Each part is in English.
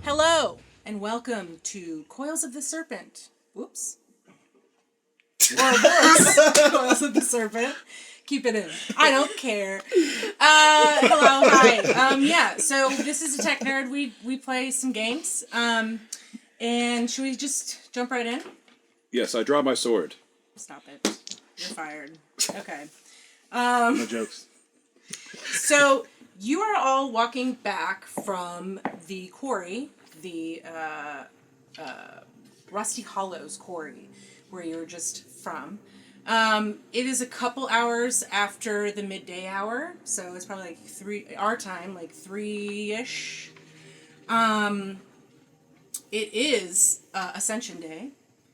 Hello, and welcome to Coils of the Serpent. Whoops. Auroboros. Coils of the Serpent. Keep it in. I don't care. Hello, hi. So this is a tech nerd. We play some games. And should we just jump right in? Yes, I draw my sword. Stop it. You're fired. Okay. No jokes. So you are all walking back from the quarry, the Rusty Hollows quarry, where you're just from. It is a couple hours after the midday hour, so it's probably like 3 our time, like 3-ish. It is Ascension Day.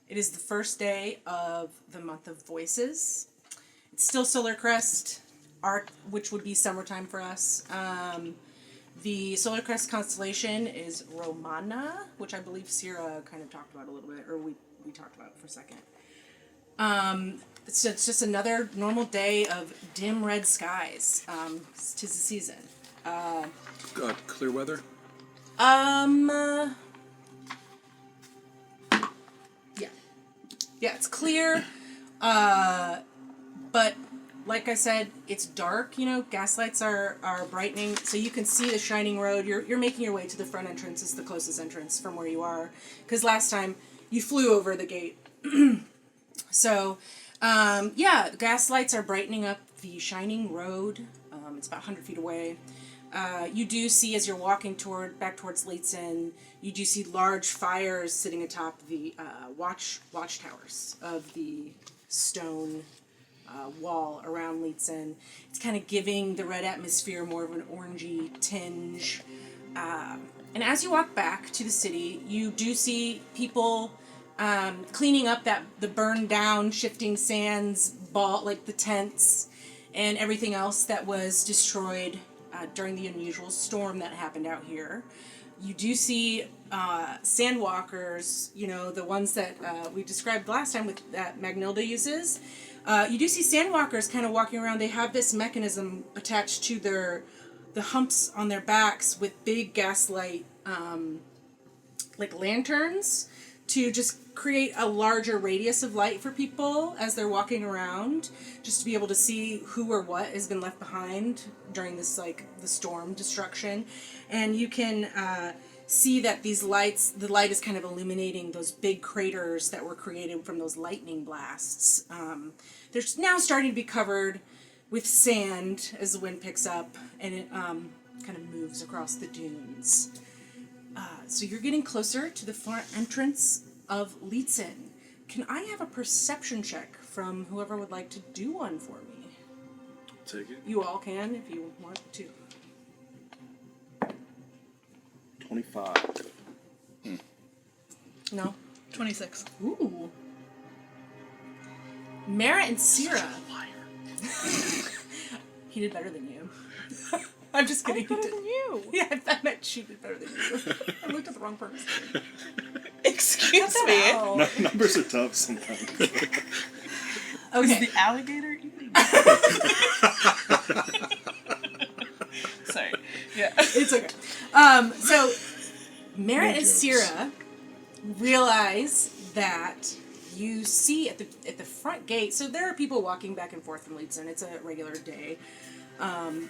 It is the first day of the month of Voices. It's still Solar Crest, which would be summertime for us. The Solar Crest constellation is Romana, which I believe Sierra kind of talked about a little bit, or we talked about it for a second. So it's just another normal day of dim red skies. 'Tis the season. Clear weather? Yeah, it's clear. But like I said, it's dark, gas lights are brightening, so you can see the shining road. You're making your way to the front entrance. It's the closest entrance from where you are, because last time you flew over the gate. So, the gas lights are brightening up the shining road. It's about 100 feet away. You do see, as you're walking back towards Lietsin, you do see large fires sitting atop the watchtowers of the stone wall around Lietsin. It's kind of giving the red atmosphere more of an orangey tinge. And as you walk back to the city, you do see people cleaning up the burned down shifting sands ball, like the tents and everything else that was destroyed during the unusual storm that happened out here. You do see sandwalkers, the ones that we described last time that Magnilda uses. You do see sandwalkers kind of walking around. They have this mechanism attached to the humps on their backs with big gaslight, like lanterns, to just create a larger radius of light for people as they're walking around, just to be able to see who or what has been left behind during this, the storm destruction. And you can see that the light is kind of illuminating those big craters that were created from those lightning blasts. They're now starting to be covered with sand as the wind picks up, and it kind of moves across the dunes. So you're getting closer to the front entrance of Lietsin. Can I have a perception check from whoever would like to do one for me? Take it. You all can if you want to. 25. No? 26. Ooh. Mara and Sierra. He did better than you. I'm just kidding. I'm better than you. Yeah, I meant she did better than you. I looked at the wrong person. Excuse me. Numbers are tough sometimes. Okay. Is the alligator eating? Sorry. Yeah. It's okay. So Mara and Sierra realize that you see at the front gate. So there are people walking back and forth from Lietsin. It's a regular day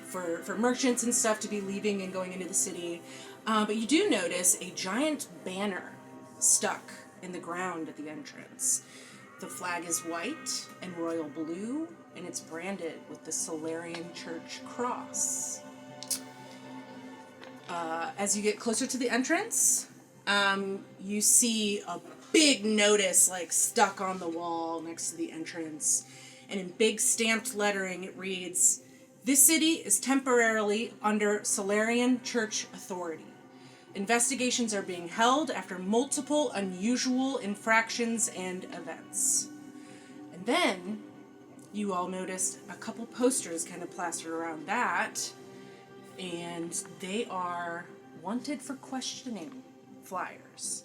for merchants and stuff to be leaving and going into the city. But you do notice a giant banner stuck in the ground at the entrance. The flag is white and royal blue, and it's branded with the Solarian Church cross. As you get closer to the entrance, you see a big notice stuck on the wall next to the entrance, and in big stamped lettering it reads, "This city is temporarily under Solarian Church authority. Investigations are being held after multiple unusual infractions and events." And then you all noticed a couple posters kind of plastered around that, and they are wanted for questioning flyers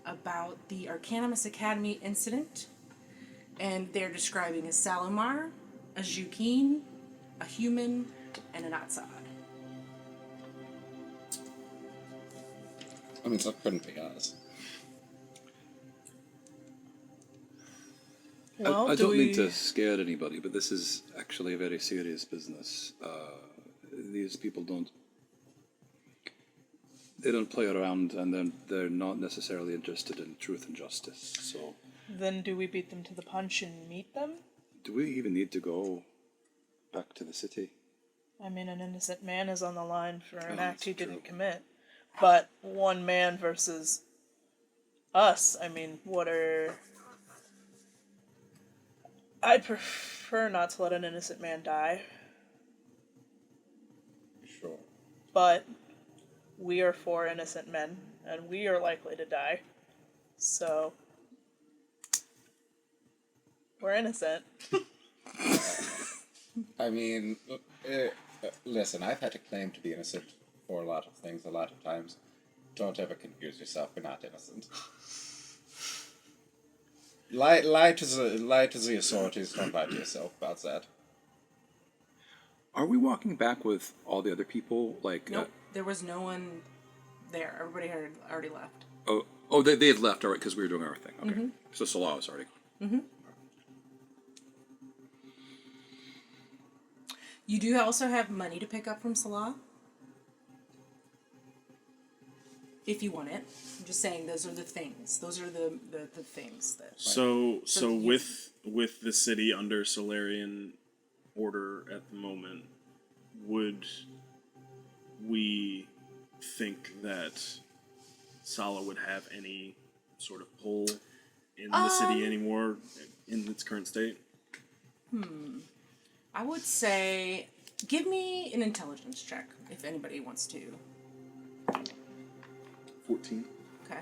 about the Arcanimus Academy incident, and they're describing a Salamar, a Jukin, a human, and an Atsad. I mean, that couldn't be us. Well, I do don't we... mean to scare anybody, but this is actually a very serious business. These people don't play around, and they're not necessarily interested in truth and justice. So, Then do we beat them to the punch and meet them? do we even need to go back to the city? I mean, an innocent man is on the line for an Oh, act he that's didn't true. commit. But one man versus us, I mean, what are... I'd prefer not to let an innocent man die, Sure. but we are 4 innocent men, and we are likely to die. So, we're innocent. I mean, listen, I've had to claim to be innocent for a lot of things a lot of times. Don't ever confuse yourself. We're not innocent. Lie to the authorities. Don't lie to yourself about that. Are we walking back with all the other people? Like, Nope, there was no one there. Everybody had already left. they had left, all right, because we were doing our thing. Okay, so Salah was already gone. You do also have money to pick up from Salah. If you want it. I'm just saying those are the things. Those are the things that... So you- with the city under Solarian order at the moment, would we think that Sala would have any sort of pull in the city anymore in its current state? I would say, give me an intelligence check if anybody wants to. 14. Okay.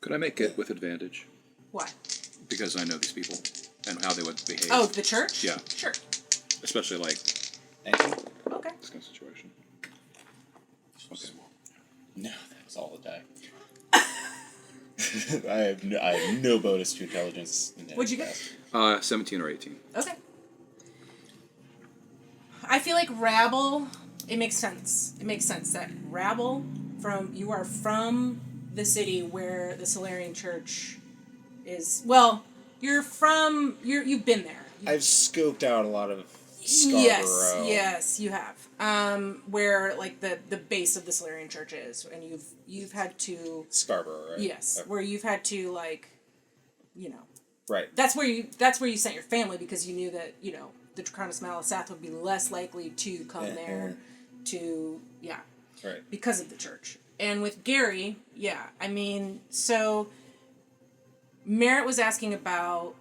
Could I make it with advantage? Why? Because I know these people and how they would behave. Oh, the church? Yeah. Sure. Especially like Okay. this kind of situation. Okay. No, that was all a die. I have no bonus to intelligence. What'd you get? 17 or 18. Okay. I feel like rabble, it makes sense. It makes sense that rabble, you are from the city where the Solarian Church is. Well, you've been there. I've scoped out a lot of Scarborough. Yes, you have. Where like the base of the Solarian Church is, and you've had to Scarborough, right? Yes, Okay. where you've had to Right. That's where you sent your family because you knew that the Draconis Malasath would be less likely to come there to Right. because of the church. And with Gary, I mean, so Merritt was asking about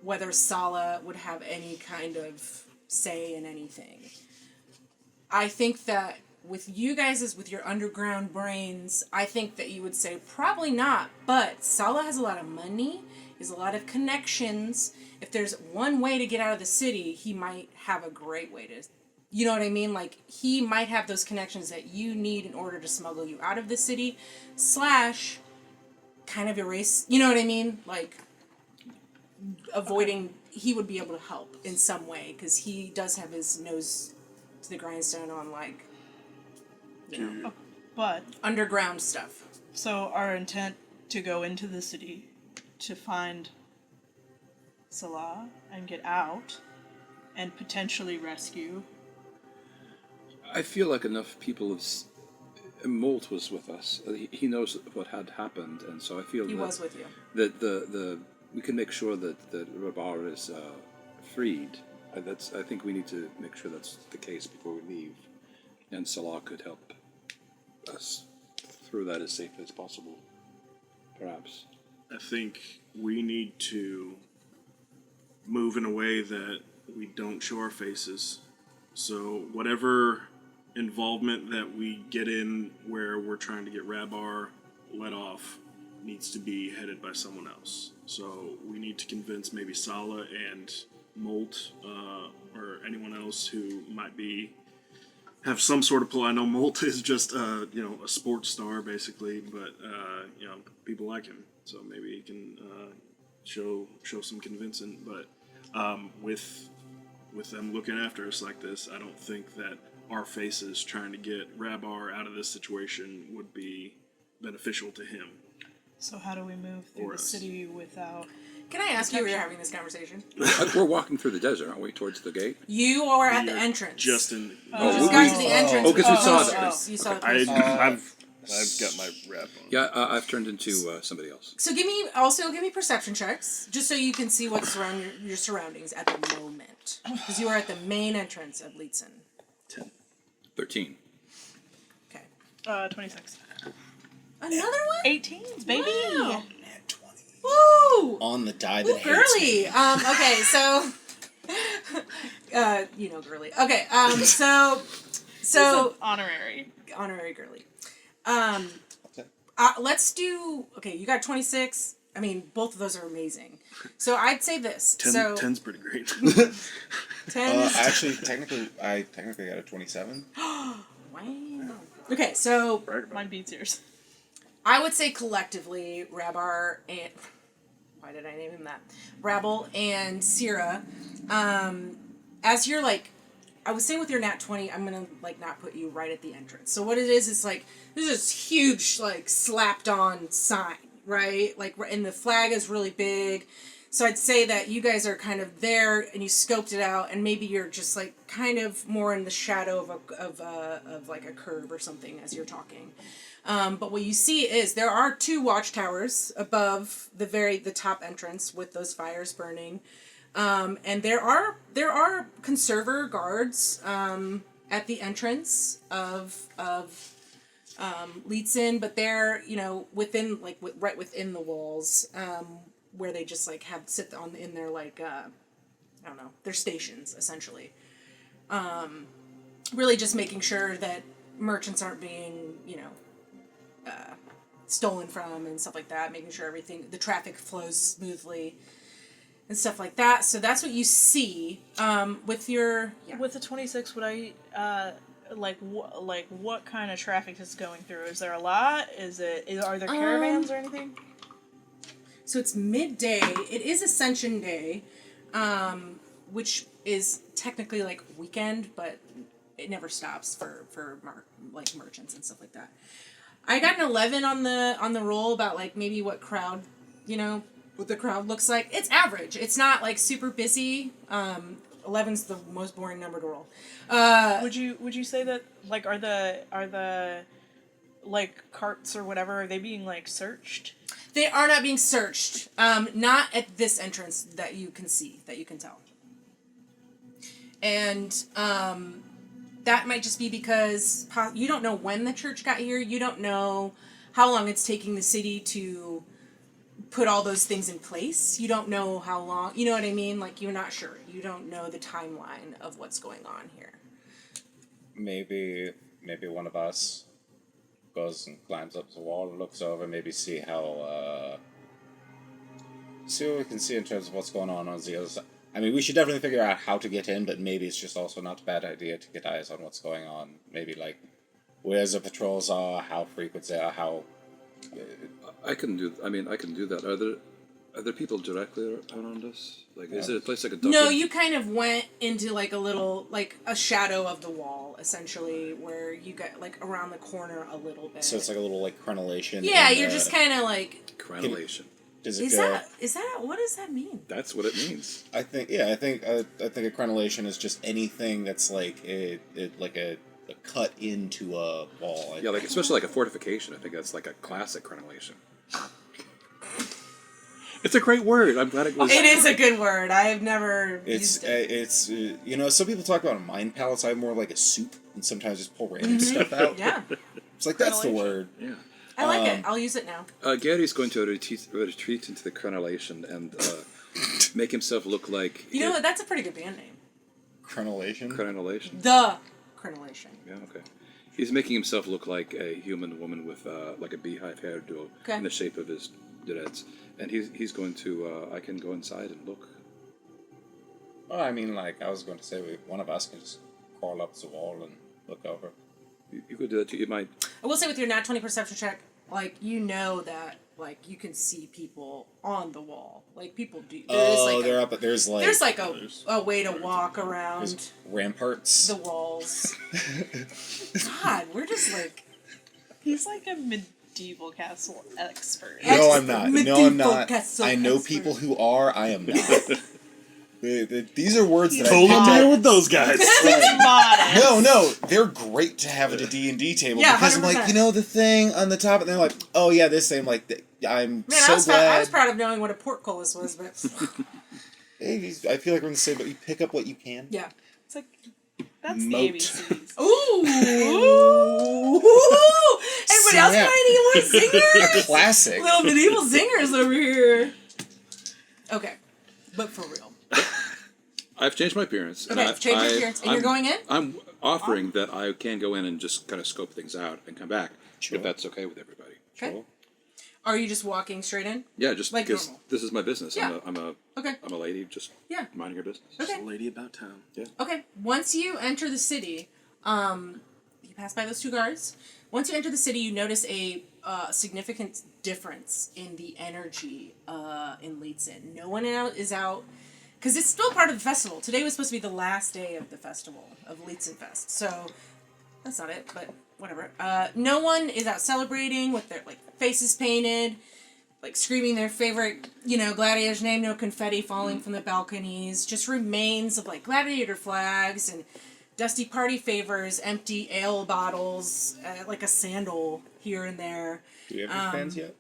whether Sala would have any kind of say in anything. I think that with you guys, with your underground brains, I think that you would say probably not, but Sala has a lot of money, has a lot of connections. If there's one way to get out of the city, he might have a great way to, you know what I mean? Like, he might have those connections that you need in order to smuggle you out of the city, / kind of erase, you know what I mean? Like, avoiding, he would be able to help in some way, because he does have his nose to the grindstone on, like, But, underground stuff. so our intent to go into the city to find Salah and get out and potentially rescue. I feel like enough people have. Molt was with us. He knows what had happened, and so I feel He was with you. that we can make sure that Rabar is freed. I think we need to make sure that's the case before we leave, and Salah could help us through that as safely as possible, perhaps. I think we need to move in a way that we don't show our faces. So whatever involvement that we get in where we're trying to get Rabar let off needs to be headed by someone else. So we need to convince maybe Sala and Molt or anyone else who might have some sort of pull. I know Molt is just a sports star basically, but people like him, so maybe he can show some convincing. But with them looking after us like this, I don't think that our faces trying to get Rabar out of this situation would be beneficial to him. So how do we move through Or the us. city without... Can I ask you where you're having this conversation? We're walking through the desert, aren't we? Towards the gate. You are at the You're entrance. Just in. You just got to the entrance. Oh, 'cause we with saw the that. posters. You saw the I, posters. I've got my wrap on. Yeah, I've turned into somebody else. So give me perception checks, just so you can see what's around your surroundings at the moment, because you are at the main entrance of Lietsin. 10. 13. Okay. 26. Another one? 18s, baby! Wow. Nat 20. Woo! On the die Ooh, that hates me. girly. Okay, so girly. Okay, so Honorary. honorary girly. Okay. Let's do. Okay, you got 26. I mean, both of those are amazing. So I'd say this. 10, so 10's pretty great. 10 is Actually, I technically got a 27. wow. Okay, so Mine beats yours. I would say collectively, Rabar and why did I name him that? Rabble and Syrah, as you're like, I was saying with your nat 20, I'm gonna like not put you right at the entrance. So what it is, it's like there's this huge like slapped on sign, right? Like, and the flag is really big. So I'd say that you guys are kind of there and you scoped it out, and maybe you're just like kind of more in the shadow of like a curve or something as you're talking. But what you see is there are 2 watchtowers above the top entrance with those fires burning, and there are conserver guards at the entrance of Lietsin, but they're within right within the walls. Where they just like sit in their like I don't know, their stations essentially. Really just making sure that merchants aren't being stolen from and stuff like that, making sure the traffic flows smoothly and stuff like that. So that's what you see with your With the 26, would I what kind of traffic is going through? Is there a lot? Are there caravans or anything? So it's midday. It is Ascension Day, which is technically like weekend, but it never stops for merchants and stuff like that. I got an 11 on the roll about like maybe what crowd, what the crowd looks like. It's average. It's not like super busy. 11's the most boring number to roll. Would you say that like are the like carts or whatever, are they being like searched? They are not being searched. Not at this entrance that you can see, that you can tell. And that might just be because you don't know when the church got here. You don't know how long it's taking the city to put all those things in place. You don't know how long, you know what I mean? Like, you're not sure. You don't know the timeline of what's going on here. Maybe one of us goes and climbs up the wall and looks over, maybe see what we can see in terms of what's going on the other side. I mean, we should definitely figure out how to get in, but maybe it's just also not a bad idea to get eyes on what's going on. Maybe, like, where the patrols are, how frequent they are, how... I can do that. Are there people directly around us? Like, is it a place like a dungeon? No, you kind of went into like a little, like a shadow of the wall, essentially, where you got like around the corner a little bit. So it's like a little, like, crenellation. Yeah, you're just kind of like... Crenellation. Does it Is go... that, what does that mean? That's what it means. I think a crenellation is just anything that's like a cut into a wall. Yeah, like especially like a fortification. I think that's like a classic crenellation. It's a great word. I'm glad it was. It is a good word. I have never used it. It's some people talk about a mind palace. I have more like a soup, and sometimes just pull random stuff out. Yeah, It's like that's the word. Yeah. I like it. I'll use it now. Gary's going to retreat into the crenellation and make himself look like. You know what? That's a pretty good band name. Crenellation. Crenellation. The Crenellation. Yeah. Okay. He's making himself look like a human woman with like a beehive hairdo in the shape of his dreads, and he's going to. I can go inside and look. Oh, I mean, like I was going to say, one of us can just crawl up the wall and look over. You could do that too. You might. I will say with your nat 20 perception check, like, you know that like you can see people on the wall. Like people do. They're up. There's like a way to walk around there's ramparts. the walls. God, we're just like He's like a medieval castle expert. No, I'm not. No, I'm not. Castle I know expert. people who are. I am not. These are words that I Totally picked there up. with those guys. Modest. No, they're great to have at a D&D table Yeah, because I'm like, 100%. the thing on the top, and they're like, oh yeah, this thing. Like, I'm Man, so I was glad. proud of knowing what a portcullis was, but Hey, I feel like we're gonna say, but you pick up what you can. yeah. It's like, that's Moat. the ABCs. Ooh! Anybody else got any little zingers? Classic. Little medieval zingers over here. Okay, but for real. I've changed my appearance. Okay, change your appearance, and you're going in? I'm offering that I can go in and just kind of scope things out and come back, Sure. if that's okay with everybody. Okay. Cool. Are you just walking straight in? Yeah, just Like because normal. this is my business. Yeah. Okay. I'm a lady, just Yeah. minding her business. Okay. A lady about town. Yeah. Okay. Once you enter the city, you pass by those two guards. Once you enter the city, you notice a significant difference in the energy in Lietsin. No one is out. Because it's still part of the festival. Today was supposed to be the last day of the festival, of Lietsin Fest. So, that's not it, but whatever. No one is out celebrating with their, like, faces painted, like, screaming their favorite, gladiator's name, no confetti falling from the balconies. Just remains of, like, gladiator flags and dusty party favors, empty ale bottles, like a sandal here and there. Do you have any fans yet?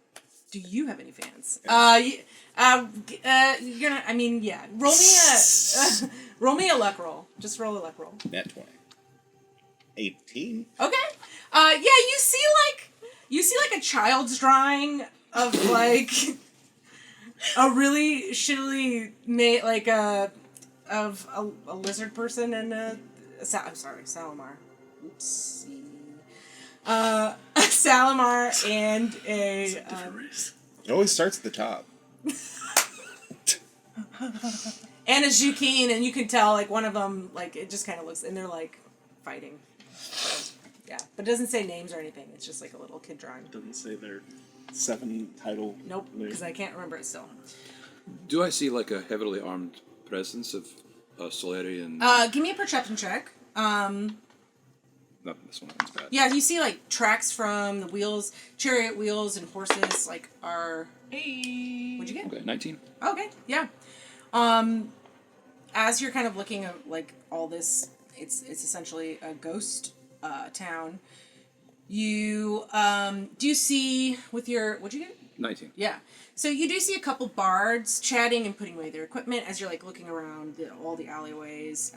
Do you have any fans? You're not. I mean, yeah. Roll me a luck roll. Just roll a luck roll. Net 20. 18. Okay. Yeah. You see like a child's drawing of like a really shittily made like of a lizard person and I'm sorry, Salamar. Oopsie. A Salamar and a. It always starts at the top. And a Zucchine, and you can tell, like, one of them, like, it just kind of looks, and they're, like, fighting. Yeah, but it doesn't say names or anything. It's just, like, a little kid drawing. Doesn't say their 7 title. Nope, name. because I can't remember it still. Do I see like a heavily armed presence of Solarian? Give me a perception check. Not this one. That's bad. Yeah, you see, like, tracks from the wheels, chariot wheels and horses, like, are... Hey. What'd you get? Okay, 19. Okay, yeah. As you're kind of looking at, like, all this, it's essentially a ghost town. You do see with your... What'd you get? 19. Yeah. So you do see a couple bards chatting and putting away their equipment as you're, like, looking around all the alleyways.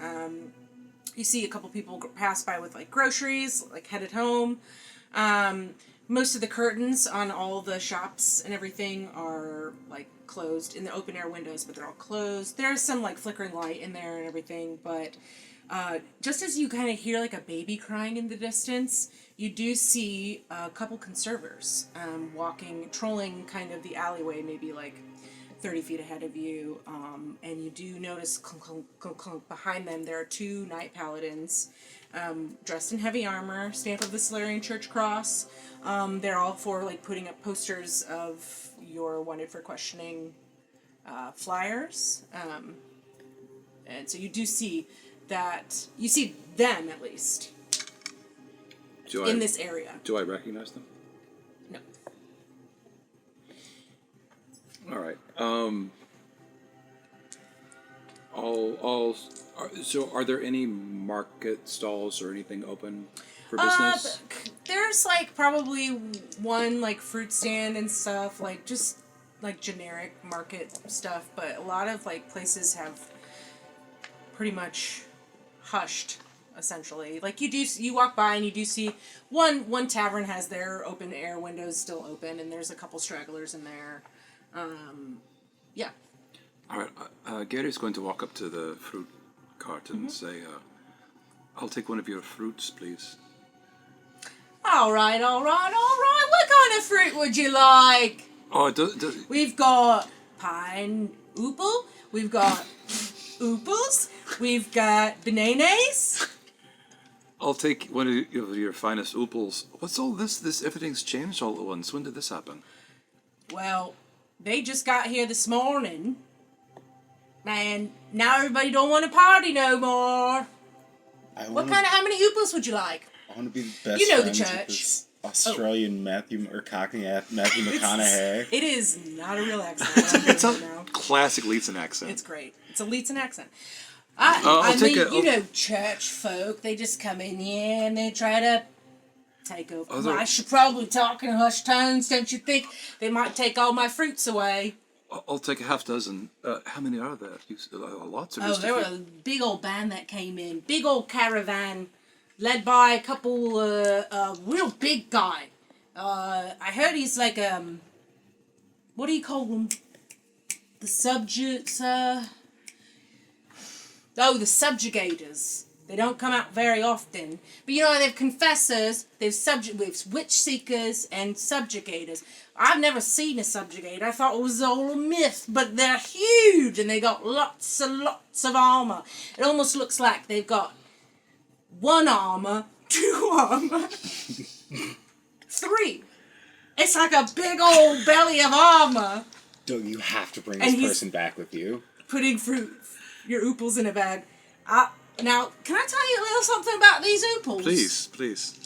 You see a couple people pass by with, like, groceries, like, headed home. Most of the curtains on all the shops and everything are, like, closed in the open-air windows, but they're all closed. There's some, like, flickering light in there and everything, but just as you kind of hear, like, a baby crying in the distance, you do see a couple conservers trolling kind of the alleyway, maybe, like, 30 feet ahead of you, and you do notice clunk, clunk, clunk, clunk, behind them there are 2 knight paladins dressed in heavy armor, stamp of the Solarian Church Cross. They're all for, like, putting up posters of your wanted for questioning flyers, and so you do see that, you see them at least in this area. Do I recognize them? No. All right. So are there any market stalls or anything open for business? There's, like, probably one, like, fruit stand and stuff, like, just, like, generic market stuff, but a lot of, like, places have pretty much hushed, essentially. Like, you walk by and you do see one tavern has their open air windows still open, and there's a couple stragglers in there. Yeah. All right. Gary's going to walk up to the fruit cart and say, "I'll take one of your fruits, please." All right. What kind of fruit would you like? Oh, does We've got pineapple. We've got ooples. We've got bananas. I'll take one of your finest ooples. What's all this? Everything's changed all at once. When did this happen? Well, they just got here this morning, and now everybody don't want to party no more. How many ooples would you like? I want to be the best You know the friends with church. this Australian Matthew McConaughey. It is not a real accent. It's a now. classic Lietsin accent. It's great. It's a Lietsin accent. Church folk, they just come in here and they try to take over. I should probably talk in hushed tones, don't you think? They might take all my fruits away. I'll take a half dozen. How many are there? Lots of. Oh, there were a big old band that came in. Big old caravan, led by a couple, real big guy. I heard he's like, what do you call them? The subjugators. They don't come out very often. But you know, they have confessors, we have witch seekers, and subjugators. I've never seen a subjugator. I thought it was all a myth, but they're huge, and they got lots and lots of armor. It almost looks like they've got 1 armor, 2 armor, 3. It's like a big old belly of armor. Doug, you have to bring this person back with you. Putting your ooples in a bag. Now, can I tell you a little something about these ooples? Please.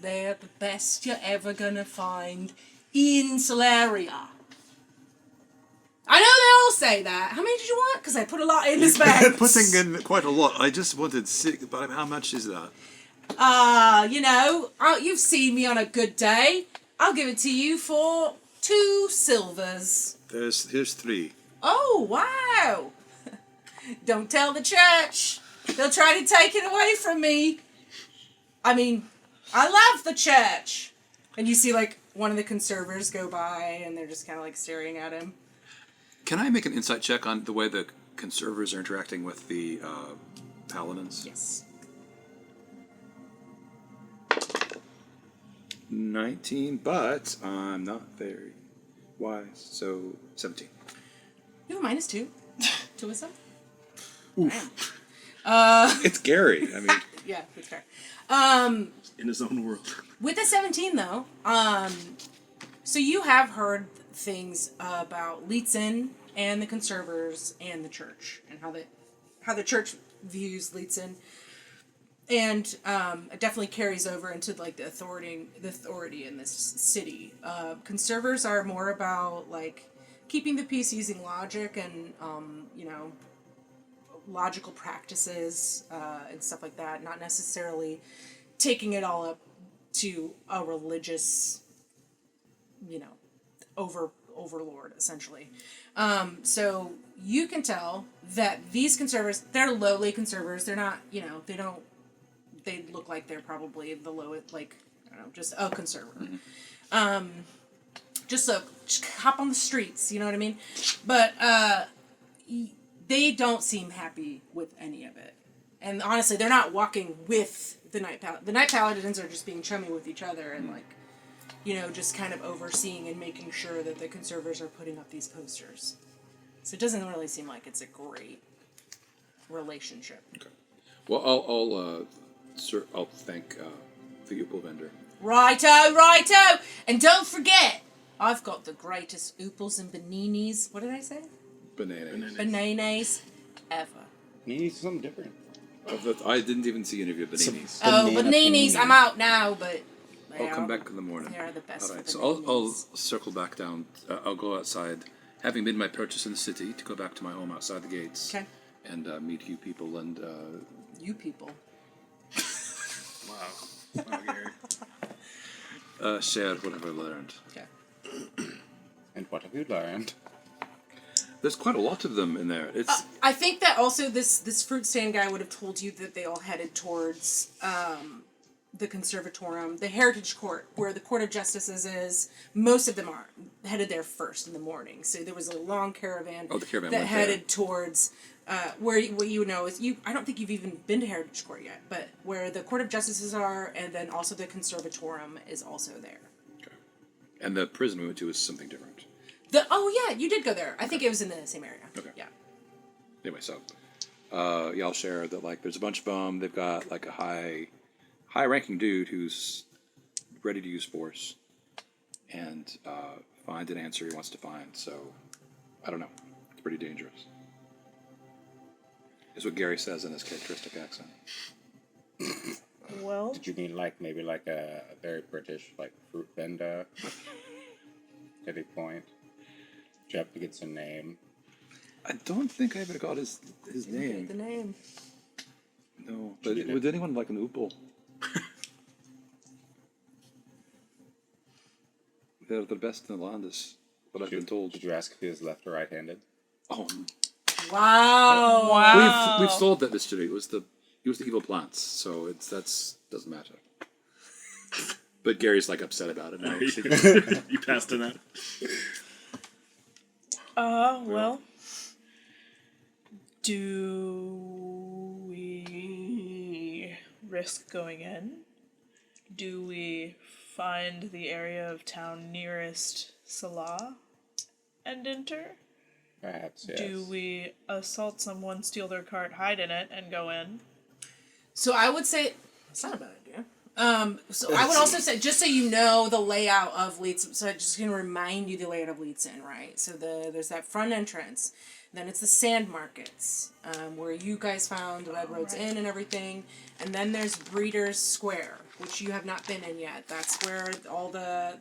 They're the best you're ever gonna find in Solaria. I know they all say that. How many did you want? Because I put a lot in this bag. Putting in quite a lot. I just wanted 6, but how much is that? You've seen me on a good day. I'll give it to you for 2 silvers. Here's 3. Oh, wow. Don't tell the church. They'll try to take it away from me. I mean, I love the church. And you see, like, one of the conservators go by, and they're just kind of, like, staring at him. Can I make an insight check on the way the conservators are interacting with the paladins? Yes. 19, but I'm not very wise, so 17. You have a -2 to wisdom? Oof. It's Gary. I mean, yeah, it's fair. In his own world. With a 17, though, so you have heard things about Lietsin and the conservators and the church, and how the church views Lietsin, and it definitely carries over into like the authority in this city. Conservators are more about like keeping the peace using logic and logical practices and stuff like that, not necessarily taking it all up to a religious, overlord, essentially. So you can tell that these conservators, they're lowly conservators. They're not, they look like they're probably the lowest, just a conservator. Mm-hmm. Just hop on the streets, you know what I mean? But they don't seem happy with any of it. And honestly, they're not walking with the Night Paladins. The Night Paladins are just being chummy with each other and, just kind of overseeing and making sure that the conservators are putting up these posters. So it doesn't really seem like it's a great relationship. Okay. Well, I'll thank the Oopal vendor. Righto! And don't forget, I've got the greatest oopals and bananas. What did I say? Bananas ever. Maybe something different. I didn't even see any of your bananas. Bananas, I'm out now, but... I'll come back in the morning. They are the best. All right, so I'll circle back down. I'll go outside, having made my purchase in the city, to go back to my home outside the gates. Okay. And meet you people and... You people. Wow, Gary. Share what have I learned. Okay. And what have you learned? There's quite a lot of them in there. It's. I think that also this fruit stand guy would have told you that they all headed towards the Conservatorum, the Heritage Court, where the Court of Justices is. Most of them are headed there first in the morning. So there was a long caravan, the caravan that went headed there. Towards what you know is I don't think you've even been to Heritage Court yet, but where the Court of Justices are, and then also the Conservatorum is also there. Okay. And the prison we went to is something different. You did go there. I think it was in the same area. Okay. Yeah. Anyway, so y'all share that there's a bunch of them. They've got a high-ranking dude who's ready to use force, and find an answer he wants to find. So, I don't know. It's pretty dangerous. Is what Gary says in his characteristic accent. Well, Did you mean maybe a very British fruit vendor? At any point, did you have to get some name? I don't think I ever got his name. The name. No, but would anyone like an oople? They're the best in the land, is what I've been told. Did you ask if he was left or right-handed? Oh, Wow. wow. we've solved that mystery. It was the evil plants, so doesn't matter. But Gary's upset about it now. You passed on that. Well, do we risk going in? Do we find the area of town nearest Salah and enter? Perhaps, yes. Do we assault someone, steal their cart, hide in it, and go in? So I would say it's not a bad idea. So I would also say, just so you know the layout of Lietsin, so I'm just going to remind you the layout of Lietsin, right? So there's that front entrance, then it's the sand markets, where you guys found the Red Roads Inn and everything, and then there's Breeders' Square, which you have not been in yet. That's where all the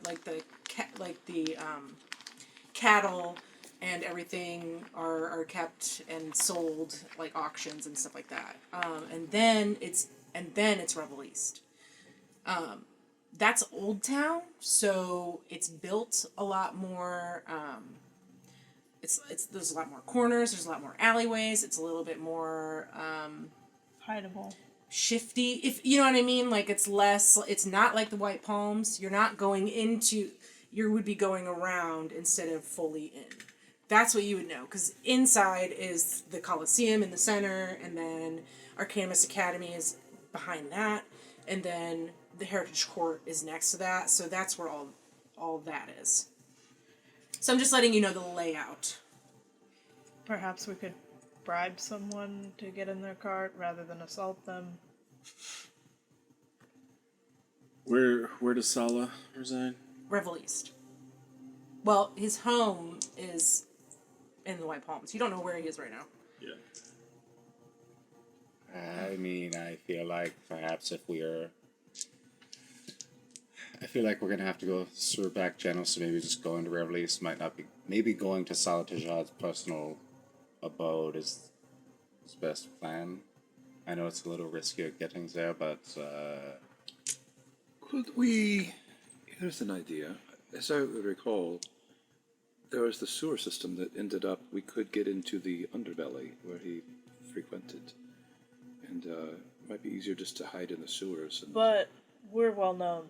cattle and everything are kept and sold, auctions and stuff like that. And then it's Revel East. That's Old Town, so it's built a lot more. There's a lot more corners. There's a lot more alleyways. It's a little bit more Hideable. shifty, if you know what I mean. It's less. It's not like the White Palms. You're not going into. You would be going around instead of fully in. That's what you would know, because inside is the Colosseum in the center, and then Arcanimus Academy is behind that, and then the Heritage Court is next to that, so that's where all that is. So I'm just letting you know the layout. Perhaps we could bribe someone to get in their cart rather than assault them. Where does Sala reside? Revel East. Well, his home is in the White Palms. You don't know where he is right now. Yeah. I mean, I feel like perhaps I feel like we're gonna have to go through back channels, so maybe just going to Revel East might not be. Maybe going to Salatajad's personal abode is his best plan. I know it's a little riskier getting there, but Could we... Here's an idea. As I recall, there was the sewer system that ended up... We could get into the underbelly where he frequented. And it might be easier just to hide in the sewers. But we're well known.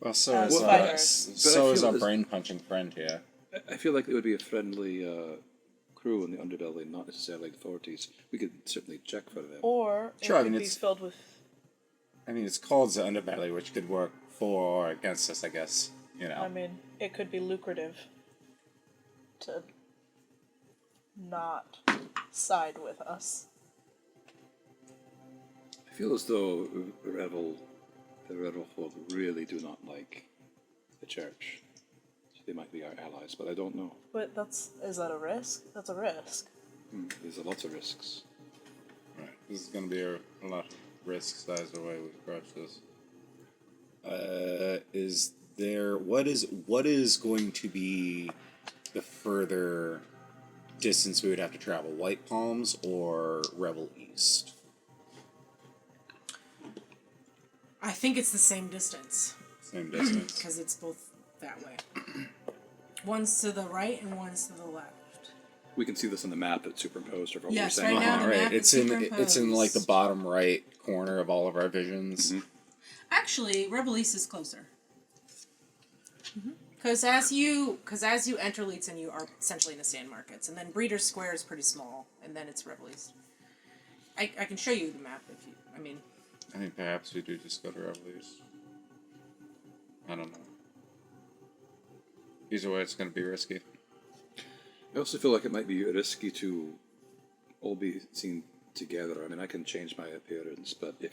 well, so As is fighters. our this- brain-punching friend here. I feel like it would be a friendly crew in the underbelly, not necessarily authorities. We could certainly check for them. Or Sure, it I could mean, be it's- filled with... I mean, it's called the underbelly, which could work for or against us, I guess. You know. I mean, it could be lucrative to not side with us. I feel as though the Revel folk really do not like the church. So they might be our allies, but I don't know. But is that a risk? That's a risk. There's lots of risks. Right. This is going to be a lot of risks either way we approach this. What is going to be the further distance we would have to travel? White Palms or Revel East? I think it's the same distance, Same distance. because it's both that way. One's to the right and one's to the left. We can see this on the map that's superimposed over what Yes, we're saying. right now the right. map It's is it's in like the superimposed. bottom right corner of all of our visions. Actually, Revel East is closer. Because as you enter Lietsin, you are essentially in the sand markets, and then Breeders' Square is pretty small, and then it's Revel East. I can show you the map if you. I mean, I think perhaps we do just go to Revel East. I don't know. Either way, it's going to be risky. I also feel like it might be risky to all be seen together. I mean, I can change my appearance, but if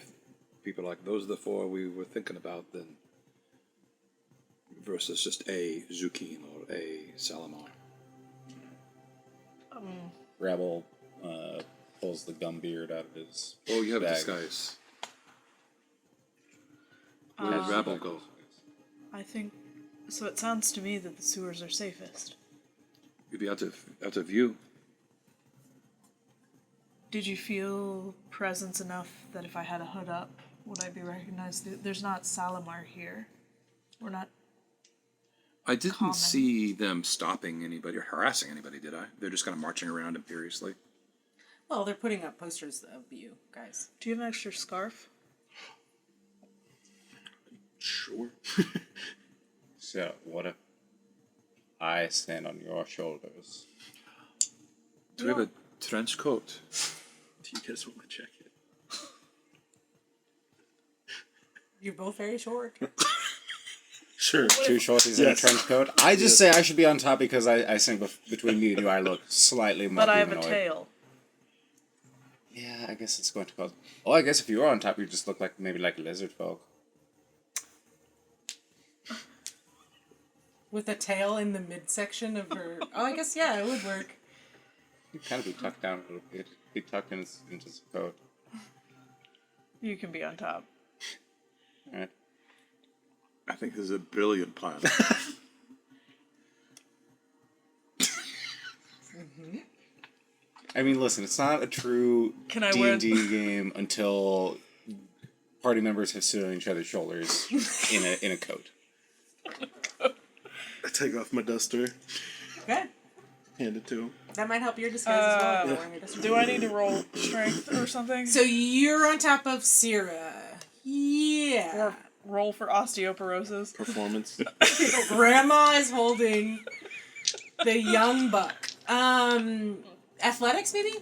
people are like, those are the four we were thinking about, then versus just a Zukin or a Salamar. Rebel pulls the gum beard out of his. Oh, you have a bag. disguise. Where did Rabble go? I think. So it sounds to me that the sewers are safest. You'd be out of view. Did you feel presence enough that if I had a hood up, would I be recognized? There's not Salamar here. We're not. I didn't Common. see them stopping anybody or harassing anybody, did I? They're just kind of marching around imperiously. Well, they're putting up posters of you guys. Do you have an extra scarf? Sure. So what if I stand on your shoulders? Do we have a trench coat? Do you guys want to check it? You're both very short. Sure. Two shorties in a Yes. trench coat. I just say I should be on top because I think between me and you, I look slightly more But I have a humanoid. tail. Yeah, I guess it's going to cause. Oh, I guess if you were on top, you just look like maybe like lizard folk. With a tail in the midsection of her. Oh, I guess, yeah, it would work. You'd kind of be tucked down a little bit. Be tucked into his coat. You can be on top. All right. I think this is a brilliant plan. I mean, listen, it's not a true Can I wear- D&D game until party members have stood on each other's shoulders in a coat. I take off my duster, Okay. hand it to him. That might help your disguise as well. if you're wearing a disguise. Do I need to roll strength or something? So you're on top of Syrah. Yeah. Or roll for osteoporosis? Performance. Grandma is holding the young buck. Athletics, maybe?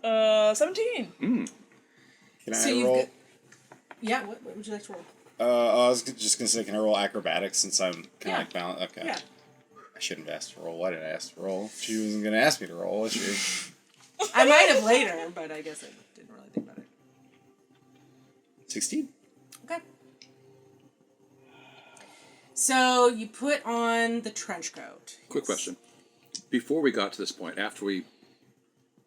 17. Can So I you've roll? got- Yeah, what would you like to roll? I was just gonna say, can I roll acrobatics since I'm kind of Yeah. like balanced? Okay. Yeah. I shouldn't have asked to roll. Why did I ask to roll? She wasn't gonna ask me to roll, was she? I might have later, but I guess I didn't really think about it. 16. Okay. So you put on the trench coat. Quick question. Before we got to this point, after we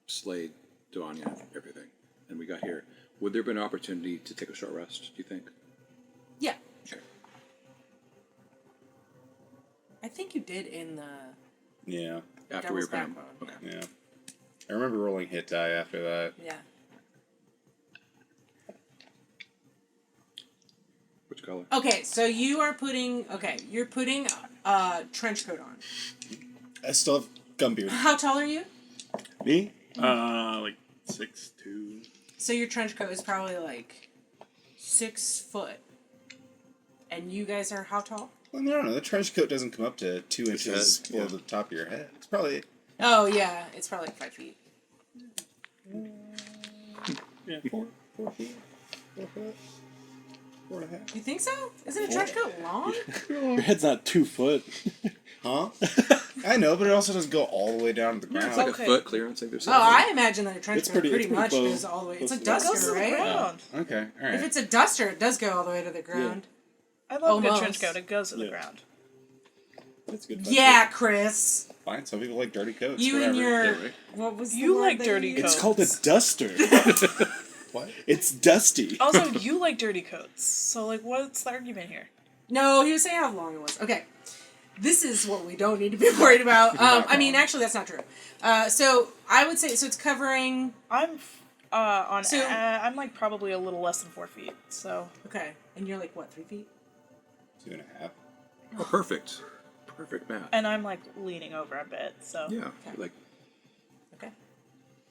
slayed Duanya and everything, and we got here, would there be an opportunity to take a short rest, do you think? Yeah. Sure. I think you did in the Yeah. After we Devil's were paying. Backbone. Okay. Yeah. I remember rolling hit die after that. Yeah. Which color? Okay, so you're putting a trench coat on. I still have gum beard. How tall are you? Me? Like 6'2". So your trench coat is probably like 6 foot. And you guys are how tall? Well, I don't know. The trench coat doesn't come up to 2 inches head, below yeah. the top of your head. It's probably Oh yeah, it's probably like 5 feet. Yeah, 4 feet. 4 foot. 4.5. You think so? Isn't a trench coat long? Your head's not 2 foot. Huh? I know, but it also doesn't go all the way down to the ground. It's like Okay. a foot clearance. Like there's Oh, I imagine that a trench It's coat pretty much close. goes all the way. It's a Close to the It goes to duster, the right? ground. Okay, all right. If it's a duster, it does go all the way to the ground. I love a good Almost. trench coat. It goes to the Yeah. ground. That's good. Yeah, Chris. Fine, some people like dirty coats. You whatever. and your Yeah, right. what was the You word like that dirty you used? coats. It's called a duster. What? It's dusty. Also, you like dirty coats. So, like, what's the argument here? No, he was saying how long it was. Okay. This is what we don't need to be worried about. I mean, actually, that's not true. So I would say, so it's covering. I'm So- I'm like probably a little less than 4 feet. So Okay, and you're like what, 3 feet? 2.5. Oh, perfect. Perfect math. and I'm like leaning over a bit. So Yeah. Like Okay.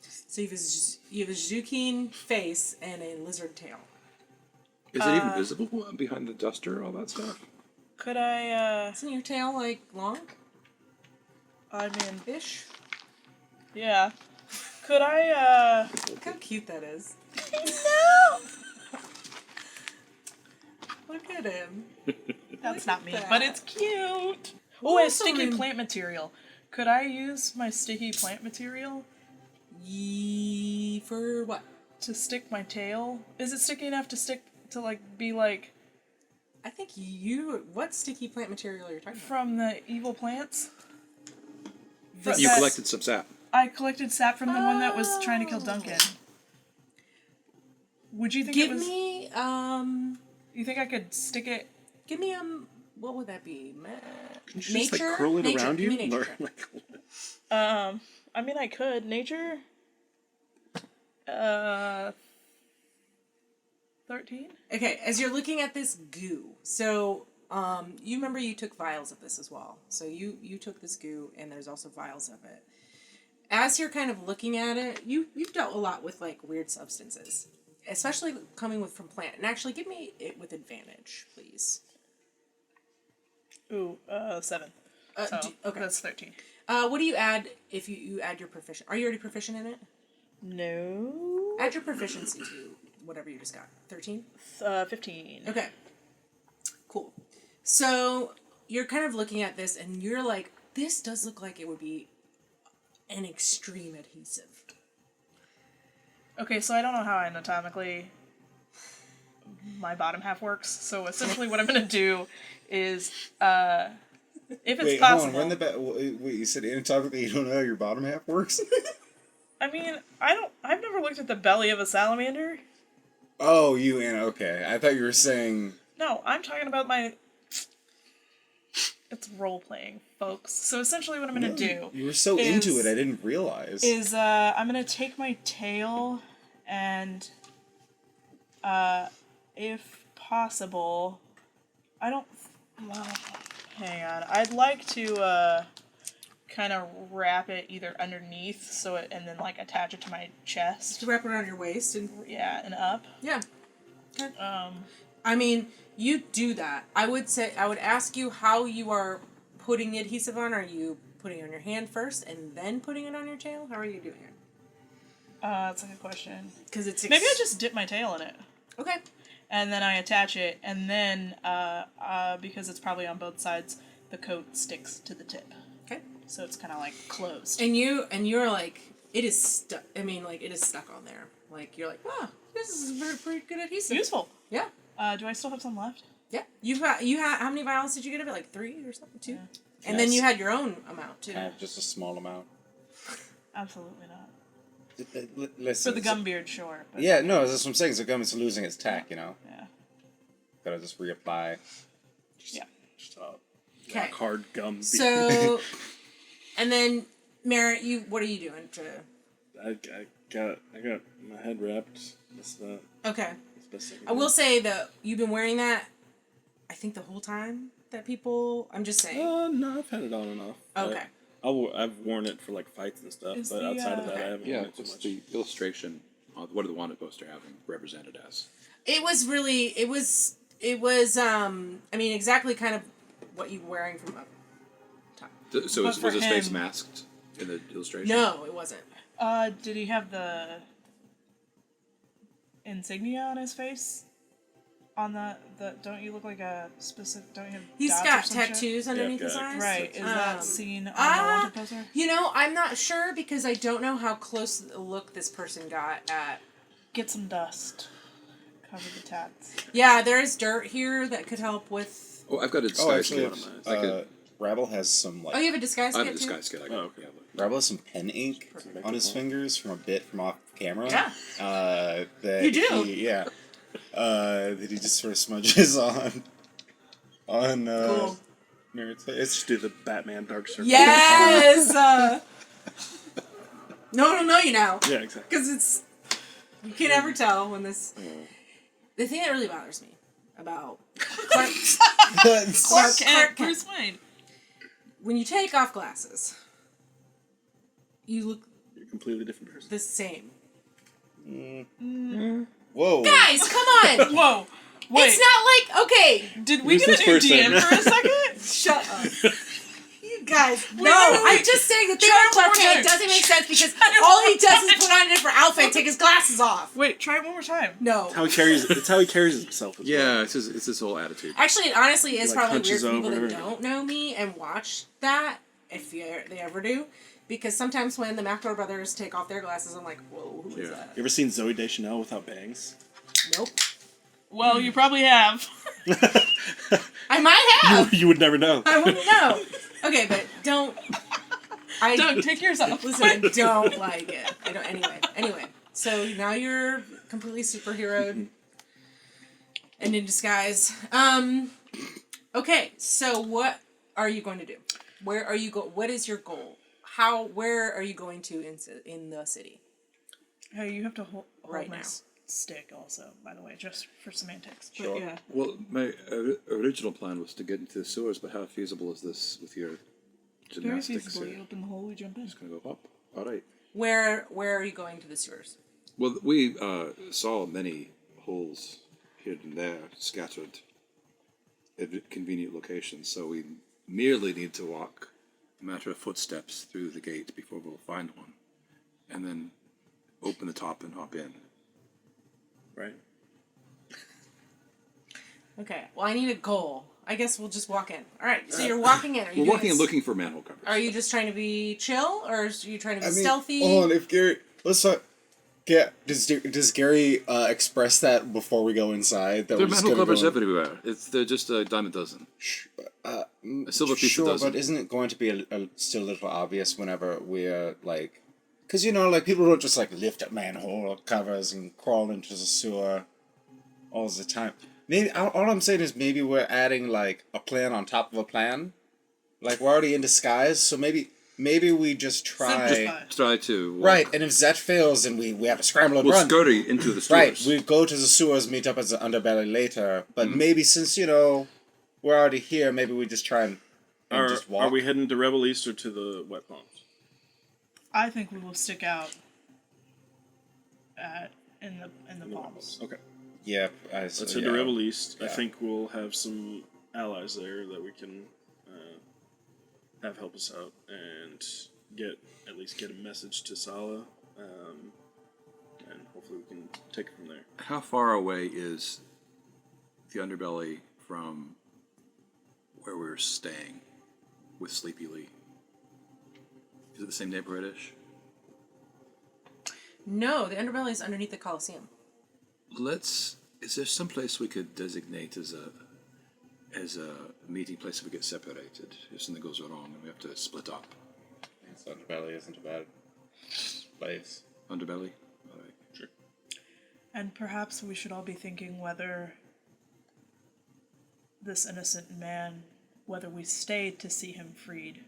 So you have a Zukin face and a lizard tail. is it even visible behind the duster, all that stuff? could I? Isn't your tail like long I mean, ish? yeah. Could I? Look how cute that is. No, Look at him. that's not me. that. But it's cute. Oh, a Also sticky in- plant material. Could I use my sticky plant material For what? to stick my tail? Is it sticky enough to stick to like be like I think you. What sticky plant material are you talking about? from the evil plants? You collected some sap. I collected sap from the one that was trying to kill Duncan. Would you think Give it was? me You think I could stick it? Give me what would that be? Can you just like curl it around you? Give me nature Or, check. like, I mean, I could. Nature. 13. Okay, as you're looking at this goo, so you remember you took vials of this as well. So you took this goo, and there's also vials of it. As you're kind of looking at it, you've dealt a lot with like weird substances, especially coming from plant. And actually, give me it with advantage, please. Ooh, 7. So okay. that's 13. What do you add if you add your proficient? Are you already proficient in it? No. Add your proficiency to whatever you just got. 13? 15. Okay. Cool. So you're kind of looking at this and you're like, this does look like it would be an extreme adhesive. Okay, so I don't know how anatomically my bottom half works. So essentially what I'm going to do is, if it's Wait, possible... hold on. Wait, you said anatomically you don't know how your bottom half works? I mean, I've never looked at the belly of a salamander. Oh, okay. I thought you were saying... No, I'm talking about my... It's role-playing, folks. So essentially what I'm going to do... You were so into it, I didn't realize. I'm going to take my tail and, if possible... I don't... Well, hang on. I'd like to, kind of wrap it either underneath and then like attach it to my chest. To wrap it around your waist and Yeah, and up. yeah. Okay. I mean, you do that. I would ask you how you are putting the adhesive on. Are you putting it on your hand first and then putting it on your tail? How are you doing it? That's a good question. Because it's Maybe I just dip my tail in it. Okay. And then I attach it, and then because it's probably on both sides, the coat sticks to the tip. Okay. So it's kind of like closed. And you're like, it is stuck. I mean, like, it is stuck on there. Like, you're like, wow, this is a pretty good adhesive. Useful. Yeah. Do I still have some left? Yeah. You had how many vials did you get of it? Like 3 or something? 2? Yeah. And then you had your own amount too. Just a small amount. Absolutely not. Listen, For the gum beard, sure. But Yeah, no, that's what I'm saying. It's gum is losing its tack, you know? yeah. Gotta just reapply. Yeah. just Okay. rock hard gum. So, and then Merritt, what are you doing to? I got my head wrapped. That's not. Okay. That's best I can I will do. say that you've been wearing that. I think the whole time that people. I'm just saying. No, I've had it on and off. Okay. I've worn it for like fights and stuff, Is but the, outside of that, I okay. haven't Yeah, worn it too what's much. the illustration? What did the wanted poster have him represented as? It was really. It was. I mean, exactly kind of what you were wearing from up top. So But was for his face him- masked in the illustration? No, it wasn't. Did he have the insignia on his face? On the don't you look like a specific? Don't you have? He's dots or got some shit? tattoos underneath Yeah, his got eyes. Right. Is that seen on the wanted poster? You know, I'm not sure because I don't know how close a look this person got at. Get some dust. Cover the tats. Yeah, there is dirt here that could help with. Oh, I've got a Oh, disguise actually, kit. I could. Rabble has some, Oh, you have a disguise I have a kit too? disguise kit. I Oh, got. okay. Yeah, Rabble has some pen ink on his fingers from a bit from off camera. Yeah. That You do? that he just sort of smudges on Cool. Merritt's Let's face. do the Batman Dark Circle. Yes! No one will know you now. Yeah, exactly. Because it's. You can never tell when this. The thing that really bothers me about Clark Clark Kent. Bruce Wayne. When you take off glasses, you look You're a completely different person. the same. Whoa. Guys, come on! Whoa. Wait. It's not like, okay, Did we Who's get a this new person? DM for a second? shut up. You guys, no, wait, wait. I'm just saying the thing Try about Clark one more Kent time. doesn't make sense because Try it all one he more does is time. put on a different outfit and take his glasses off. Wait, try it one more time. No. It's how he carries. It's how he carries himself. As well. Yeah, it's his whole attitude. Actually, it honestly is like, probably weird hunches for people over. that don't know me and watch that, if they ever do. Because sometimes when the McDowell brothers take off their glasses, I'm like, whoa, who is Yeah. that? You ever seen Zoe Deschanel without bangs? Nope. Well, you probably have. I might have. You would never know. I wouldn't know. Okay, but don't. Don't take yours off. Listen, I don't like it. I don't. Anyway. So now you're completely superheroed and in disguise. Okay. So what are you going to do? Where are you go? What is your goal? Where are you going to in the city? Hey, you have to hold Right my now. stick also, by the way, just for semantics. But Sure. yeah. Well, my original plan was to get into the sewers, but how feasible is this with your Very gymnastics feasible. You here? open the hole, we jump in. Just gonna go up. All right. Where are you going to the sewers? Well, we saw many holes here and there scattered at convenient locations, so we merely need to walk a matter of footsteps through the gate before we'll find one, and then open the top and hop in. Right. Okay. Well, I need a goal. I guess we'll just walk in. All right. So you're walking in. Are you We're doing walking and this- looking for manhole covers. Are you just trying to be chill, or are you trying to be stealthy? Hold on, if Gary, let's talk. Does Gary express that before we go inside? That There are we're just manhole gonna covers go everywhere. They're just a dime a dozen. A silver piece a Sure, dozen. but isn't it going to be still a little obvious whenever we're like, because like people don't just like lift up manhole covers and crawl into the sewer all the time. Maybe all I'm saying is maybe we're adding like a plan on top of a plan. Like we're already in disguise, so maybe we just try. Simplify. Try to walk. Right, and if that fails, then we have to scramble and We'll run. scurry into the Right, sewers. we go to the sewers, meet up as the underbelly later. But Mm-hmm. maybe since we're already here, maybe we just try and just walk. Are we heading to Rebel East or to the wet palms? I think we will stick out in the palms. Okay. Yeah, Let's head to Rebel East. I Yeah. think we'll have some allies there that we can have help us out and at least get a message to Sala, and hopefully we can take it from there. How far away is the underbelly from where we're staying with Sleepy Lee? Is it the same neighborhood-ish? No, the underbelly is underneath the Coliseum. Is there some place we could designate as a meeting place if we get separated, if something goes wrong and we have to split up? This underbelly isn't a bad place. Underbelly? All right. Sure. And perhaps we should all be thinking whether this innocent man, whether we stay to see him freed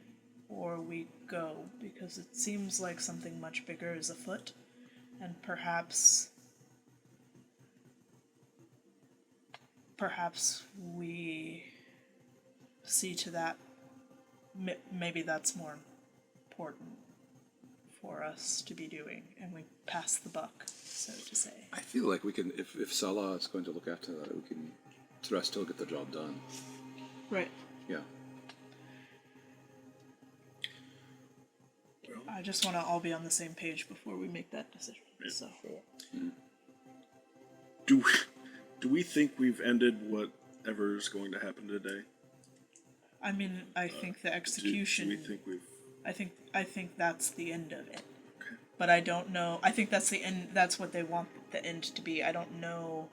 or we go, because it seems like something much bigger is afoot, and perhaps we see to that. Maybe that's more important for us to be doing, and we pass the buck, so to say. I feel like we can, if Salah is going to look after that, we can still get the job done. Right. Yeah. I just want to all be on the same page before we make that decision. So Do we think we've ended whatever's going to happen today? I mean, I think the execution. Do we think we've? I think that's the end of it. Okay. But I don't know. I think that's the end. That's what they want the end to be. I don't know.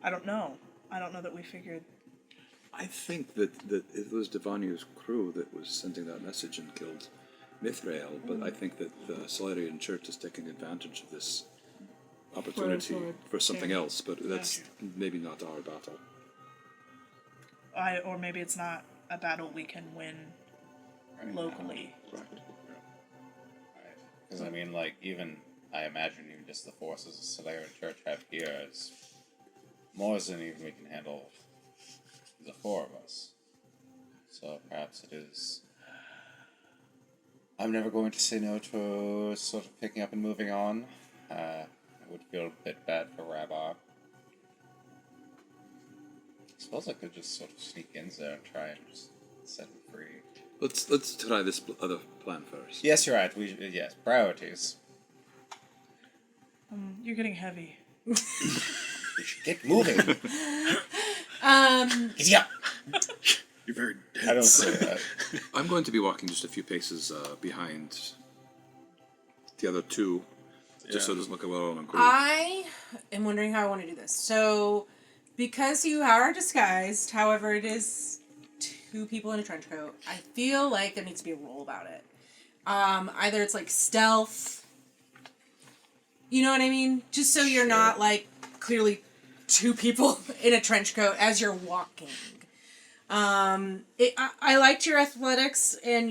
I don't know that we figured. I think that it was Devanya's crew that was sending that message and killed Mithrael, but I think that the Solarian Church is taking advantage of this opportunity for something else, but that's maybe not our battle. Or maybe it's not a battle we can win locally. Right. Because I mean, like I imagine even just the forces the Solarian Church have here is more than even we can handle the four of us. So perhaps it is. I'm never going to say no to sort of picking up and moving on. I would feel a bit bad for Rabar. I suppose I could just sort of sneak in there and try and just set him free. Let's try this other plan first. Yes, you're right. Yes, priorities. You're getting heavy. We should get moving. Giddy up. You're very dense. I don't say that. I'm going to be walking just a few paces behind the other two, just so it doesn't look a little uncouth. I am wondering how I want to do this. So because you are disguised, however, it is 2 people in a trench coat. I feel like there needs to be a rule about it. Either it's like stealth. You know what I mean? Just so you're not like clearly 2 people in a trench coat as you're walking. I liked your athletics and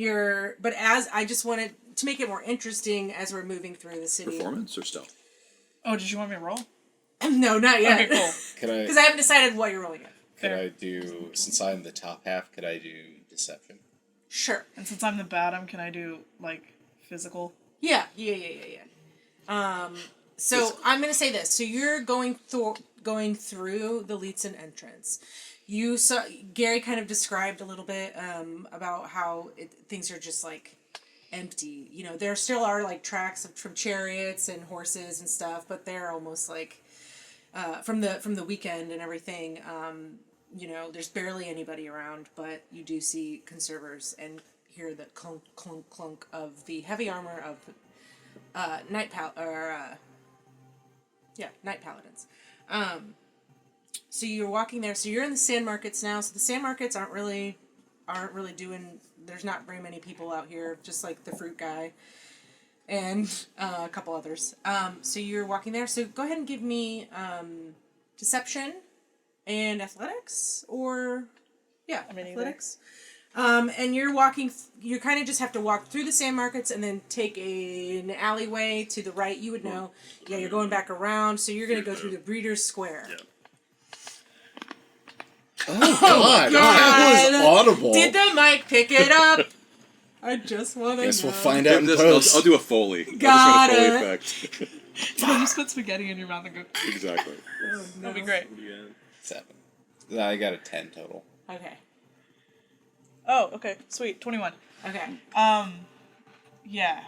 but as I just wanted to make it more interesting as we're moving through the city. Performance or stealth? Oh, did you want me to roll? No, not yet. Okay, cool. Because I haven't decided what you're rolling yet. Could I do, since I'm the top half, could I do deception? Sure. And since I'm the bottom, can I do, like, physical? Yeah. So I'm gonna say this. So you're going through the Lietsin entrance. You saw Gary kind of described a little bit about how things are just like empty. You know, there still are like tracks from chariots and horses and stuff, but they're almost like from the weekend and everything. You know, there's barely anybody around, but you do see conservers and hear the clunk clunk clunk of the heavy armor of night paladins. So you're walking there. So you're in the sand markets now. So the sand markets aren't really doing. There's not very many people out here. Just like the fruit guy, and a couple others. So you're walking there. So go ahead and give me deception and athletics, or athletics. And you're walking. You kind of just have to walk through the sand markets and then take an alleyway to the right. You would know. Yeah, you're going back around. So you're gonna go through the Breeders' Square. Yeah. Oh God! That was audible. Did the mic pick it up? I just want to Guess know. we'll find out in post. I'll do a Foley. Got I'll just it. run a Foley effect. You just put spaghetti in your mouth and go... Exactly. That'll be great. 7. I got a 10 total. Okay. Oh, okay. Sweet. 21. Okay. Yeah.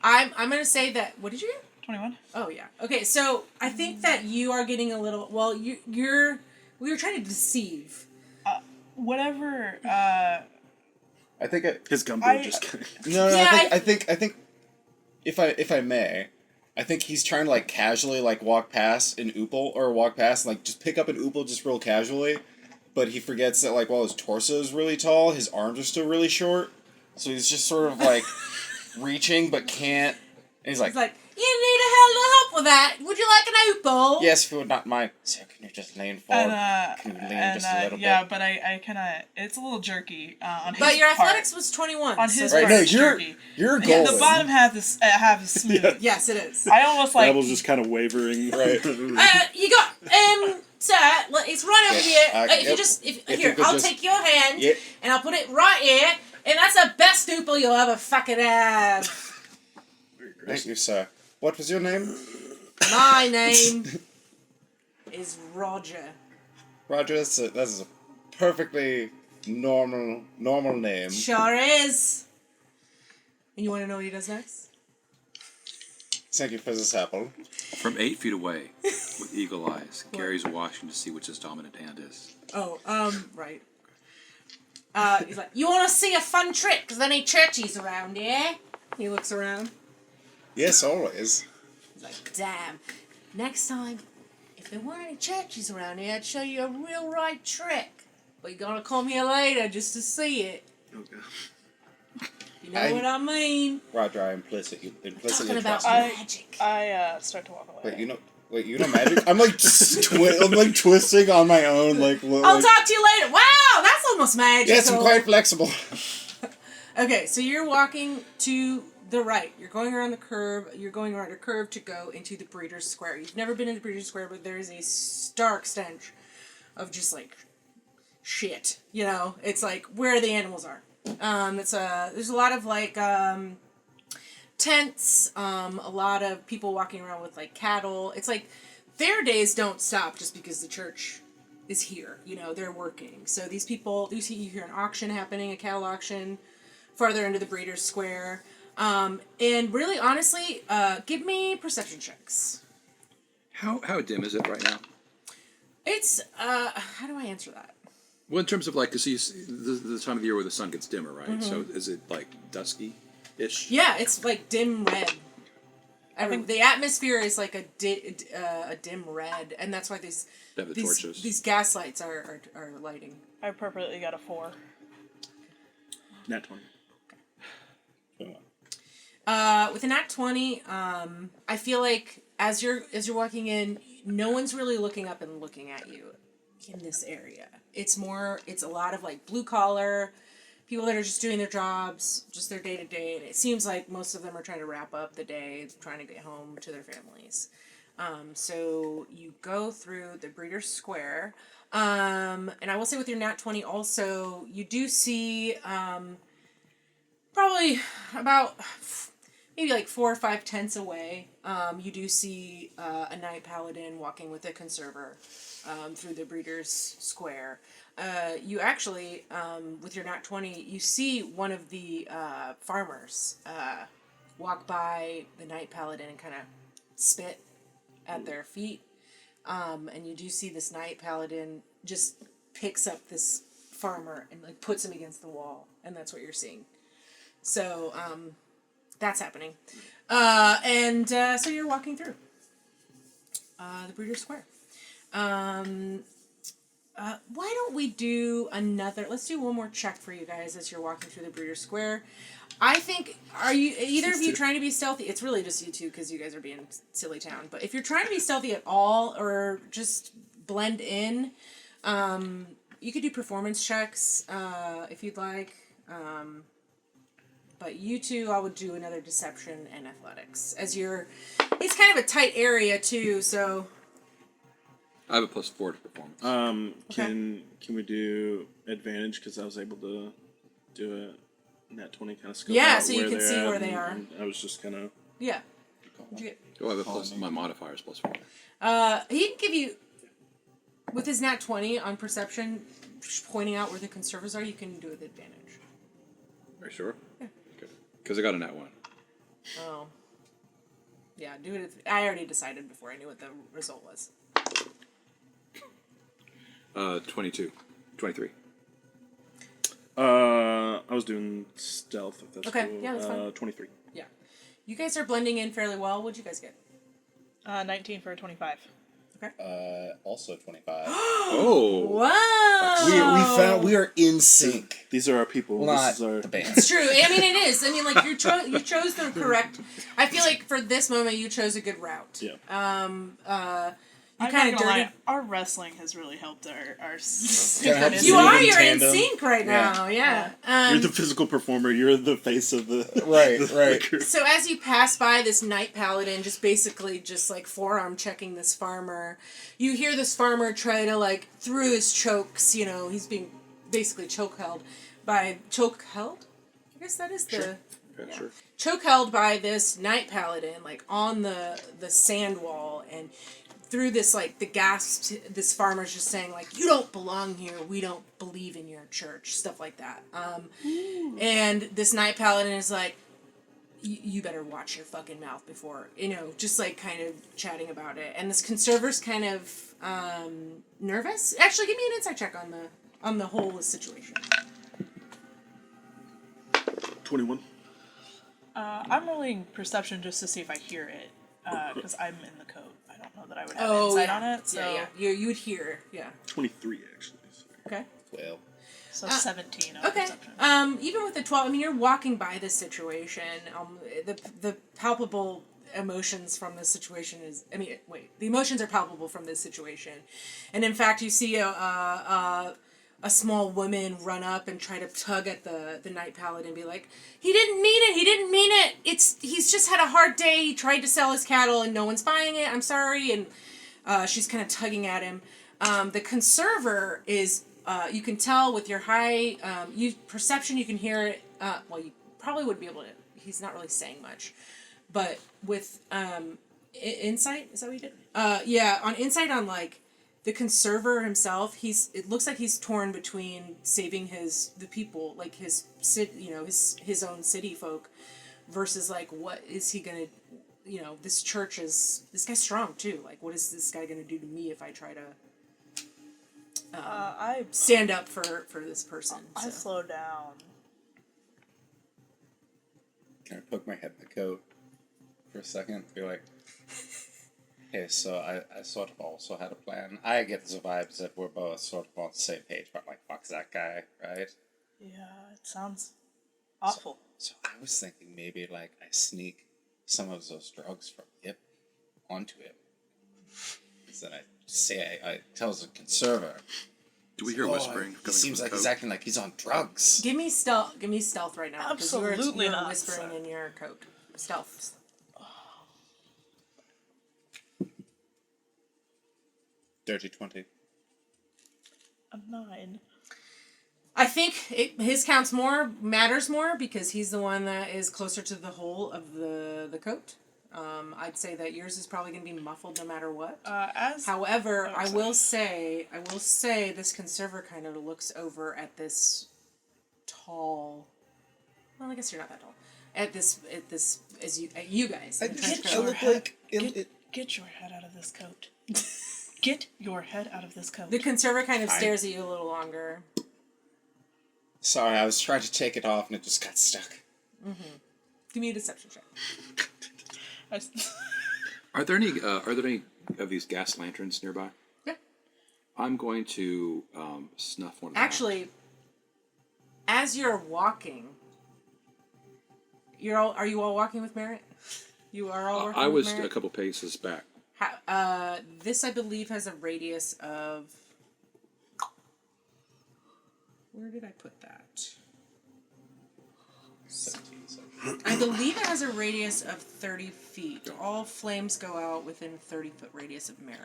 I'm gonna say that. What did you get? 21. Oh yeah. Okay. So I think that you are getting a little. Well, we were trying to deceive. Whatever, I think His gumbo just kidding. No, Yeah, I think if I may, I think he's trying to like casually like walk past an oople or walk past and like just pick up an oople just real casually, but he forgets that like while his torso is really tall, his arms are still really short, so he's just sort of like reaching but can't. And he's like, you need a hell of help with that. Would you like an opal? yes, if you would not mind. So can you just lean forward? Can you lean just a little bit? But I kind of... It's a little jerky on his But your part. athletics was 21. On his so Right, part, no, it's you're jerky. golden. Yeah, the bottom half is smooth. Yes, it is. I almost like... Dabble's just kind of wavering. Right. You got sir. It's right over here. If you yep. just If here, you could I'll just- take your hand Yep. and I'll put it right here, and that's the best opal you'll ever fucking have. Thank you, sir. What was your name? My name is Roger. Roger, that's a perfectly normal name. Sure is. And you want to know what he does next? Thank you for this apple. From 8 feet away, with eagle eyes, Gary's watching to see which his dominant hand is. Oh, right. He's like, you want to see a fun trick? Because there ain't churchies around here. He looks around. Yes, always. He's like, damn. Next time, if there weren't any churchies around here, I'd show you a real right trick. But you're gonna come here later just to see it. Okay. You know what I mean? Roger, I implicitly Talking about trust you. magic. I start to walk away. Wait, you know magic? I'm like I'm like twisting on my own, like. I'll talk to you later. Wow, that's almost magical. Yes, I'm quite flexible. Okay, so you're walking to the right. You're going around the curve. You're going around a curve to go into the Breeders' Square. You've never been in the Breeders' Square, but there is a stark stench of just like shit. You know, it's like where the animals are. There's a lot of like tents. A lot of people walking around with like cattle. It's like their days don't stop just because the church is here. You know, they're working. So these people, you hear an auction happening, a cattle auction, farther into the Breeders' Square. And really, honestly, give me perception checks. How dim is it right now? It's, how do I answer that? Well, in terms of like, because the time of the year where the sun gets dimmer, right? So is it like dusky-ish? Yeah, it's like dim red. The atmosphere is like a dim red, and that's why They have the torches. these gas lights are lighting. I appropriately got a 4. Nat 20. With a nat 20, I feel like as you're walking in, no one's really looking up and looking at you in this area. It's a lot of like blue collar people that are just doing their jobs, just their day to day. And it seems like most of them are trying to wrap up the day, trying to get home to their families. So you go through the Breeders' Square. And I will say with your nat 20 also, you do see probably about maybe like 4 or 5 tents away, you do see a Knight Paladin walking with a Conserver through the Breeders' Square. You actually, with your nat 20, you see one of the farmers walk by the Knight Paladin and kind of spit at their feet. And you do see this Knight Paladin just picks up this farmer and like puts him against the wall, and that's what you're seeing. So, that's happening. So you're walking through the Breeders' Square. Why don't we do let's do one more check for you guys as you're walking through the Breeders' Square. I think, are you, either of you trying to be stealthy? It's really just you two because you guys are being silly town. But if you're trying to be stealthy at all or just blend in, you could do performance checks if you'd like. But you two, I would do another deception and athletics. It's kind of a tight area too, so. I have a +4 to performance. Can we do advantage because I was able to do a nat 20 kind of scope Yeah, out so you can see where they and are. I was just kind of. Yeah. What'd you get? Oh, I have a my modifier is +4. He can give you, with his nat 20 on perception, pointing out where the conservers are, you can do it with advantage. Are you sure? Yeah. Okay. Because I got a nat 1. Oh. Yeah, do it. I already decided before I knew what the result was. 22. 23. I was doing stealth, if that's Okay, cool. yeah, that's fine. 23. Yeah. You guys are blending in fairly well. What'd you guys get? 19 for a 25. Also 25. Oh! Wow. We are in sync. These are our people. Well, this is not our. the band. It's true. I mean, it is. I mean, like, you chose the correct. I feel like for this moment, you chose a good route. Yeah. You I'm kind not of gonna dirty. lie, our wrestling has really helped our helps You Move are. in You're in tandem. sync right now. Yeah. You're the physical performer. You're the face of the. Right. group. So as you pass by this Knight Paladin, just like forearm checking this farmer, you hear this farmer try to like through his chokes. You know, he's being basically choke held. I guess that is the. Yeah, sure. Choke held by this Knight Paladin, like on the sand wall, and through this like the gasp, this farmer's just saying like, "You don't belong here. We don't believe in your church," stuff like that. And this Knight Paladin is like, "You better watch your fucking mouth before," just like kind of chatting about it. And this conserver's kind of nervous. Actually, give me an insight check on the whole situation. 21. I'm rolling perception just to see if I hear it, because I'm in the coat. I don't know that I would have Oh, insight yeah. on it. So, Yeah. You would hear. Yeah. 23, actually. Okay. Well, so 17 on Okay. perception. Even with the 12, I mean, you're walking by this situation. The palpable emotions from this situation the emotions are palpable from this situation, and in fact, you see a small woman run up and try to tug at the Knight Paladin and be like, he didn't mean it. He's just had a hard day. He tried to sell his cattle and no one's buying it. I'm sorry. And she's kind of tugging at him. The conserver is, you can tell with your high perception, you can hear it. You probably would be able to, he's not really saying much. But with insight, is that what you did? Yeah, on insight on like, the conserver himself, it looks like he's torn between saving the people, like his own city folk, versus like what is he gonna, this guy's strong too. Like what is this guy gonna do to me if I try to I stand up for this person? I slow down. can I poke my head in the coat? for a second. Be like, okay, so I sort of also had a plan. I get the vibes that we're both sort of on the same page, but like, fuck that guy, right? Yeah, it sounds awful. So I was thinking maybe like I sneak some of those drugs from him onto him. So then I tell the conserver. Do we hear whispering? He coming seems from like the he's coat? acting like he's on drugs. Give me stealth. Give me stealth right now. 'Cause Absolutely you were not, whispering sir. in your coat. Stealth. Dirty 20. A 9. I think his matters more because he's the one that is closer to the hole of the coat. I'd say that yours is probably going to be muffled no matter what. However, I will say this conserver kind of looks over at this tall. Well, I guess you're not that tall. At you guys. in trench coat. Get your head out of this coat. Get your head out of this coat. The conserver kind of stares at you a little longer. Sorry, I was trying to take it off and it just got stuck. Mm-hmm. Give me a deception check. Are there any of these gas lanterns nearby? Yeah. I'm going to snuff one of them. Actually, as you're walking, are you all walking with Merritt? You are all walking I with was Merritt? a couple paces back. This, I believe, has a radius of... Where did I put that? 17. I believe it has a radius of 30 feet. All flames go out within 30-foot radius of Merritt.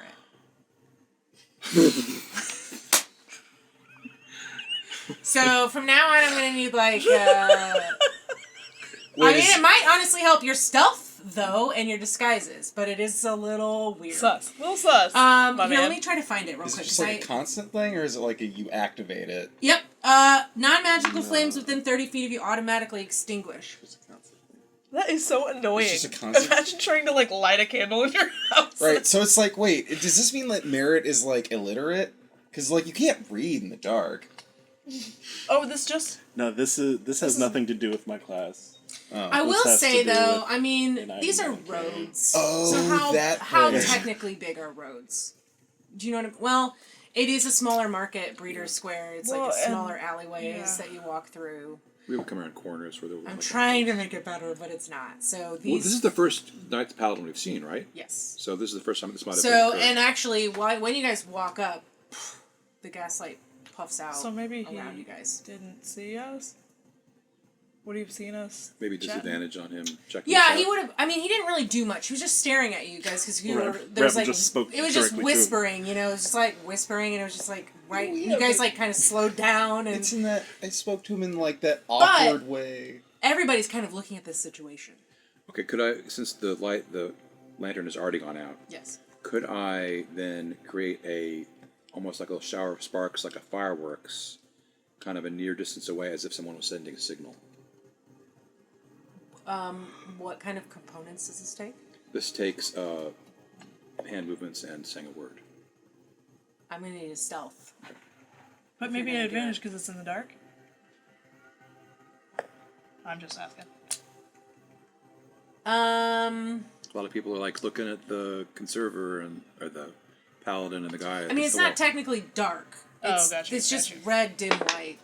So from now on, I'm going to need like... I mean, it might honestly help your stealth, though, and your disguises, but it is a little weird. Sus. A little sus. Let me try to find it real Is it quick. just like a constant thing, or is it like you activate it? Yep. Non-magical flames within 30 feet of you automatically extinguish. That is so annoying. It's just a constant... Imagine trying to like light a candle in your house. Right, so it's like, wait, does this mean that Merritt is like illiterate? Because like you can't read in the dark. Oh, this just... No, this has nothing to do with my class. Oh. I will has say to do though, with I mean, an these are item. roads. Oh, so that how way. technically big are roads? Do you know what I mean? Well, it is a smaller market, Breeder's Square. It's like smaller alleyways that you walk through. We would come around corners where there was. I'm trying to make it better, but it's not. So these. Well, this is the first Knights Paladin we've seen, right? Yes. So this is the first time this might have So been. and actually, when you guys walk up, the gaslight puffs out. So maybe around he you guys didn't see us? Would he have seen us? Maybe chatting? disadvantage on him checking. Yeah, us out. he would have. I mean, he didn't really do much. He was just staring at you guys because there was Rev like just spoke it was just directly to him. whispering. You know, it was just like whispering, and it was just like right. Yeah, you guys but- like kind of slowed down, and It's in that I spoke to him in like that awkward way. everybody's kind of looking at this situation. Okay, could I, since the lantern has already gone out, Yes. could I then create almost like a shower of sparks, like a fireworks, kind of a near distance away, as if someone was sending a signal? What kind of components does this take? This takes hand movements and saying a word. I'm gonna need a stealth. But If maybe you're an gonna do advantage it. because it's in the dark? I'm just asking. A lot of people are like looking at the conserver or the paladin and the guy. I mean, it's not technically dark. Oh, It's, gotcha, It's just gotcha. red dim light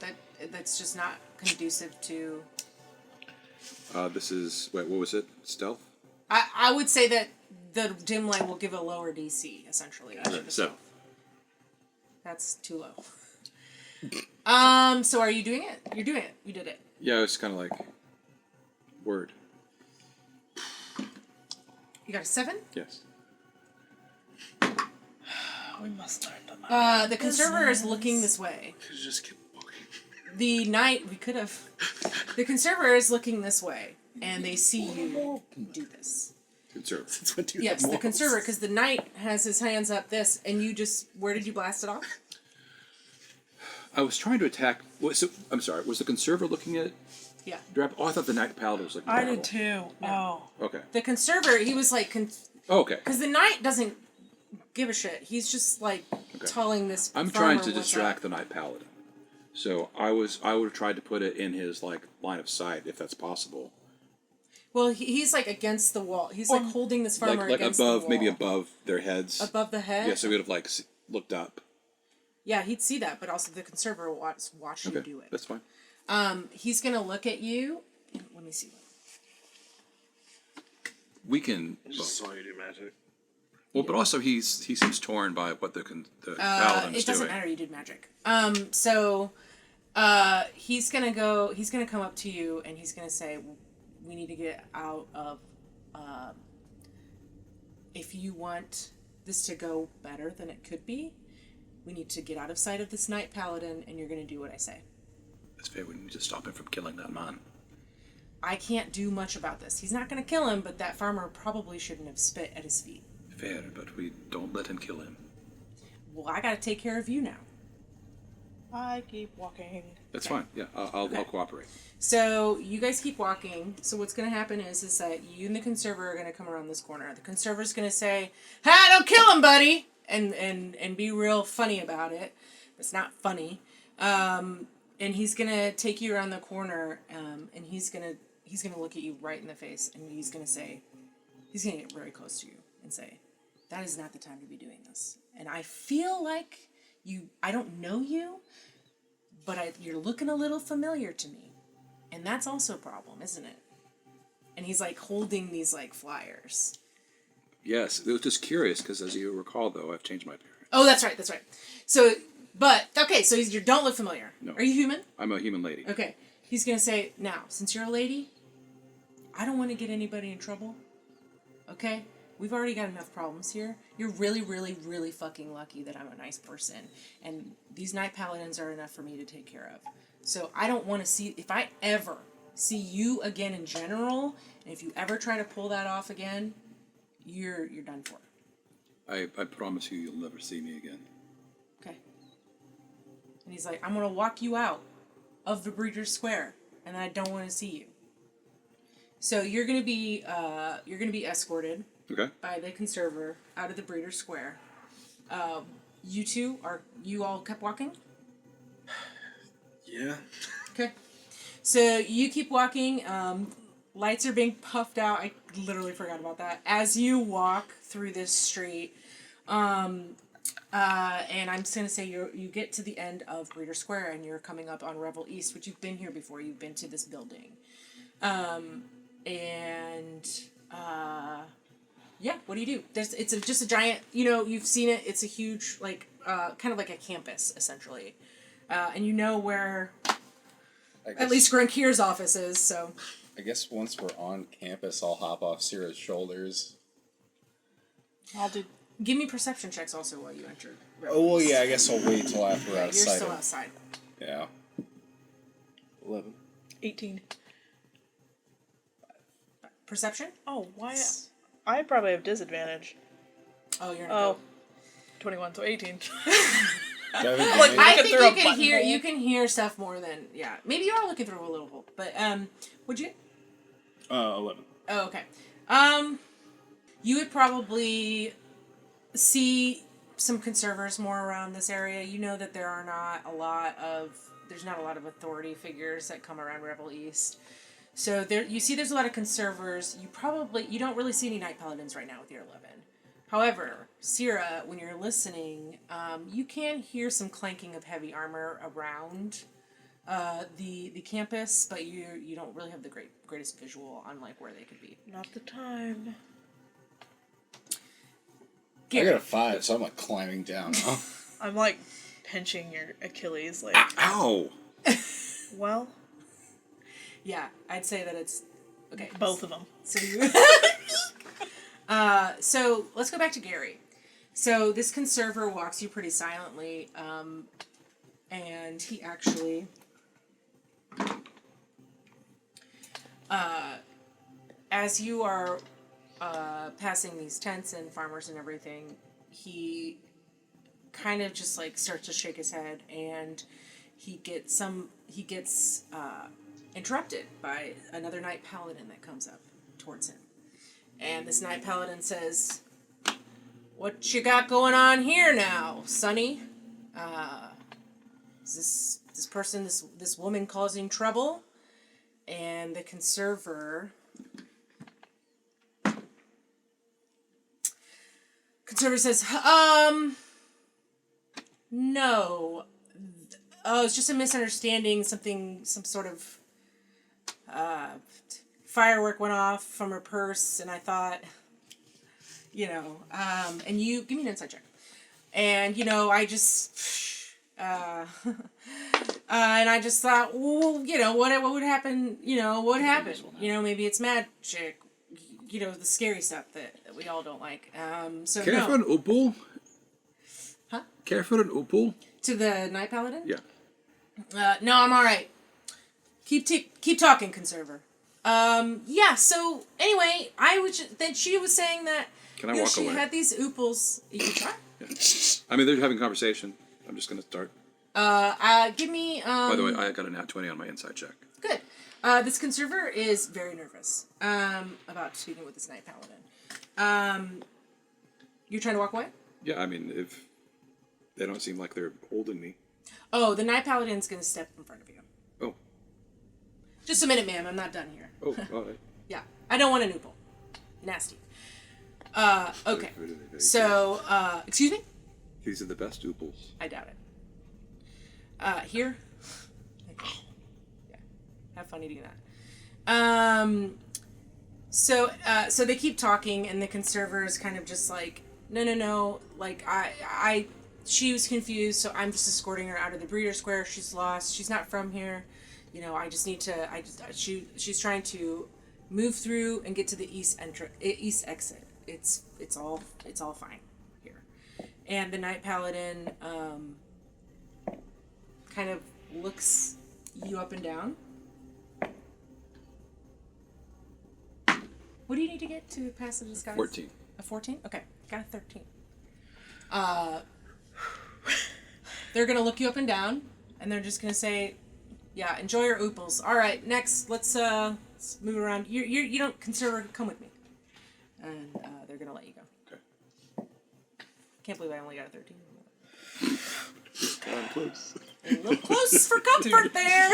that's just not conducive to. This is what was it? Stealth. I would say that the dim light will give a lower DC essentially. So That's too low. So are you doing it? You're doing it. You did it. yeah, it's kind of like word. You got a 7? Yes. We must learn to mind. The conservator is looking this way. Could just keep walking. The knight, we could have. The conservator is looking this way, and they see you do this. Conserve. That's what you Yes, have the morals. conservator, because the knight has his hands up this, and you just, where did you blast it off? I was trying to attack. I'm sorry. Was the conserver looking at Yeah. Drap? Oh, I thought the Knight Paladin was looking at I Drapple. did too. Oh. Okay. The conservator, he was like, Oh, okay. because the knight doesn't give a shit. He's just like telling this. I'm farmer trying to what's distract up. the Knight Paladin. So I would have tried to put it in his like line of sight if that's possible. Well, he's like against the wall. He's like holding this farmer like against above, the wall. maybe above their heads. Above the head? Yeah, so we would have like looked up. Yeah, he'd see that, but also the conservator will watch you do it. That's fine. He's going to look at you. Let me see. We can. I just saw you do magic. Well, but also he seems torn by what the paladin's It doesn't doing. matter. You did magic. He's gonna come up to you and he's gonna say, we need to get out of, if you want this to go better than it could be, we need to get out of sight of this Knight Paladin and you're gonna do what I say. That's fair. We need to stop him from killing that man. I can't do much about this. He's not gonna kill him, but that farmer probably shouldn't have spit at his feet. Fair, but we don't let him kill him. Well, I gotta take care of you now. I keep walking. That's fine. Yeah, I'll cooperate. So you guys keep walking. So what's gonna happen is that you and the conservator are gonna come around this corner. The conservator's gonna say, "Ha! Don't kill him, buddy," and be real funny about it. It's not funny. And he's gonna take you around the corner. And he's gonna look at you right in the face, and he's gonna get very close to you and say, "That is not the time to be doing this." And I feel like I don't know you, but you're looking a little familiar to me. And that's also a problem, isn't it? And he's like holding these like flyers. Yes, it was just curious because, as you recall, though, I've changed my appearance. Oh, that's right. So you don't look familiar. No. Are you human? I'm a human lady. Okay. He's going to say, now, since you're a lady, I don't want to get anybody in trouble. Okay? We've already got enough problems here. You're really, really, really fucking lucky that I'm a nice person. And these Knight Paladins are enough for me to take care of. So I don't want to see, if I ever see you again in general, and if you ever try to pull that off again, you're done for. I promise you, you'll never see me again. Okay. And he's like, I'm going to walk you out of the Breeders' Square, and I don't want to see you. So you're going to be escorted. Okay. By the conservator out of the Breeders' Square. You all kept walking? Yeah. Okay. So you keep walking. Lights are being puffed out. I literally forgot about that. As you walk through this street, and I'm just going to say you get to the end of Breeders' Square and you're coming up on Revel East, which you've been here before. You've been to this building. Yeah, what do you do? It's just a giant, you've seen it. It's a huge, kind of like a campus, essentially. And you know where at least Grunkir's office is, so. I guess once we're on campus, I'll hop off Sierra's shoulders. I'll do. Give me perception checks also while you enter. Oh, well, yeah, I guess I'll wait till after we're out of You're sight. still outside. Yeah. 11. 18. Perception? Oh, why? I probably have disadvantage. Oh, you're Oh. 21, so 18. I think through a you can hear stuff more than, yeah. Maybe you are looking through a little hole, but, would you? 11. Oh, okay. You would probably see some conservators more around this area. You know that there's not a lot of authority figures that come around Revel East. So there's a lot of conservators. You don't really see any Knight Paladins right now with your 11. However, Sierra, when you're listening, you can hear some clanking of heavy armor around the campus, but you don't really have the greatest visual on where they could be. Not the time. I got a 5, so I'm climbing down. Huh? I'm pinching your Achilles, Ow! Well, yeah, I'd say that it's okay. both of them. So let's go back to Gary. So this conservator walks you pretty silently, and he actually, as you are passing these tents and farmers and everything, he kind of just starts to shake his head, and he gets interrupted by another Knight Paladin that comes up towards him. And this Knight Paladin says, "What you got going on here now, Sonny? Is this woman causing trouble?" And the conservator Conservator says, no. Oh, it's just a misunderstanding. Some sort of firework went off from her purse, and I thought, and you give me an insight check. And I just, and I just thought, well, what would happen? What happened? Maybe it's magic. The scary stuff that we all don't like. So Care no. for an opal? Huh? Care for an opal? To the Night Paladin? Yeah. No, I'm all right. Keep talking, Conserver. Yeah. So anyway, then she was saying that Can I walk she away? had these oopals. You can try. I mean, they're having conversation. I'm just gonna start. Give me. By the way, I got a nat 20 on my inside check. Good. This Conserver is very nervous about speaking with this Night Paladin. You're trying to walk away? Yeah, I mean, if they don't seem like they're holding me. Oh, the Night Paladin's gonna step in front of you. Oh. Just a minute, ma'am. I'm not done here. Oh, all right. Yeah, I don't want an oopal. Nasty. Okay. So, excuse me? These are the best oopals. I doubt it. Here? Okay. Yeah. Have fun eating that. So they keep talking, and the Conserver is kind of just like, no, like, she was confused, so I'm just escorting her out of the Breeder Square. She's lost. She's not from here. I just need to, she's trying to move through and get to the east exit. It's all fine here. And the Night Paladin, kind of looks you up and down. What do you need to get to pass the disguise? 14. A 14? Okay, got a 13. They're gonna look you up and down, and they're just gonna say, "Yeah, enjoy your oopals. All right, next, let's move around. You don't consider come with me." And they're gonna let you go. Okay. Can't believe I only got a 13. I'm close. A little close for comfort there.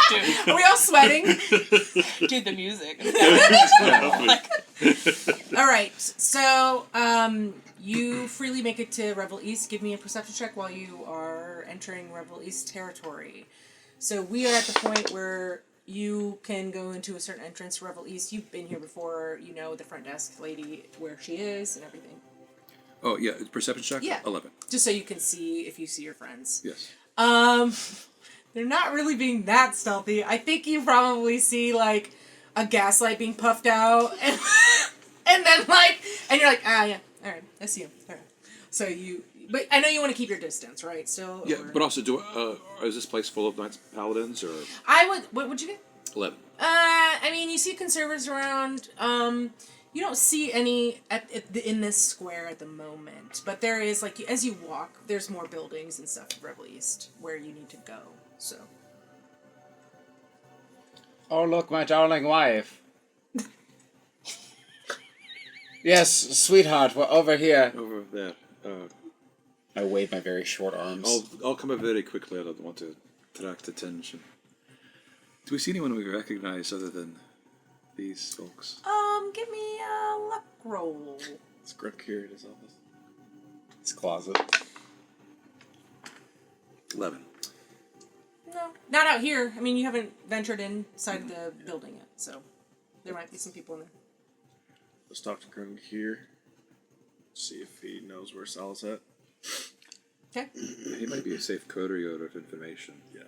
Dude, Are we all sweating? dude, the music. All right, so you freely make it to Revel East. Give me a perception check while you are entering Revel East territory. So we are at the point where you can go into a certain entrance to Revel East. You've been here before. You know the front desk lady, where she is and everything. Oh, yeah. Perception check? Yeah. 11. Just so you can see if you see your friends. Yes. They're not really being that stealthy. I think you probably see, like, a gaslight being puffed out, and then, like, and you're like, yeah, alright, I see him. Alright. So but I know you want to keep your distance, right, still? Yeah, or? but also, is this place full of Knights Paladins, or? What would you get? 11. I mean, you see conservatives around, you don't see any in this square at the moment, but there is, like, as you walk, there's more buildings and stuff in Revel East where you need to go, so. Oh, look, my darling wife. Yes, sweetheart, we're over here. Over there. I wave my very short arms. I'll come up very quickly. I don't want to attract attention. Do we see anyone we recognize other than these folks? Give me a luck roll. Is Greg here at his office? His closet. 11. No, not out here. I mean, you haven't ventured inside the building yet, so there might be some people in there. Let's talk to Greg here. See if he knows where Sal's at. Okay. He might be a safe courier of information. Yeah.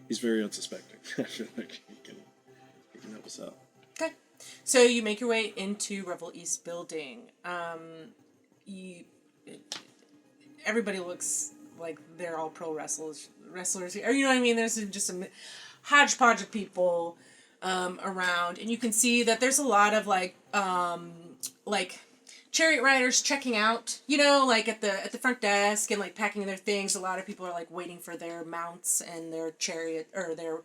He's very unsuspecting. I feel like he can help us out. Okay. So you make your way into Revel East building. Everybody looks like they're all pro wrestlers here. Or, you know what I mean? There's just a hodgepodge of people around, and you can see that there's a lot of like chariot riders checking out, like at the front desk and like packing their things. A lot of people are like waiting for their mounts and their chariot or their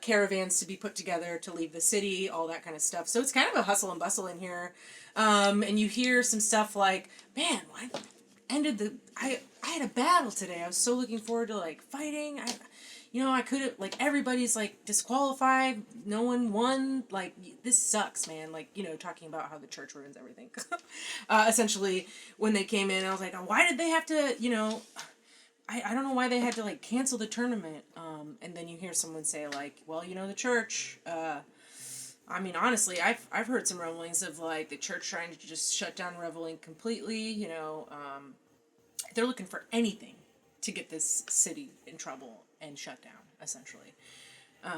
caravans to be put together to leave the city, all that kind of stuff. So it's kind of a hustle and bustle in here. And you hear some stuff like, man, I had a battle today. I was so looking forward to like fighting. I could have, like, everybody's, like, disqualified. No one won. Like, this sucks, man. Like, talking about how the church ruins everything. Essentially, when they came in, I was like, why did they have to, I don't know why they had to, like, cancel the tournament. And then you hear someone say, like, well, the church, I mean, honestly, I've heard some rumblings of, like, the church trying to just shut down reveling completely, they're looking for anything to get this city in trouble and shut down, essentially.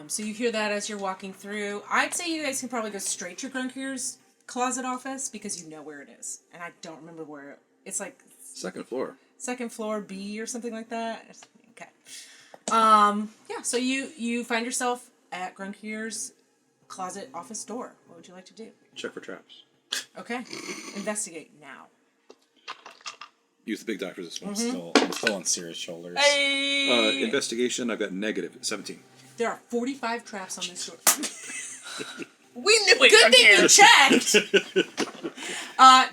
So you hear that as you're walking through. I'd say you guys can probably go straight to Grunkier's closet office because you know where it is. And I don't remember where. It's like... Second floor. Second floor B or something like that. Okay. Yeah, so you find yourself at Grunkier's closet office door. What would you like to do? Check for traps. Okay. Investigate now. Use the big die for this one. I'm still on Sierra's shoulders. Hey! Investigation, I've got negative 17. There are 45 traps on this door. We knew it! Good thing you checked!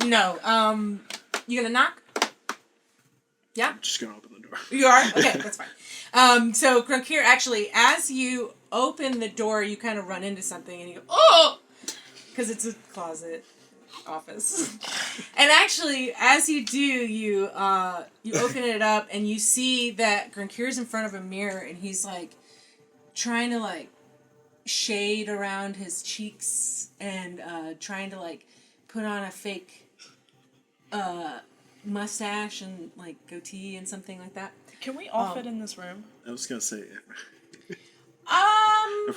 No. You gonna knock? Yeah? Just gonna open the door. You are? Okay, that's fine. So, Grunkier, actually, as you open the door, you kind of run into something and you go, oh! Because it's a closet office. And actually, as you do, you open it up and you see that Grunkier's in front of a mirror and he's, like, trying to, like, shade around his cheeks and trying to, like, put on a fake mustache and, like, goatee and something like that. Can we all fit in this room? I was gonna say, Um...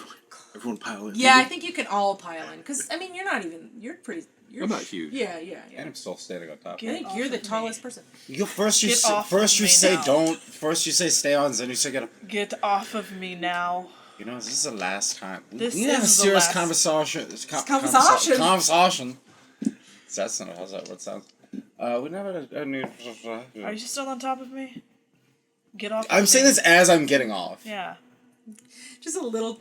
everyone pile in. Yeah, I think you can all pile in. Because, I mean, you're pretty... I'm not huge. Yeah. And I'm still standing on top. I think you're the tallest person. First you Get say, off first of you me say now. don't. First you say stay on, then you say get up. Get off of me now. This is the last time. This we have a is the serious last- conversation. Conversation. Conversation. That's not how's that what sounds. We never a new. Are you still on top of me? Get off I'm of saying me. this as I'm getting off. Yeah. Just a little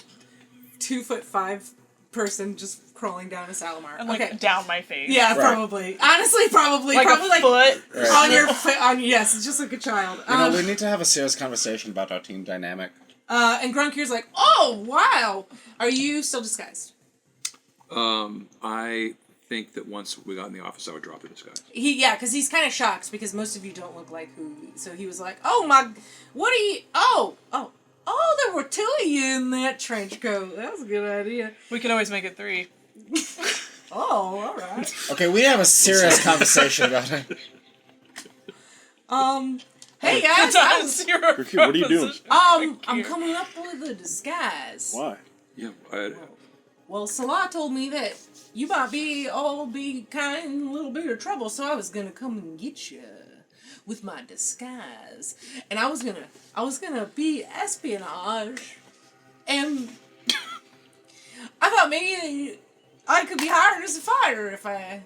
2'5" person just crawling down a Salamar. And, like, okay. down my face. Yeah, Right. probably. Honestly, probably. Like probably a like foot. Right. on your foot. Yes, it's just like a child. We need to have a serious conversation about our team dynamic. And Grunkier's like, oh, wow. Are you still disguised? I think that once we got in the office, I would drop the disguise. Because he's kind of shocked because most of you don't look like who. So he was like, oh my, what are you? Oh, there were 2 of you in that trench coat. That was a good idea. We can always make it 3. Oh, all right. Okay, we have a serious conversation about it. Hey guys, What are you doing? I'm coming up with a disguise. Why? Yeah, Well, Salah told me that you might be kind of in a little bit of trouble, so I was gonna come and get you with my disguise, and I was gonna be espionage, and I thought maybe I could be hired as a fighter if I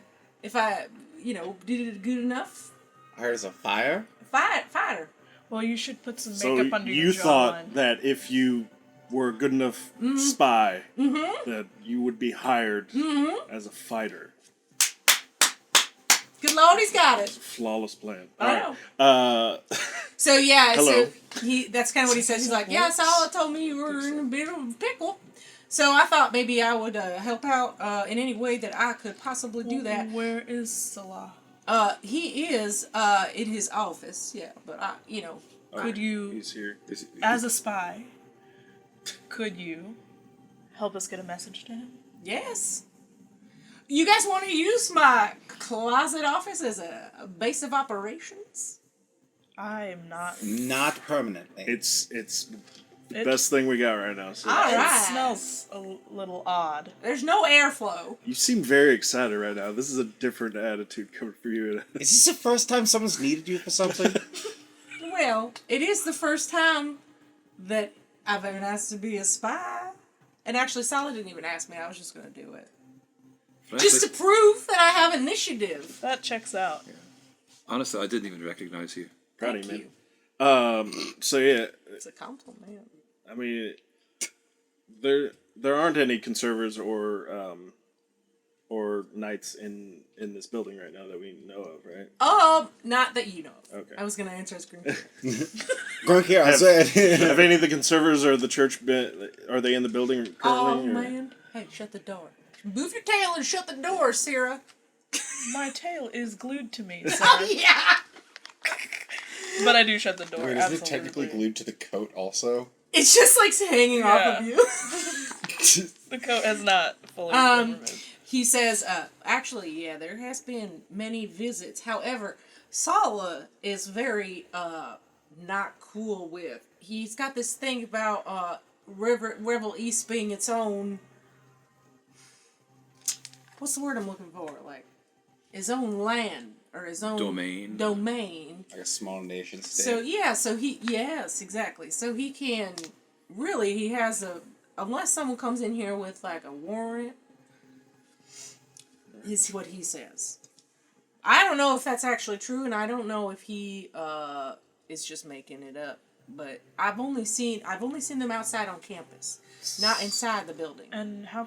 did it good enough. Hired as a fire? Fighter. Well, you should put some So makeup under your you thought jawline. that if you were a good enough spy, that you would be hired as a fighter. Good Lord, he's got it. Flawless plan. I All right. So yeah, Hello. so that's kind of what he says. He's like, yeah, Salah told me you were in a bit of a pickle. So I thought maybe I would help out in any way that I could possibly do that. Where is Salah? He is in his office, yeah, but Could you, He's here. as a spy, could you help us get a message to him? yes. You guys want to use my closet office as a base of operations? I am not. Not permanently. It's the It- best thing we got right now. So All right. It smells a little odd. There's no airflow. you seem very excited right now. This is a different attitude coming from you. Is this the first time someone's needed you for something? Well, it is the first time that I've been asked to be a spy. And actually, Salah didn't even ask me. I was just going to do it. Just to prove that I have initiative. That checks out. Honestly, I didn't even recognize you. Proud of Thank you, man. So yeah, It's a compliment. I mean, there aren't any conservers or or knights in this building right now that we know of, right? Not that you know of. Okay. I was gonna answer as Green. Gronky, I said. Have any of the conservators or the church been? Are they in the building currently? Oh or? man! Hey, shut the door. Move your tail and shut the door, Sarah. My tail is glued to me, sir. Oh yeah. But I do shut the door. Wait, isn't it absolutely. technically glued to the coat also? It's just like hanging off of you. The coat has not fully been removed. He says, actually, yeah, there has been many visits. However, Sala is very, not cool with. He's got this thing about, Revel East being its own... What's the word I'm looking for? Like, his own land, or his own... Domain. Like a small nation state. So, yeah, yes, exactly. So he can, really, he has unless someone comes in here with, like, a warrant, is what he says. I don't know if that's actually true, and I don't know if he is just making it up. But I've only seen them outside on campus, not inside the building. And how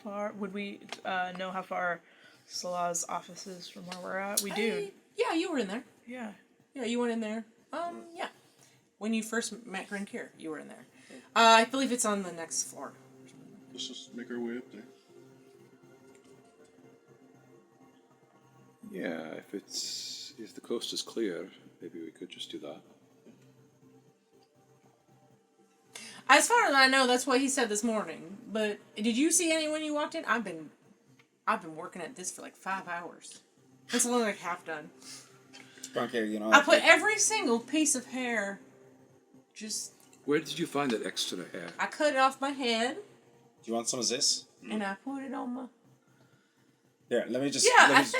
far would we know how far Salah's office is from where we're at? We do. Yeah, you were in there. Yeah. Yeah, you went in there. Yeah. When you first met Grenkier, you were in there. I believe it's on the next floor. Let's just make our way up there. Yeah, if the coast is clear, maybe we could just do that. As far as I know, that's what he said this morning. But did you see any when you walked in? I've been working at this for like 5 hours. It's only like half done. Gronky, you know. I put every single piece of hair. Just. Where did you find that extra hair? I cut it off my head. Do you want some of this? And I put it on my. Here, let me just. Yeah, let me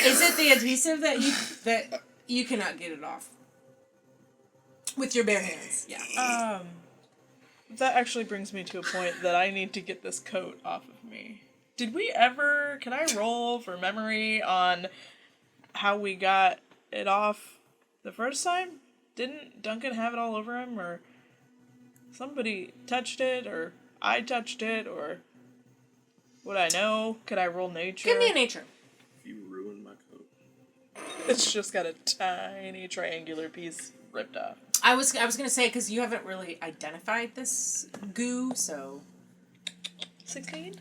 Is it the adhesive that you cannot get it off with your bare hands? Yeah. That actually brings me to a point that I need to get this coat off of me. Did we ever? Can I roll for memory on how we got it off the first time? Didn't Duncan have it all over him, or somebody touched it, or I touched it, or would I know? Could I roll nature? Give me a nature. You ruined my coat. It's just got a tiny triangular piece ripped off. I was gonna say, because you haven't really identified this goo, so 16?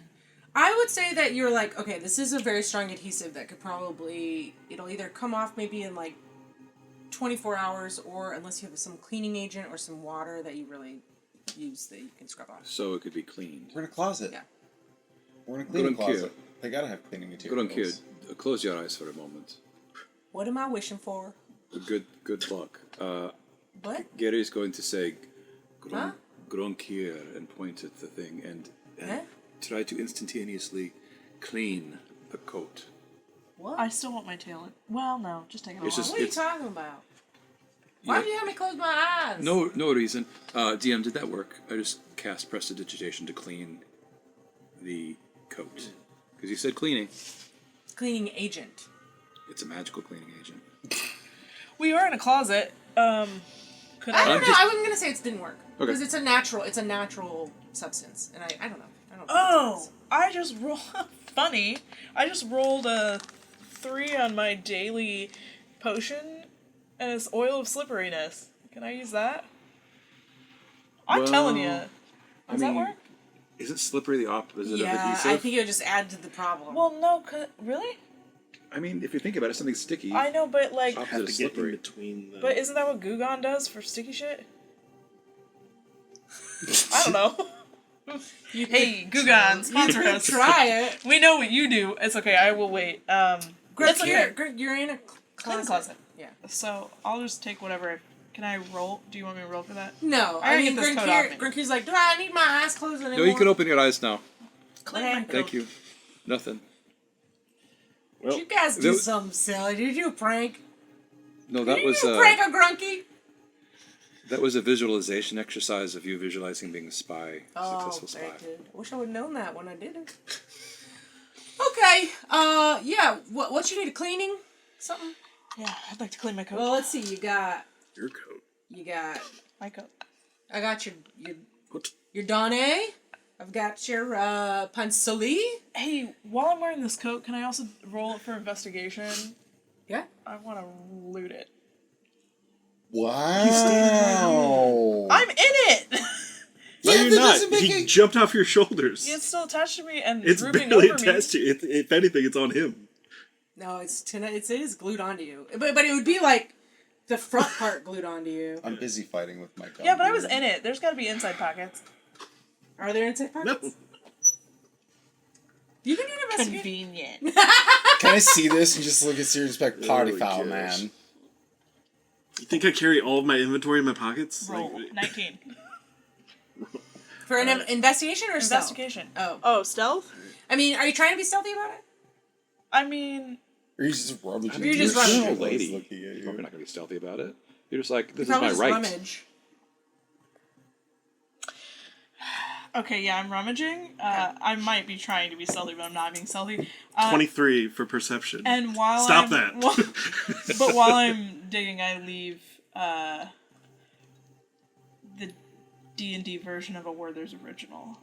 I would say that you're like, okay, this is a very strong adhesive that could probably, it'll either come off maybe in like 24 hours, or unless you have some cleaning agent or some water that you really use that you can scrub off. So it could be cleaned. We're in a closet. Yeah. We're in a cleaning Gronky. closet. They gotta have cleaning Good materials. on, kid. Close your eyes for a moment. What am I wishing for? Good luck. What? Gary's going to say Huh? Gronkier and point at the thing and Huh? try to instantaneously clean the coat. What? I still want my tail. Well, no, just take it It's off. just- What are you it's- talking about? Why do you have me close my eyes? No reason. DM, did that work? I just cast prestidigitation to clean the coat. Because you said cleaning. Cleaning agent. It's a magical cleaning agent. We are in a closet. Could I I? don't know. just- I wasn't gonna say it didn't work Okay. because it's a natural substance, and I don't know. I don't. Oh, I just rolled. Funny. I just rolled a 3 on my daily potion, and it's oil of slipperiness. Can I use that? I'm Well, telling you. Does that work? Isn't slippery the opposite of Yeah, adhesive? I think it would just add to the problem. Well, no. Really? I mean, if you think about it, something sticky. I know, but like, Opposite Have of to get in slippery. between the. but isn't that what Gugon does for sticky shit? I don't know. you Hey, Gugon, sponsor could us. try it. We know what you do. It's okay. I will wait. It's okay. You're in a Clean closet. closet. Yeah. So I'll just take whatever. Can I roll? Do you want me to roll for that? No, I I gotta mean, get this coat off me. Grinkier's like, do I need my eyes closed anymore? No, you can open your eyes now. Clean my Thank you. Nothing. Did well, you guys do There- something silly? Did you do a prank? No, that Did was you prank a Grunky? that was a visualization exercise of you visualizing being a spy, Oh, successful spy. very good. I wish I would have known that when I did it. Okay. Yeah. What you need? A cleaning? Something? Yeah, I'd like to clean my coat. Well, let's see. You got. your coat. You got. My coat. I got What? your Donne. I've got your Pansali. Hey, while I'm wearing this coat, can I also roll it for investigation? Yeah. I want to loot it. Wow. I'm in it! No, Yeah, you're that not. doesn't make He it- jumped off your shoulders. It's still attached to me and It's drooping barely over me. attached to you. If anything, it's on him. No, it is glued onto you. But it would be like the front part glued onto you. I'm busy fighting with my gun. Yeah, but I was in it. There's got to be inside pockets. Are there inside pockets? No. You can do an investigation. Convenient. Can I see this and just look at Serious Spec party Oh, foul, gosh. man? You think I carry all of my inventory in my pockets? Roll. Like, 19. For an investigation or stealth? Investigation. Oh. Oh, stealth? I mean, are you trying to be stealthy about it? I mean, Or he's just rummaging. You're just through rummaging. shadows Lady. looking at You're you. not going to be stealthy about it. You're just like, this is Probably my just right. rummage. okay, yeah, I'm rummaging. I might be trying to be stealthy, but I'm not being stealthy. 23 for perception. And while Stop I'm, that. but while I'm digging, I leave the D&D version of a Werther's original.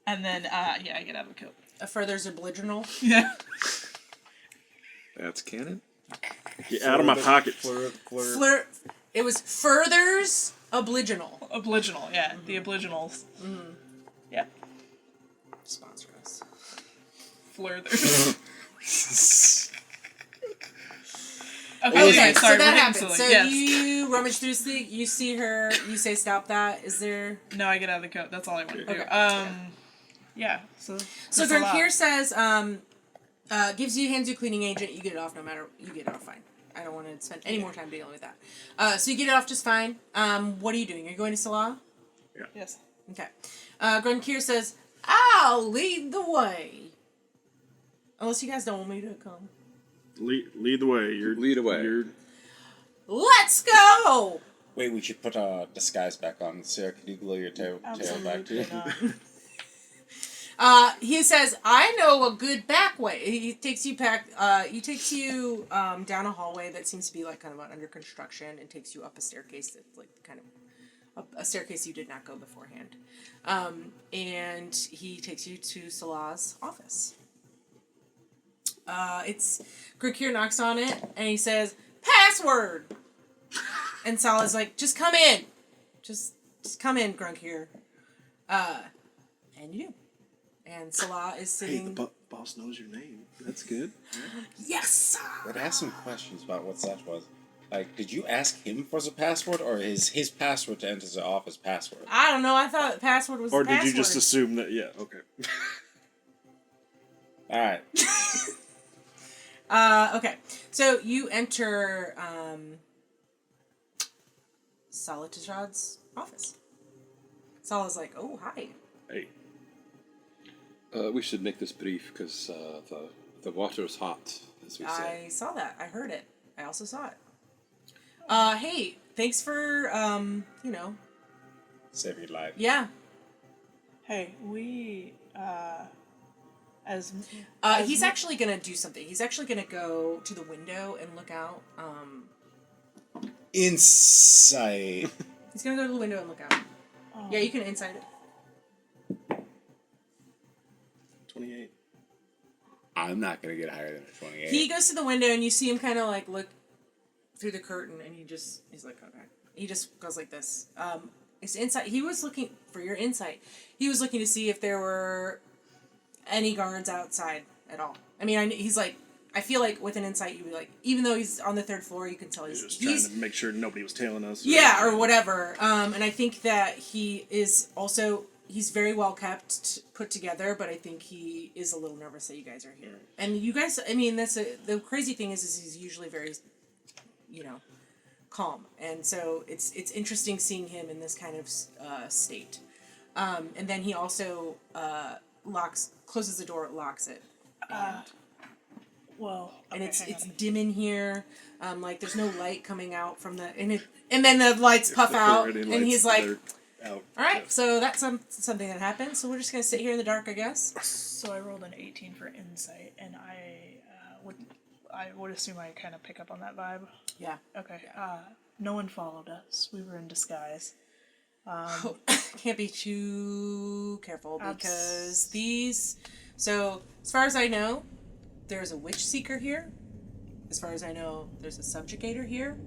And then, yeah, I get out of the coat. A further's obliginal. Yeah. That's canon. Get out of my pockets. Flirt. It was furthers obliginal. Obliginal, yeah. The obliginals. Mm-hmm. Yeah. Sponsor us. Flirthers. Okay, sorry, so we're that getting happens. silly. So Yes. you rummage through the you see her, you say stop that. Is there... No, I get out of the coat. That's all I want to do. Okay. Yeah, so... So that's a lot. Grinkir says, hands you a cleaning agent, you get it off no matter, you get it off fine. I don't want to spend any more time dealing with that. So you get it off just fine. What are you doing? Are you going to Salah? Yes. Okay. Grinkir says, I'll lead the way. Unless you guys don't want me to come. Lead the way. Lead away. Let's go! Wait, we should put a disguise back on. Sarah, can you glue your tail back to Absolutely you? not. He says, I know a good back way. He takes you back, down a hallway that seems to be like kind of under construction and takes you up a staircase that's like kind of a staircase you did not go beforehand. And he takes you to Salah's office. Grinkir knocks on it and he says, password! And Salah's like, just come in. Just come in, Grinkir. And you do. And Salah is Hey, sitting... the boss knows your name. That's good. Yes! But ask some questions about what that was. Like, did you ask him for the password, or is his password to enter the office password? I don't know. I thought the password was Or the did password. you just assume that? Yeah, okay. Alright. Okay. So you enter Salatijad's office. Salah's like, oh, hi. Hey, We should make this brief because the water's hot, as we say. I saw that. I heard it. I also saw it. Hey, thanks for, Save your life. yeah. Hey, we, as He's actually going to do something. He's actually going to go to the window and look out. Insight. He's going to go to the window and look out. Yeah, you can insight it. 28. I'm not gonna get higher than a 28. He goes to the window and you see him kind of like look through the curtain and he's like, okay. He just goes like this. It's insight. He was looking for your insight. He was looking to see if there were any guards outside at all. I mean, he's like, I feel like with an insight, you'd be like, even though he's on the third floor, you can tell He was just trying he's to make sure nobody was tailing us. yeah, or whatever. And I think that he is also, he's very well kept, put together, but I think he is a little nervous that you guys are here. And you guys, I mean, the crazy thing is he's usually very, calm. And so it's interesting seeing him in this kind of state. And then he also closes the door, locks it. well, And okay, it's hang it's on. dim in here. Like there's no light coming out from and then the lights puff out, and he's like, out. "All right, so that's something that happened. So we're just gonna sit here in the dark, I guess." So I rolled an 18 for insight, and I would assume I kind of pick up on that vibe. Yeah. Okay. No one followed us. We were in disguise. Can't be too careful because these. So, as far as I know, there's a witch seeker here. As far as I know, there's a subjugator here,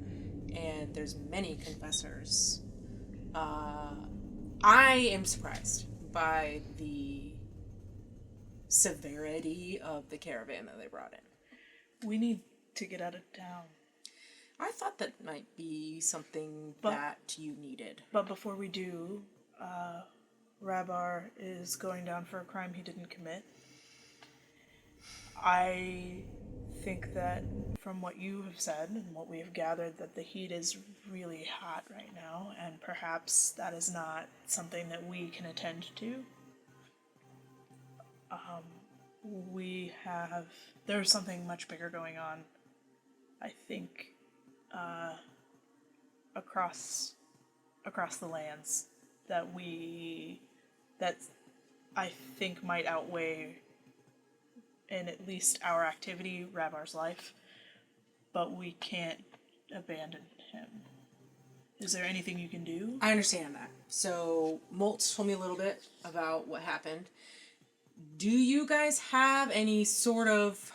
and there's many confessors. I am surprised by the severity of the caravan that they brought in. We need to get out of town. I thought that might be something But- that you needed. But before we do, Rabar is going down for a crime he didn't commit. I think that from what you have said and what we have gathered, that the heat is really hot right now, and perhaps that is not something that we can attend to. There's something much bigger going on, I think, across the lands that I think might outweigh in at least our activity, Rabar's life, but we can't abandon him. Is there anything you can do? I understand that. So, Molt told me a little bit about what happened. Do you guys have any sort of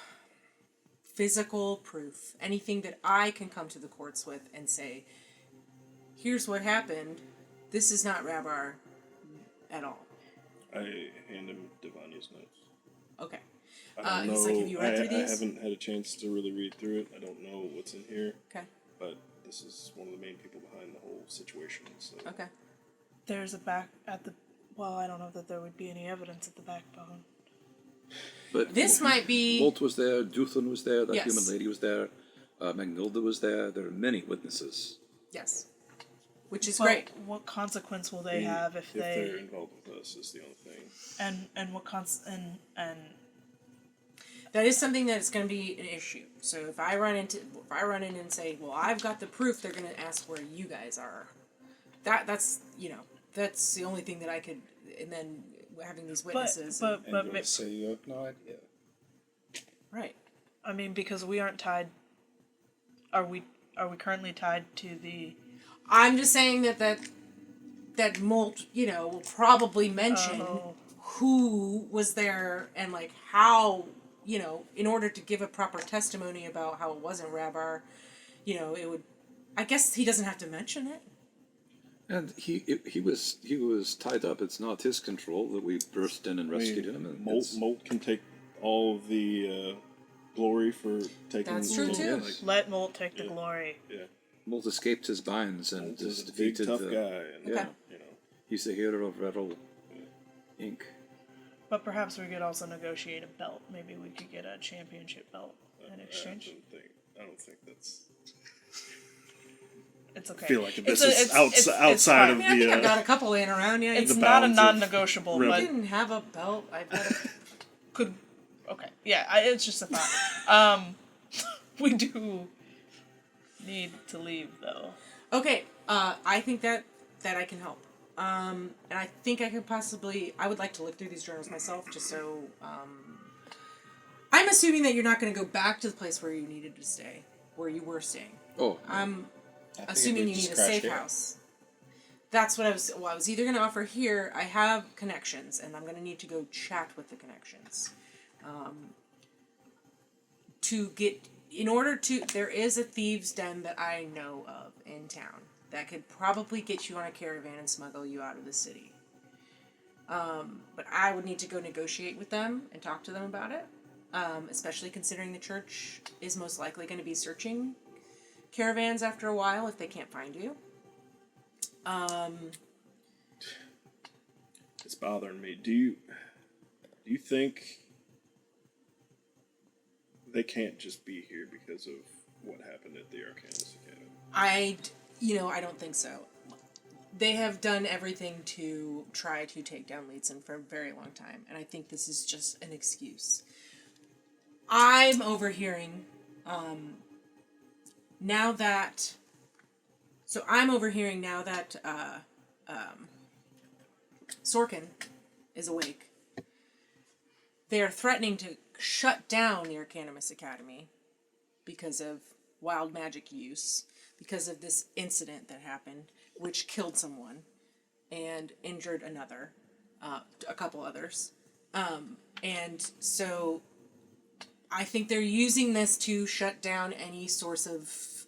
physical proof? Anything that I can come to the courts with and say, here's what happened. This is not Rabar at all. I hand him Devania's notes. Okay. I don't he's know. like, have you read through I these? haven't had a chance to really read through it. I don't know what's in here, Okay. but this is one of the main people behind the whole situation. So Okay. There's a back at the. Well, I don't know that there would be any evidence at the backbone. But This might be. Bolt was there, Duthan was there, that Yes. human lady was there, Magnilda was there. There are many witnesses. Yes. Which is Well, great. what consequence will they have if they're they involved with us is the only thing. and what and That is something that's going to be an issue. So if I run in and say, well, I've got the proof, they're going to ask where you guys are. That's the only thing that I could. And then having these witnesses. but And you'll say you have no idea. Right. I mean, because we aren't tied. Are we currently tied to the? I'm just saying that Molt, will probably mention who was there and like how, in order to give a proper testimony about how it wasn't Rabar, it would. I guess he doesn't have to mention it. And he was tied up. It's not his control that we burst in and rescued him. And Molt can take all of the glory for taking. That's true, too. Let Molt take the Yeah. glory. Yeah, Molt escaped his binds and Molt just is a big defeated tough the. guy. And, Yeah, Okay. he's the hero of Rattle Inc. But perhaps we could also negotiate a belt. Maybe we could get a championship belt in exchange. I don't think that's. It's okay. I feel like It's this a- is it's outside fine. of I mean, I think I've got the. a couple laying around. Yeah, It's the not a bounds of non-negotiable, I rebel. but didn't have a belt. I've got a could. Okay, yeah, it's just a thought. We do need to leave though. Okay, I think that I can help. And I think I could possibly. I would like to look through these journals myself, just so. I'm assuming that you're not going to go back to the place where you needed to stay, where you were staying. Oh, I'm I think assuming we you just need a crashed safe here. house. That's what I was. Well, I was either going to offer here. I have connections, and I'm going to need to go chat with the connections. To get in order to, there is a thieves' den that I know of in town that could probably get you on a caravan and smuggle you out of the city. But I would need to go negotiate with them and talk to them about it, especially considering the church is most likely going to be searching caravans after a while if they can't find you. It's bothering me. Do you think they can't just be here because of what happened at the Arcanus Academy? I don't think so. They have done everything to try to take down Lietsin for a very long time, and I think this is just an excuse. I'm overhearing, now that Sorkin is awake. They are threatening to shut down the Arcanus Academy because of wild magic use, because of this incident that happened, which killed someone. and injured another, a couple others. And so I think they're using this to shut down any source of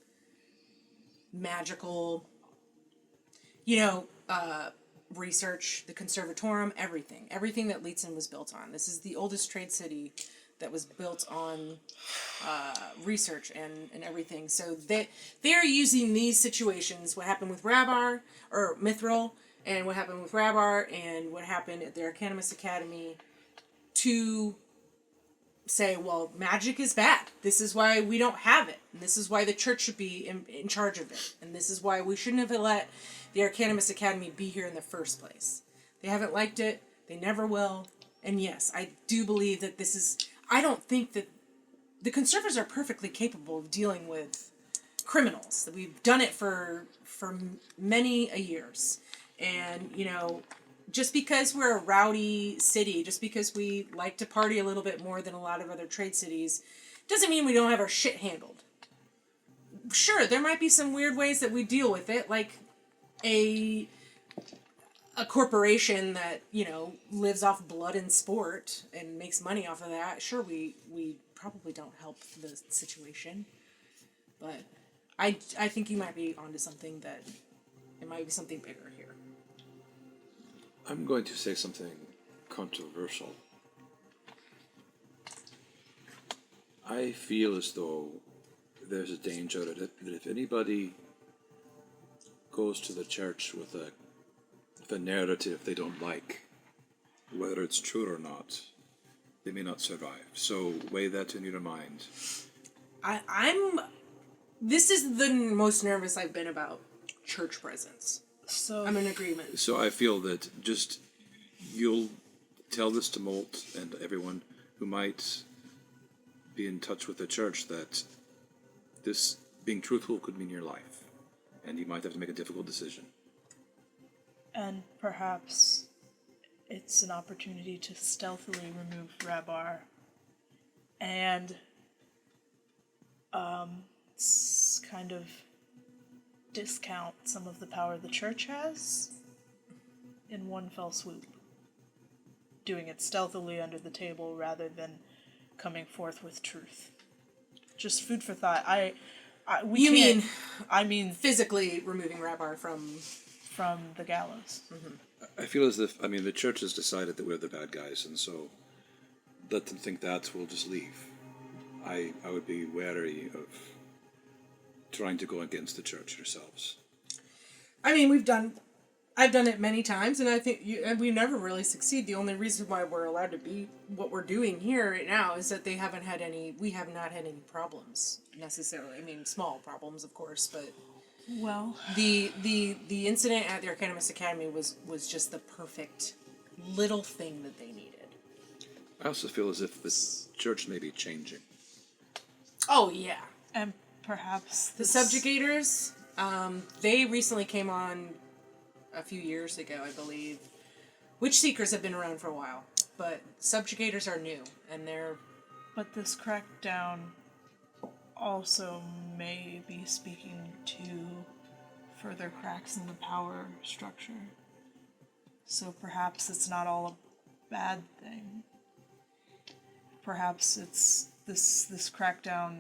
magical, research, the conservatorium, everything that Lietsin was built on. This is the oldest trade city that was built on research and everything. So they're using these situations, what happened with Rabar, or Mithril, and what happened with Rabar, and what happened at the Arcanimus Academy, to say, well, magic is bad. This is why we don't have it. And this is why the church should be in charge of it. And this is why we shouldn't have let the Arcanimus Academy be here in the first place. They haven't liked it. They never will. And yes, I do believe that this is... I don't think that... The conservators are perfectly capable of dealing with criminals. We've done it for many a years. And, just because we're a rowdy city, just because we like to party a little bit more than a lot of other trade cities, doesn't mean we don't have our shit handled. Sure, there might be some weird ways that we deal with it, like a corporation that, lives off blood and sport and makes money off of that. Sure, we probably don't help the situation. But I think you might be onto something, that it might be something bigger here. I'm going to say something controversial. I feel as though there's a danger that if anybody goes to the church with a narrative they don't like, whether it's true or not, they may not survive. So weigh that in your mind. This is the most nervous I've been about church presence. So I'm in agreement. So I feel that just you'll tell this to Molt and everyone who might be in touch with the church that this being truthful could mean your life, and you might have to make a difficult decision. And perhaps it's an opportunity to stealthily remove Rabar and kind of discount some of the power the church has in one fell swoop. Doing it stealthily under the table rather than coming forth with truth. Just food for thought. I mean Physically removing Rabar from the gallows. Mm-hmm. I feel as if, the church has decided that we're the bad guys, and so let them think that, we'll just leave. I would be wary of trying to go against the church yourselves. I mean, I've done it many times, and I think we never really succeed. The only reason why we're allowed to be what we're doing here right now is that we have not had any problems necessarily. I mean, small problems, of course, but Well, the incident at the Arcanimus Academy was just the perfect little thing that they needed. I also feel as if this church may be changing. Oh yeah, and perhaps the subjugators. They recently came on a few years ago, I believe. Witch Seekers have been around for a while, but subjugators are new, and they're... But this crackdown also may be speaking to further cracks in the power structure. So perhaps it's not all a bad thing. Perhaps it's this crackdown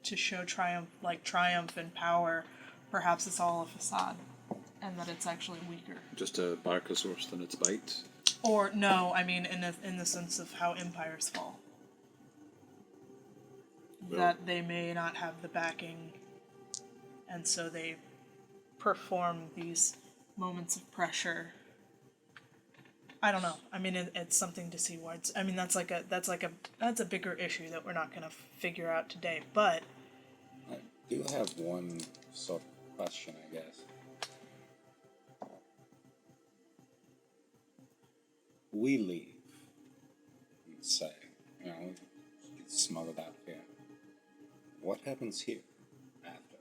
to show triumph and power. Perhaps it's all a facade, and that it's actually weaker. Just a bark is worse than its bite? Or no, I mean in the sense of how empires fall. That they may not have the backing, and so they perform these moments of pressure. I don't know. I mean, it's something to see why. I mean, that's a bigger issue that we're not gonna figure out today. But I do have one sort of question, I guess. We leave, and say, we get smuggled out here. What happens here after?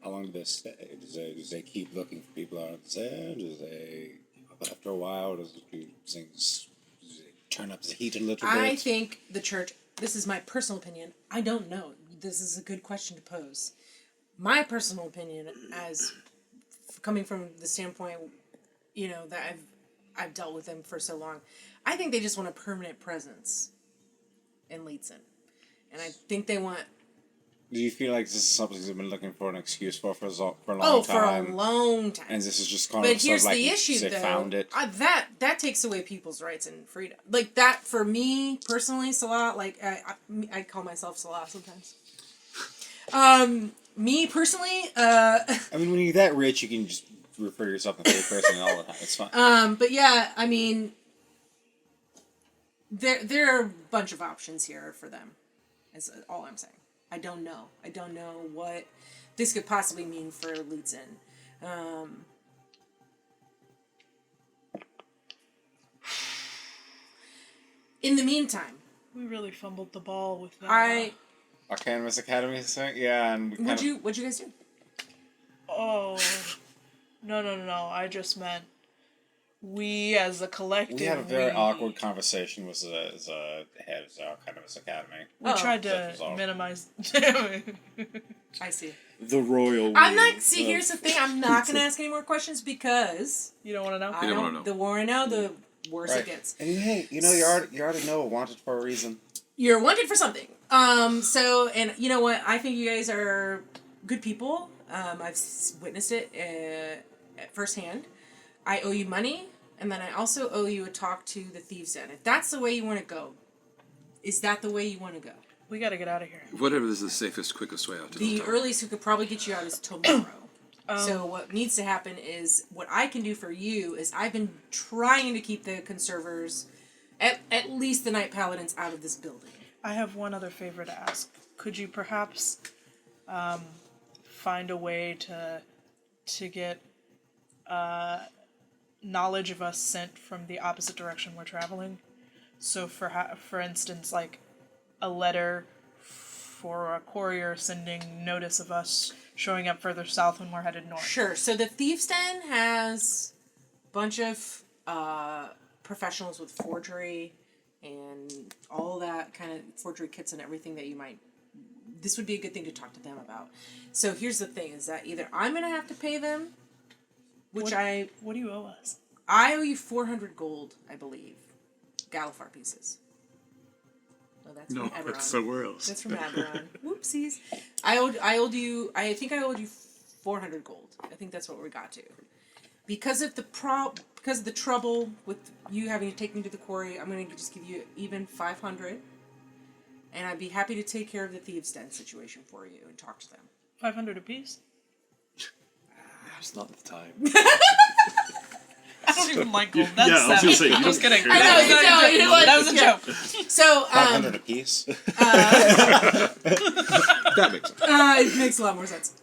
How long do they stay? Do they keep looking for people out there? Do they, after a while, does things turn up the heat a little bit? I think the church, this is my personal opinion, I don't know. This is a good question to pose. my personal opinion, as coming from the standpoint, that I've dealt with them for so long, I think they just want a permanent presence in Lietsin. And I think they want... Do you feel like this is something they've been looking for an excuse for a long time? Oh, for a long time. And this is just kind but of here's sort of like the issue, they though. found it. That takes away people's rights and freedom. Like, that, for me, personally, Salah, like, I call myself Salah sometimes. Me, personally, I mean, when you're that rich, you can just refer to yourself in the third person all the time. It's fine. But yeah, I mean, there are a bunch of options here for them, is all I'm saying. I don't know what this could possibly mean for Lietsin. In the meantime, we really fumbled the ball with that. Arcanimous Academy thing? Yeah, and what'd you guys do? Oh, no. I just meant we as a collective. We had a very awkward conversation with the head of the Arcanimous Academy. We tried to minimize. I see. The royal. I'm not. See, here's the thing. I'm not going to ask any more questions because you don't want to know. You don't want to know. The more I know, the worse it gets. And hey, you already know wanted for a reason. You're wanted for something. So, and you know what? I think you guys are good people. I've witnessed it at firsthand. I owe you money, and then I also owe you a talk to the Thieves' Den. If that's the way you want to go, is that the way you want to go? We got to get out of here. Whatever is the safest, quickest way out to the earliest who could probably get you out is tomorrow. So what needs to happen is, what I can do for you is, I've been trying to keep the conservers, at least the Night Paladins, out of this building. I have one other favor to ask. Could you perhaps find a way to get knowledge of us sent from the opposite direction we're traveling? So for instance, like a letter for a courier sending notice of us showing up further south when we're headed north. Sure. So the Thieves' Den has a bunch of professionals with forgery and all that kind of forgery kits and everything that you might... This would be a good thing to talk to them about. So here's the thing, is that either I'm going to have to pay them, What do you owe us? I owe you 400 gold, I believe. Galifar pieces. No, that's from Eberron. That's somewhere else. That's from Eberron. Whoopsies. I think I owed you 400 gold. I think that's what we got to. Because of the trouble with you having to take me to the quarry, I'm going to just give you even 500. And I'd be happy to take care of the Thieves' Den situation for you and talk to them. 500 apiece? It's not the time. I don't even like gold. That's I was going to say, I'm just kidding. I know, That was a joke. So, 500 apiece? That makes sense. it makes a lot more sense.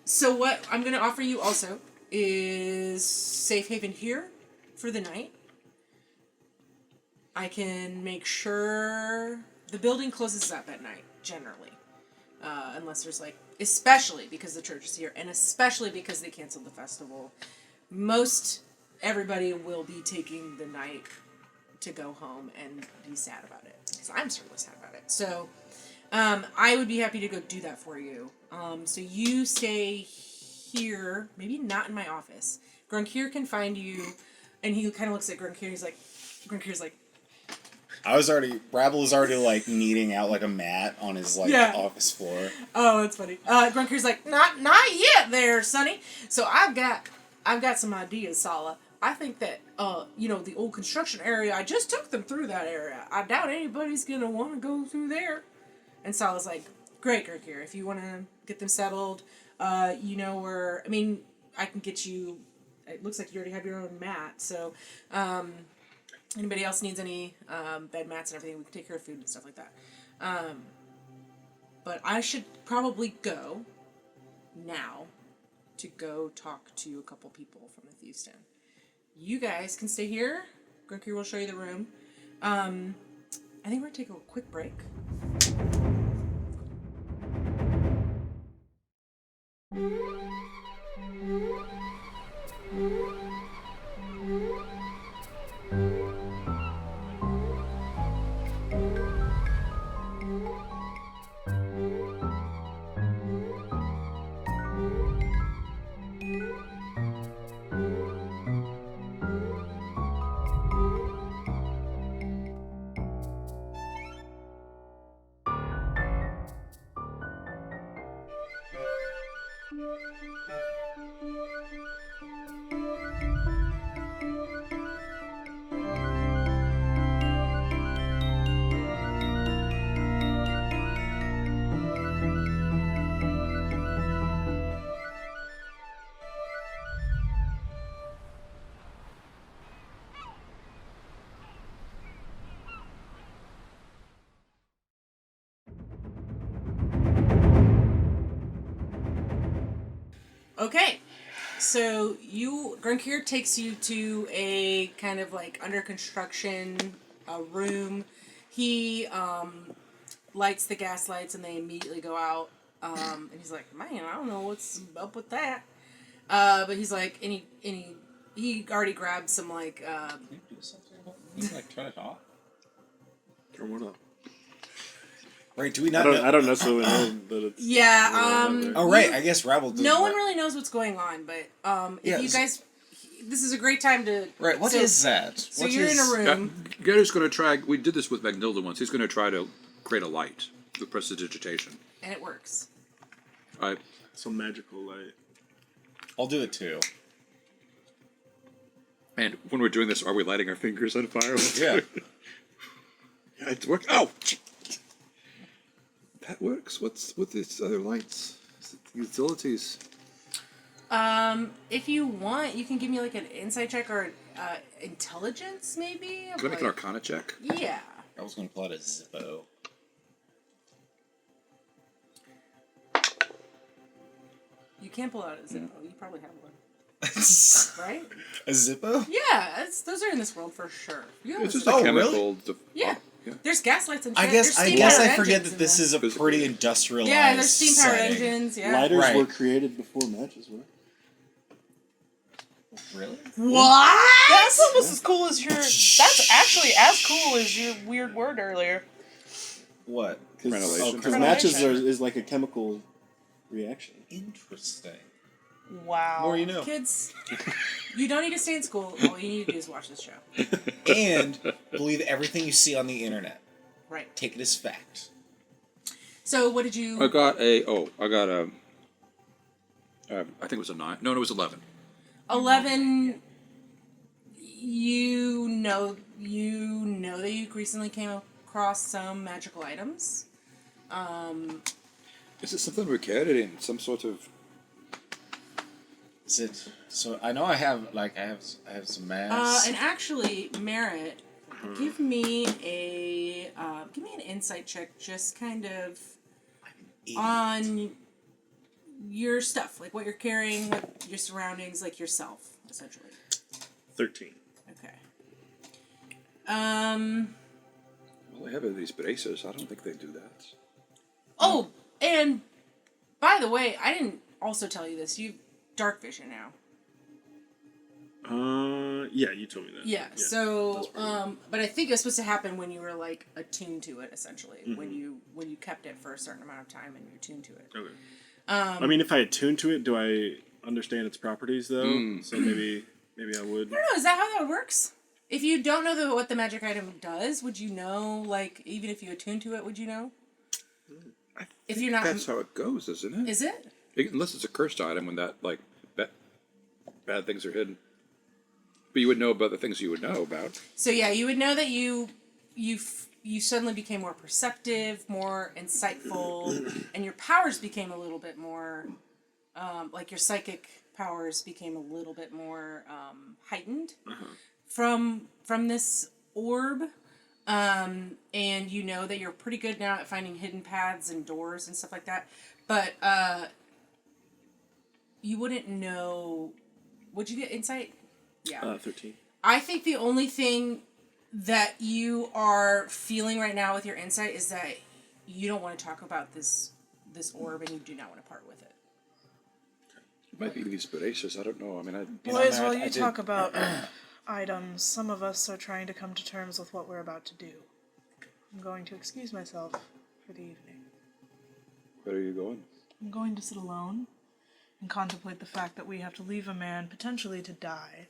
So what I'm going to offer you also is safe haven here for the night. I can make sure the building closes up at night, generally. Unless there's especially because the church is here, and especially because they canceled the festival. Everybody will be taking the night to go home and be sad about it. Because I'm certainly sad about it. So, I would be happy to go do that for you. So you stay here, maybe not in my office. Grunkir can find you, and he kind of looks at Grunkir, he's like, Grunkir's like, Rabble is already kneading out a mat on his office floor. Oh, that's funny. Grunkir's like, not yet there, Sonny. So I've got some ideas, Sala. I think that the old construction area, I just took them through that area. I doubt anybody's gonna want to go through there. And Sala's like, great, Grunkir, if you want to get them settled, I can get you. It looks like you already have your own mat, so anybody else needs any bed mats and everything, we can take care of food and stuff like that. But I should probably go now to go talk to a couple people from the Thieves' Den. You guys can stay here. Grunkir will show you the room. I think we're going to take a quick break. Okay. So Grunkir takes you to a kind of like under construction room. He lights the gas lights and they immediately go out. And he's like, man, I don't know what's up with that. But he's like, he already grabbed some like. Can you do something about it? Can you, like, turn it off? Turn one up. Right, do we I not know? don't necessarily know that it's. Yeah. Oh, right, I guess Rabble does. No one really knows what's going on, but if you guys, this is a great time to. Right, what is that? So you're in a room. Gary's going to try. We did this with Magnilda once. He's going to try to create a light with prestidigitation. And it works. All right. Some magical light. I'll do it too. And when we're doing this, are we lighting our fingers on fire? Yeah. Yeah, it's work. Oh, that works. What's with these other lights? Utilities. If you want, you can give me like an insight check or intelligence, maybe. Can I make an Arcana check? Yeah. I was going to pull out a Zippo. You can't pull out a Zippo. You probably have one, right? A Zippo? Yeah, those are in this world for sure. You have It's a just Zippo. a chemical. really? Yeah. Yeah. There's gas lights and I shit. guess There's I steam-powered forget engines that in this there. is a pretty industrialized Yeah, there's steam-powered setting. engines. Yeah. Lighters Right. were created before matches were. Really? What? That's almost as cool as your. That's actually as cool as your weird word earlier. What? Renovation. Because Renovation. matches is like a chemical reaction. Interesting. Wow. More you know. Kids, you don't need to stay in school. All you need to do is watch this show. And believe everything you see on the internet. Right. Take it as fact. So what did you? I got a. I think it was a 9. No, it was 11. 11. You know that you recently came across some magical items. Is it something we're carrying? Some sort of. Is it? So I know I have some mass. And actually, Merritt, give me an insight check, just kind of on your stuff, like what you're carrying, what your surroundings, like yourself, essentially. 13. Okay. Well, they have these bracers. I don't think they do that. Oh, and by the way, I didn't also tell you this. You've dark vision now. Yeah, you told me that. Yeah. So, but I think it was supposed to happen when you were like attuned to it, essentially. Mm-hmm. When you kept it for a certain amount of time and you're attuned to it. Okay. I mean, if I attune to it, do I understand its properties though? So maybe I would. I don't know. Is that how that works? If you don't know what the magic item does, would you know? Like, even if you attune to it, would you know? I If think you're not, that's how it goes, isn't it? is it? Unless it's a cursed item, when that like bad things are hidden. But you would know about the things you would know about. So yeah, you would know that you suddenly became more perceptive, more insightful, and your powers became a little bit more, like your psychic powers became a little bit more heightened from this orb, and you know that you're pretty good now at finding hidden paths and doors and stuff like that, but you wouldn't know. Would you get insight? Yeah. 13. I think the only thing that you are feeling right now with your insight is that you don't want to talk about this orb and you do not want to part with it. It might be these bracers. I don't know. I mean, Boys, Matt, while I you did- talk about items, some of us are trying to come to terms with what we're about to do. I'm going to excuse myself for the evening. where are you going? I'm going to sit alone and contemplate the fact that we have to leave a man potentially to die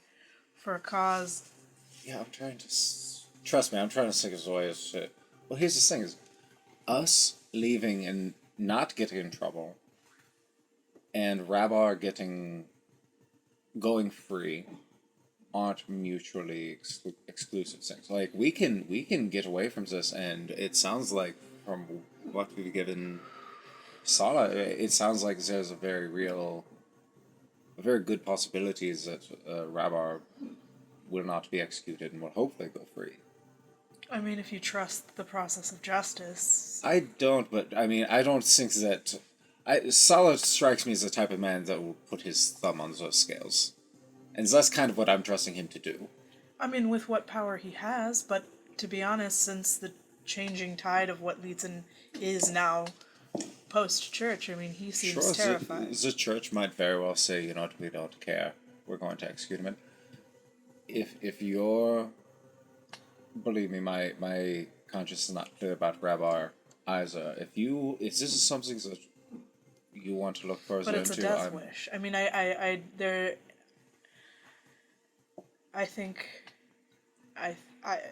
for a cause. Yeah, I'm trying to. Trust me, I'm trying to stick his away as shit. Well, here's the thing: is us leaving and not getting in trouble, and Rabar going free, aren't mutually exclusive things. Like we can get away from this, and it sounds like from what we've given Sala, it sounds like there's a very good possibilities that Rabar will not be executed and will hopefully go free. I mean, if you trust the process of justice. I don't, but I mean, I don't think that Sala strikes me as the type of man that will put his thumb on those scales. And that's kind of what I'm trusting him to do. I mean, with what power he has, but to be honest, since the changing tide of what Lietsin is now post-church, I mean, he seems terrified. The church might very well say, you know what, we don't care. We're going to execute him. If you're... Believe me, my conscience is not clear about Rabbi either. If this is something that you want to look further But it's into... a death wish. I mean, I think...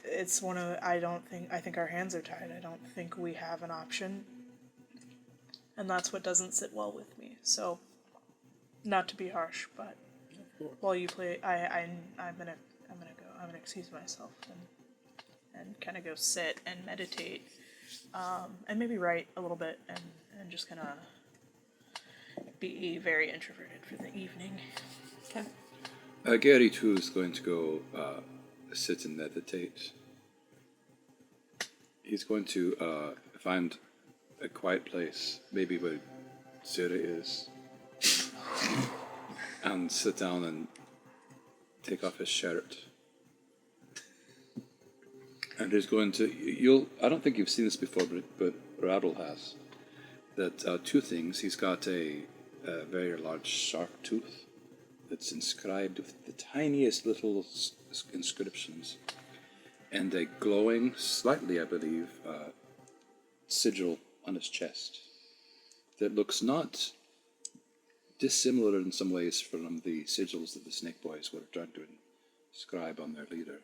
it's one of... I think our hands are tied. I don't think we have an option. And that's what doesn't sit well with me. So, not to be harsh, but while you play, I'm gonna excuse myself and kind of go sit and meditate, and maybe write a little bit and just kind of be very introverted for the evening. Okay. Gary too is going to go sit and meditate. He's going to find a quiet place, maybe where Zura is, and sit down and take off his shirt. And he's going to, I don't think you've seen this before, but Rattle has. That two things. He's got a very large sharp tooth that's inscribed with the tiniest little inscriptions, and a glowing, slightly, I believe, sigil on his chest that looks not dissimilar in some ways from the sigils that the Snake Boys were trying to inscribe on their leader.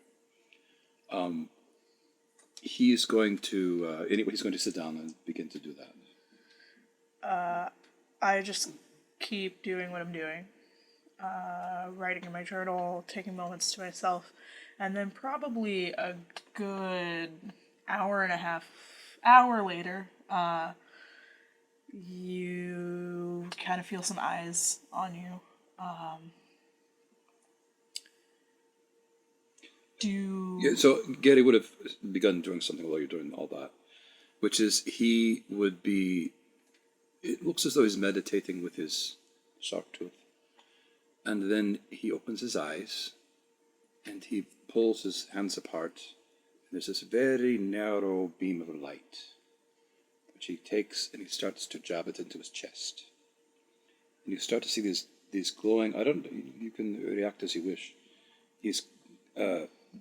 He's going to anyway. He's going to sit down and begin to do that. I just keep doing what I'm doing, writing in my journal, taking moments to myself, and then probably a good hour later, you kind of feel some eyes on you. Yeah, so Gary would have begun doing something while you're doing all that, which is he would be. It looks as though he's meditating with his sharp tooth, and then he opens his eyes, and he pulls his hands apart, and there's this very narrow beam of light, which he takes and he starts to jab it into his chest, and you start to see these glowing. You can react as you wish. He's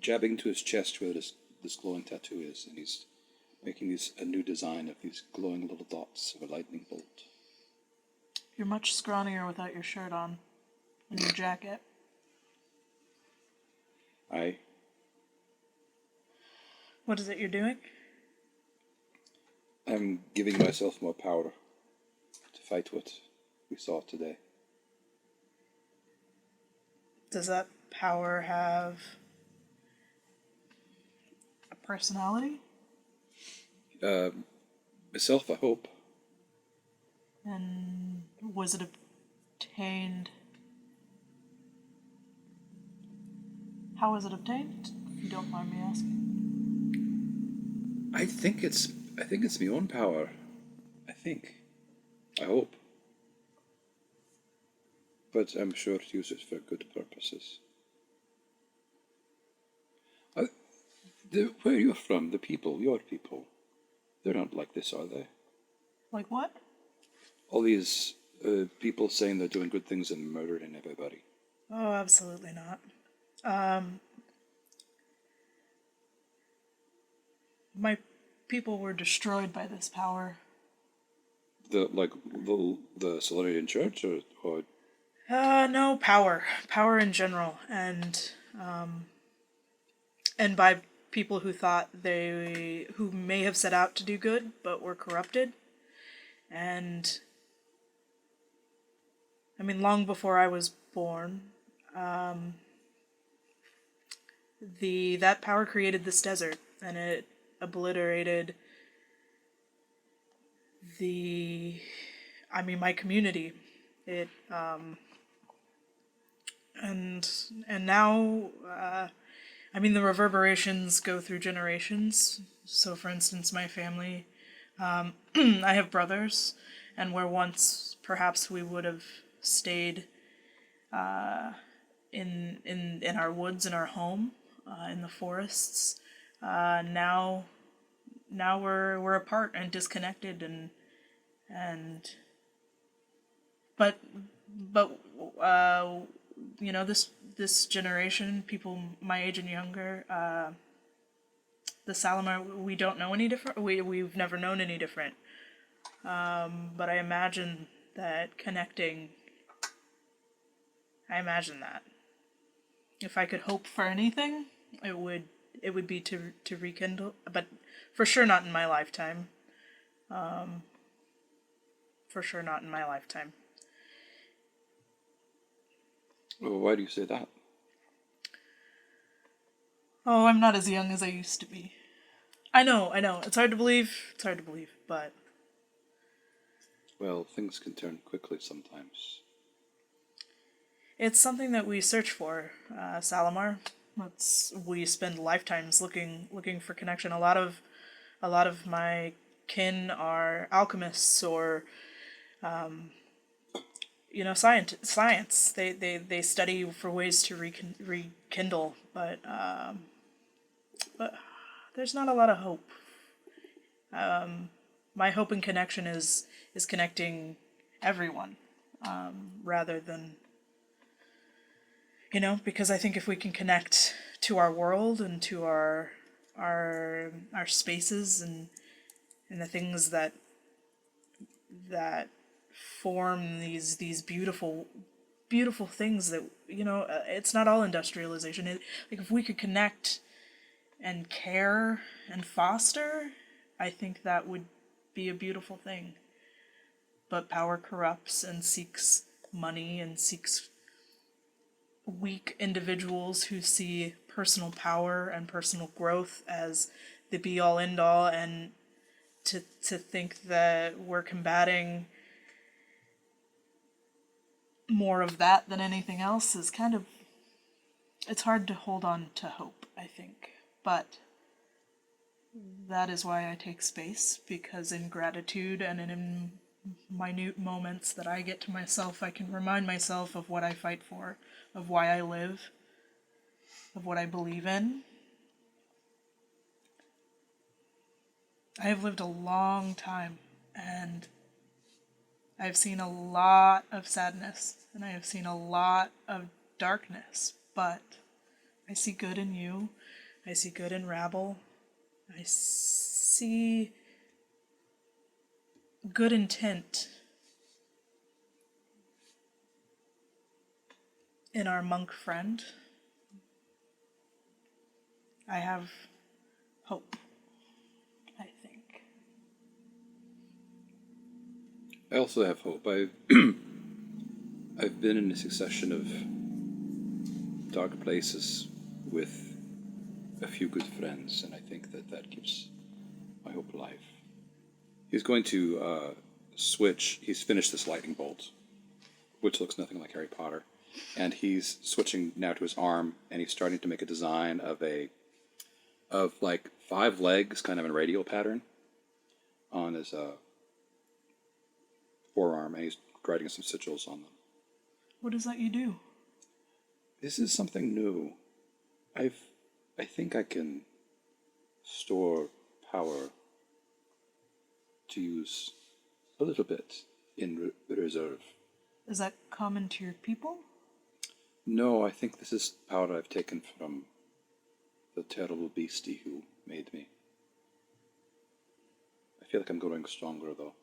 jabbing to his chest where this glowing tattoo is, and he's making a new design of these glowing little dots of a lightning bolt. You're much scrawnier without your shirt on and your jacket. Aye. What is it you're doing? I'm giving myself more power to fight what we saw today. Does that power have a personality? Myself, I hope. And was it obtained? How was it obtained, if you don't mind me asking? I think it's my own power. I hope. But I'm sure to use it for good purposes. Where you're from, your people, they're not like this, are they? Like what? All these people saying they're doing good things and murdering everybody. Oh, absolutely not. My people were destroyed by this power. The Solarian Church, or No, power in general, and by people who thought who may have set out to do good but were corrupted, and I mean, long before I was born, that power created this desert, and it obliterated my community. It and now the reverberations go through generations. So for instance, my family, I have brothers, and where once perhaps we would have stayed in our woods, in our home, in the forests. Now we're apart and disconnected, and but this generation, people my age and younger, the Salamar, we don't know any different. We've never known any different. But I imagine that connecting. I imagine that if I could hope for anything, it would be to rekindle, but for sure not in my lifetime. For sure not in my lifetime. Well, why do you say that? Oh, I'm not as young as I used to be. I know. It's hard to believe. But Well, things can turn quickly sometimes. it's something that we search for, Salamar. We spend lifetimes looking for connection. A lot of my kin are alchemists or science. They study for ways to rekindle, but there's not a lot of hope. My hope and connection is connecting everyone, rather than, because I think if we can connect to our world and to our spaces and the things that form these beautiful things that it's not all industrialization. Like if we could connect and care and foster, I think that would be a beautiful thing. But power corrupts and seeks money and seeks weak individuals who see personal power and personal growth as the be all end all, and to think that we're combating more of that than anything else is kind of, it's hard to hold on to hope, I think. But that is why I take space, because in gratitude and in minute moments that I get to myself, I can remind myself of what I fight for, of why I live, of what I believe in. I have lived a long time, and I've seen a lot of sadness, and I have seen a lot of darkness, but I see good in you. I see good in Rabble. I see good intent in our monk friend. I have hope, I think. I also have hope. I've been in a succession of dark places with a few good friends, and I think that keeps my hope alive. He's going to switch. He's finished this lightning bolt, which looks nothing like Harry Potter, and he's switching now to his arm, and he's starting to make a design of like 5 legs, kind of in a radial pattern, on his forearm, and he's writing some sigils on them. What is that you do? This is something new. I think I can store power to use a little bit in reserve. Is that common to your people? No, I think this is power I've taken from the terrible beastie who made me. I feel like I'm growing stronger, though.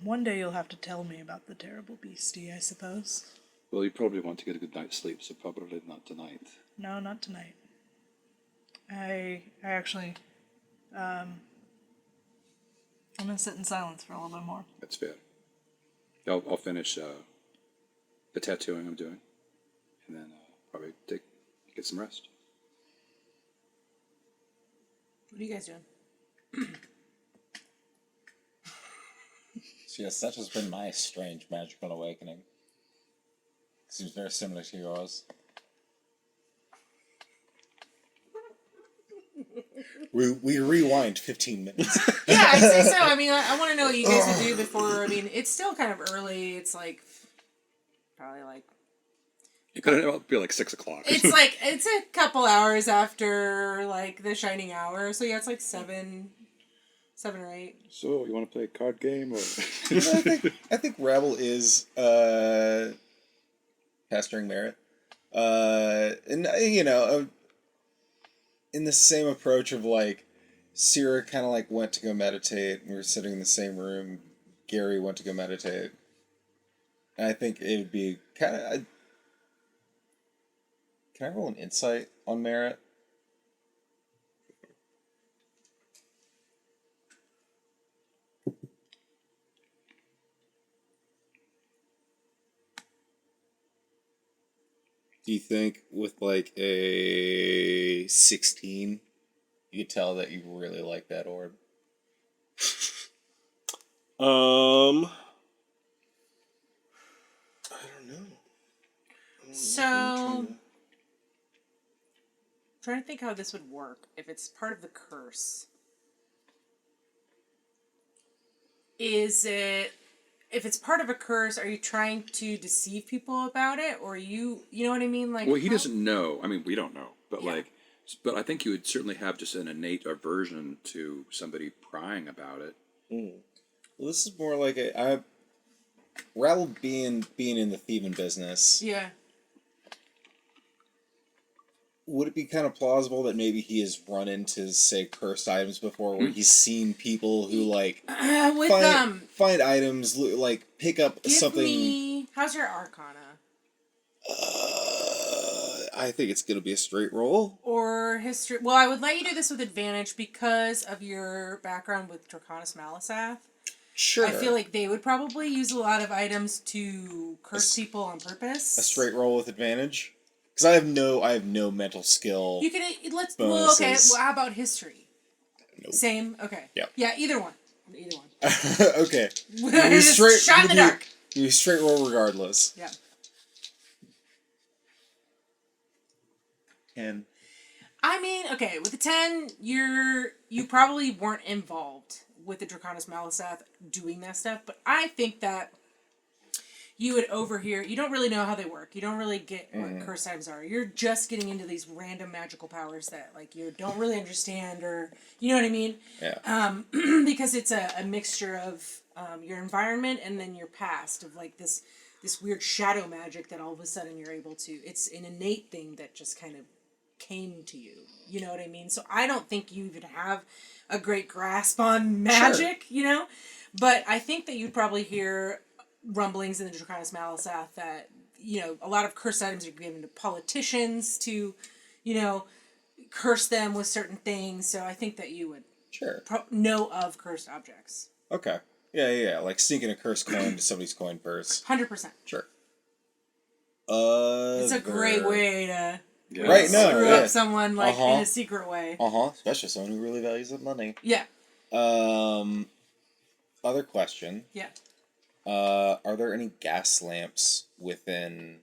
One day you'll have to tell me about the terrible beastie, I suppose. Well, you probably want to get a good night's sleep, so probably not tonight. No, not tonight. I actually, I'm gonna sit in silence for a little bit more. That's fair. I'll finish the tattooing I'm doing, and then probably get some rest. What are you guys doing? So yes, that has been my strange magical awakening. Seems very similar to yours. We rewind 15 minutes. Yeah, I'd say so. I mean, I want to know what you guys would do before. I mean, it's still kind of early. It's like probably like It'll be like 6 o'clock. it's a couple hours after like the shining hour. So yeah, it's like 7 or 8. So, you want to play a card game or? I think Rabble is pestering Merit, and in the same approach of like, Sierra kind of like went to go meditate, and we were sitting in the same room. Gary went to go meditate, and I think it would be kind of. Can I roll an insight on Merit? Do you think with like a 16, you could tell that you really like that orb? I don't know. So, trying to think how this would work if it's part of the curse. Is it, if it's part of a curse, are you trying to deceive people about it, or you know what I mean? Like, Well, he doesn't know. I mean, we don't know, but Yeah. but I think you would certainly have just an innate aversion to somebody prying about it. Well, this is more like Rabble being in the thieving business. Yeah. Would it be kind of plausible that maybe he has run into, say, cursed items before, where he's seen people who like find items, like pick up Give something? me, how's your Arcana? I think it's gonna be a straight roll. Or history. Well, I would let you do this with advantage because of your background with Draconis Malisath. Sure. I feel like they would probably use a lot of items to curse people on purpose. A straight roll with advantage, because I have no mental skill. You can let's. Bonuses. Well, okay. Well, how about history? Nope. Same. Okay. Yep. Yeah. Either one. Okay. Just shot in the dark. You straight roll regardless. Yeah. 10. I mean, okay, with the 10, you probably weren't involved with the Draconis Malisath doing that stuff, but I think that you would overhear. You don't really know how they work. You don't really get what curse items are. You're just getting into these random magical powers that like you don't really understand, or you know what I mean? Yeah. Because it's a mixture of your environment and then your past of like this weird shadow magic that all of a sudden you're able to. It's an innate thing that just kind of came to you. You know what I mean? So I don't think you even have a great grasp on magic, you know? But I think that you'd probably hear rumblings in the Draconis Malisath that, you know, a lot of curse items are given to politicians to, you know, curse them with certain things. So I think that you would know of cursed objects. Okay. Yeah. Like sneaking a cursed coin to somebody's coin purse. 100%. Sure. It's a great way to screw up someone like in a secret way. Especially someone who really values their money. Yeah. Other question. Yeah. Are there any gas lamps within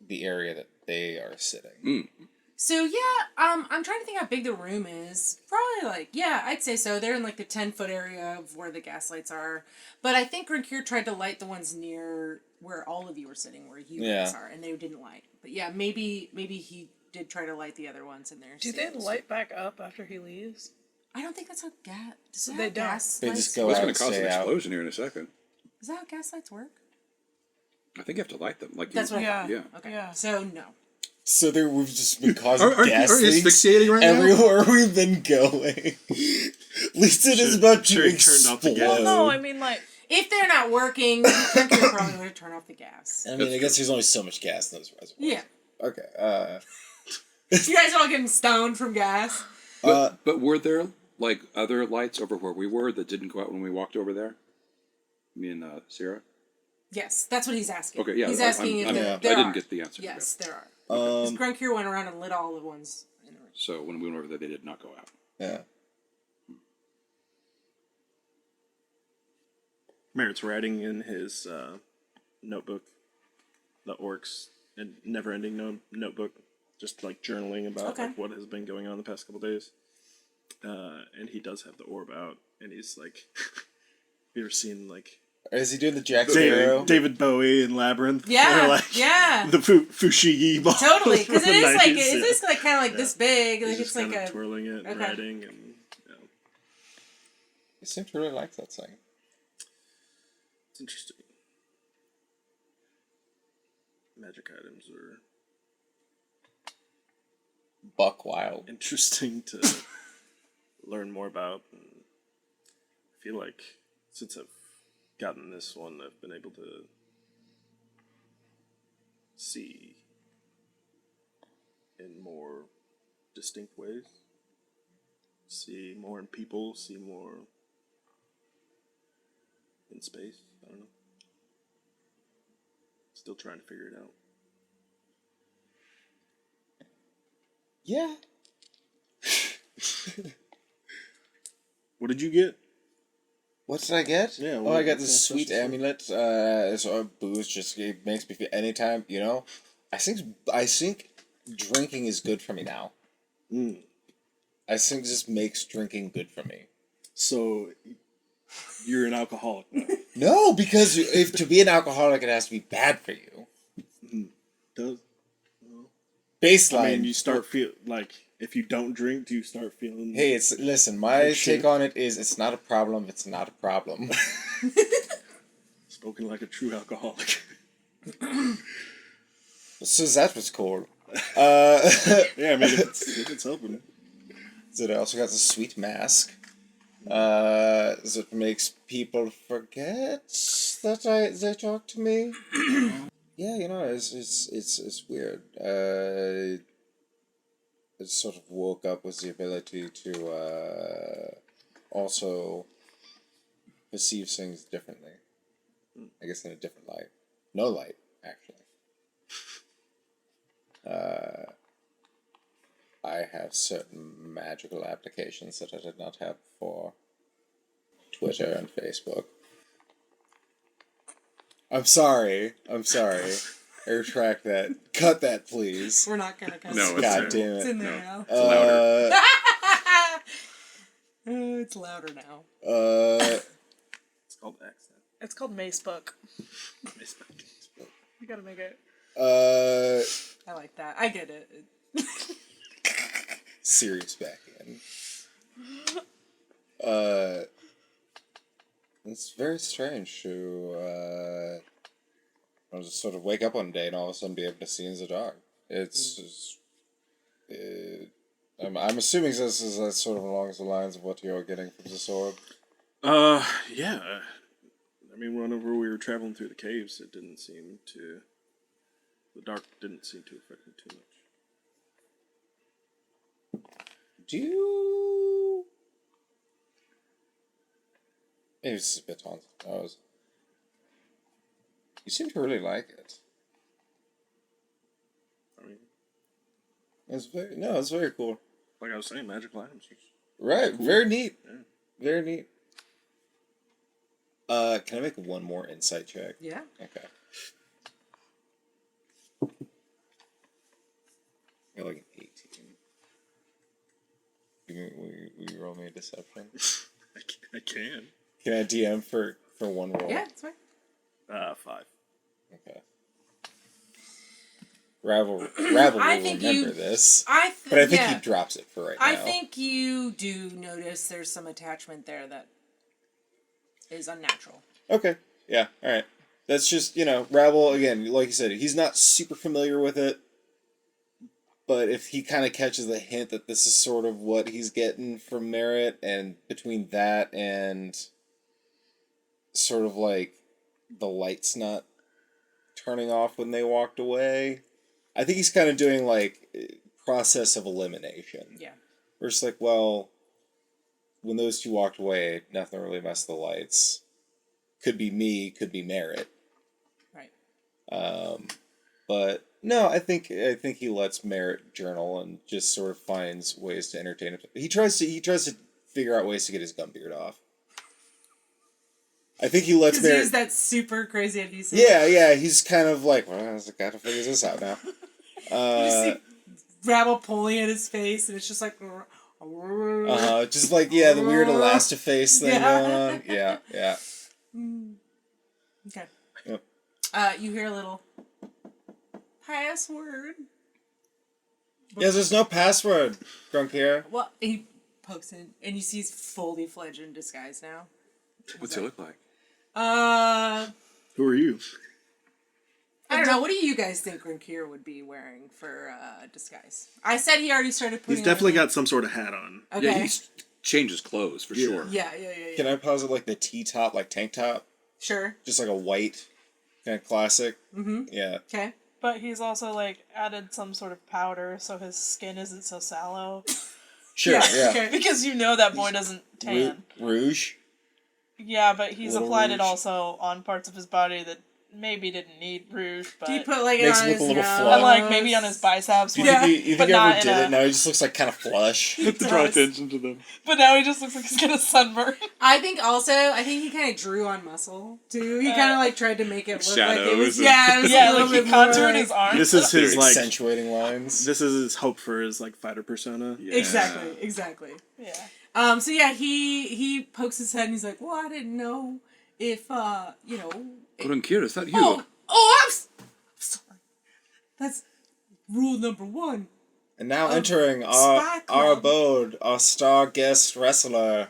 the area that they are sitting? So yeah, I'm trying to think how big the room is. Probably like, yeah, I'd say so. They're in like the 10-foot area of where the gas lights are. But I think Grinkir tried to light the ones near where all of you were sitting, where you guys are, and they didn't light. But yeah, maybe he did try to light the other ones in there. Do they light back up after he leaves? I don't think that's how gas. Does They don't. gas They lights? just go It's out going and to cause an stay out. explosion here in a second. Is that how gas lights work? I think you have to light them. Like That's what I Yeah. thought. Yeah. Okay. Yeah. So no. So there, we've just been causing gas are you leaks asphyxiating right now? everywhere we've been going. Lietsin is about to Should've turned off the explode. gas. Well, no, I mean, like, If they're not working, Grinkir probably would turn off the gas. I mean, I guess there's only so much gas in those reservoirs. Yeah. Okay. You guys are all getting stoned from gas. But were there like other lights over where we were that didn't go out when we walked over there? Me and Sarah? Yes, that's what he's asking. Okay, yeah. He's asking if there I didn't are. get the answer. Yes, there are. Um, Because Grunkir went around and lit all the ones in the room. So when we went over there, they did not go out. yeah. Merritt's writing in his notebook, the orcs, and never-ending notebook, just like journaling about like, what has been going on the past couple days. and he does have the orb out, and he's like, you ever seen like Is he doing the Jack Sparrow? David Bowie in Labyrinth? Yeah, Or, like, yeah. the Fushigi ball. Totally, because from it the is like 90s, it is like kind of like this big. Like He's it's just like kinda a twirling it and okay. riding, and You seem to really like that thing. it's interesting. Magic items are Buck wild. interesting to learn more about. And I feel like since I've gotten this one, I've been able to see in more distinct ways. See more in people, see more in space. I don't know. Still trying to figure it out. Yeah. What did you get? What did I get? Yeah, Oh, I got what this kind of sweet special amulet. So booze just it makes me feel anytime. You know, I think drinking is good for me now. Mm. I think this makes drinking good for me. So you're an alcoholic now. No, because if to be an alcoholic, it has to be bad for you. Does Baseline. I mean you start feel like if you don't drink, do you start feeling? Hey, listen. My shit. take on it is it's not a problem. It's not a problem. Spoken like a true alcoholic. So that was cool. Yeah, I mean if it's helping. So I also got the sweet mask. That makes people forget that they talk to me. Yeah, you know, it's weird. I sort of woke up with the ability to also perceive things differently. I guess in a different light. No light, actually. I have certain magical applications that I did not have before. Twitter and Facebook. I'm sorry. I retract that. Cut that, please. We're not gonna cut No, it. it's God there. damn it. It's in there now. louder. It's louder now. It's called accent. It's called Macebook. You gotta make it. I like that. I get it. Serious back in. It's very strange to I'll just sort of wake up one day and all of a sudden be able to see in the dark. It's I'm assuming this is sort of along the lines of what you're getting from the sword. Yeah. I mean, whenever we were traveling through the caves, it didn't seem to. The dark didn't seem to affect me too much. Do you? Maybe this is a bit on the nose. You seem to really like it. I mean, It's very cool. like I was saying, magical items. Right, Cool. very neat. Yeah. Very neat. Can I make one more insight check? Yeah. Okay. I got like an 18. Will you roll me a deception? I can. Can I DM for one roll? Yeah, it's fine. 5. Okay. Rabble will I think remember this. But But I think he drops it for right now. I think you do notice there's some attachment there that is unnatural. Okay. Yeah, alright. That's just, Rabble, again, like you said, he's not super familiar with it. But if he kind of catches the hint that this is sort of what he's getting from Merritt, and between that and sort of like the lights not turning off when they walked away, I think he's kind of doing like process of elimination. Yeah. Where it's like, well, when those two walked away, nothing really messed with the lights. Could be me, could be Merritt. Right. But no, I think he lets Merritt journal and just sort of finds ways to entertain him. He tries to figure out ways to get his gun beard off. I think he lets Merritt. Use that super crazy adhesive. Yeah. He's kind of like, well, I gotta figure this out now. You see Rabble pulling at his face, and it's just like. Just like the weird Elastiface thing going on. Yeah. Okay. Yep. You hear a little password. Yeah, there's no password, Grunk here. Well, he pokes in, and you see he's fully fledged in disguise now. What's he look like? Who are you? I don't know. What do you guys think Grinkir would be wearing for disguise? I said he already started putting. He's definitely got some sort of hat on. Okay. Yeah, he's changes clothes for sure. Yeah. Can I posit like the T-top, like tank top? Sure. Just like a white, kind of classic. Mm-hmm. Yeah. Okay. But he's also like added some sort of powder so his skin isn't so sallow. Sure. Yeah. Okay. Because you know that boy doesn't tan. Rouge. Yeah, but he's Little applied it rouge. also on parts of his body that maybe didn't need rouge, but Do you put like it Makes on it look his a little nose? flush. and like maybe on his biceps. Do you Yeah. think, you But think I not ever in did a- it? Now he just looks like kind of flush. To draw attention to them. But now he just looks like he's gonna sunburn. I think he kind of drew on muscle too. He kind of like tried to make it look like it was. Shadows and- Yeah, it was Yeah, a little like he bit more contoured like- his arms. This is his like. accentuating lines. This is his hope for his like fighter persona. Yeah. Exactly. Yeah. So yeah, he pokes his head and he's like, "Well, I didn't know if you know." Grunkir, is that you? I'm sorry. That's rule number 1. And now Spy entering our Club. abode, our star guest wrestler.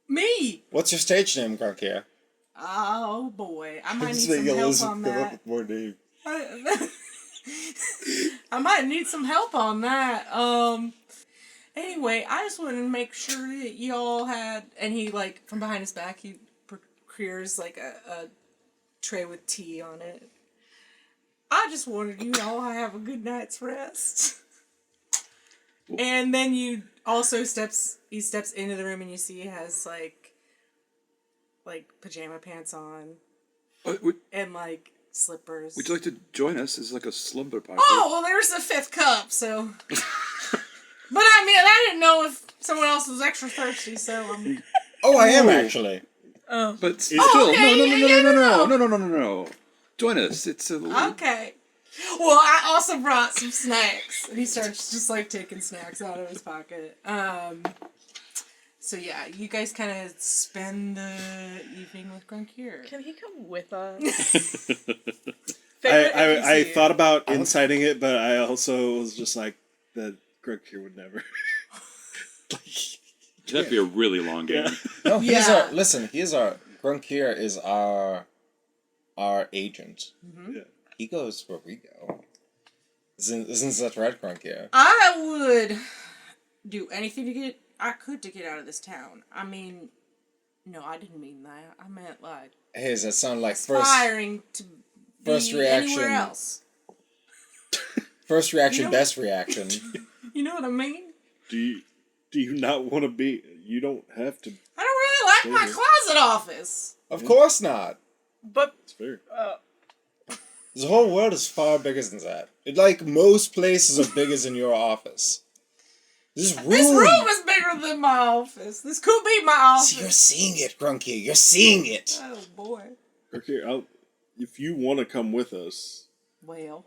Me. What's your stage name, Grunk here? Oh boy, I might need Just some make help Elizabeth on come up that. with more names. I might need some help on that. Anyway, I just wanted to make sure that y'all had, and he like from behind his back he procures like a tray with tea on it. I just wanted you all to have a good night's rest. And then you also he steps into the room and you see he has like pajama pants on Would and like slippers. you like to join us as like a slumber party? Oh, well, there's the 5th cup, so. But I mean, I didn't know if someone else was extra thirsty, so I'm. Oh, I am Ooh. actually. But still, okay, no. Join us. It's a little... Okay. Well, I also brought some snacks. And he starts just like taking snacks out of his pocket. So yeah, you guys kind of spend the evening with Grunkir. Can he come with us? I thought about inciting it, but I also was just like, that Greg here would never. That'd be a really long game. No, Yeah. Grunkir is our agent. Mm-hmm. Yeah. He goes where we go. Isn't that right, Grunkir? I would do anything to get out of this town. I mean, no, I didn't mean that. I meant like Hey, does that sound like aspiring to first be reaction. anywhere else. first reaction, You know- best reaction? You know what I mean? Do you not want to be? You don't have to. I don't really like my closet office. Of course not. But It's fair. The whole world is far bigger than that. Like most places are bigger than your office. This room is bigger than my office. This could be my office. So you're seeing it, Grunky. You're seeing it. Oh boy. Okay, if you want to come with us, Well,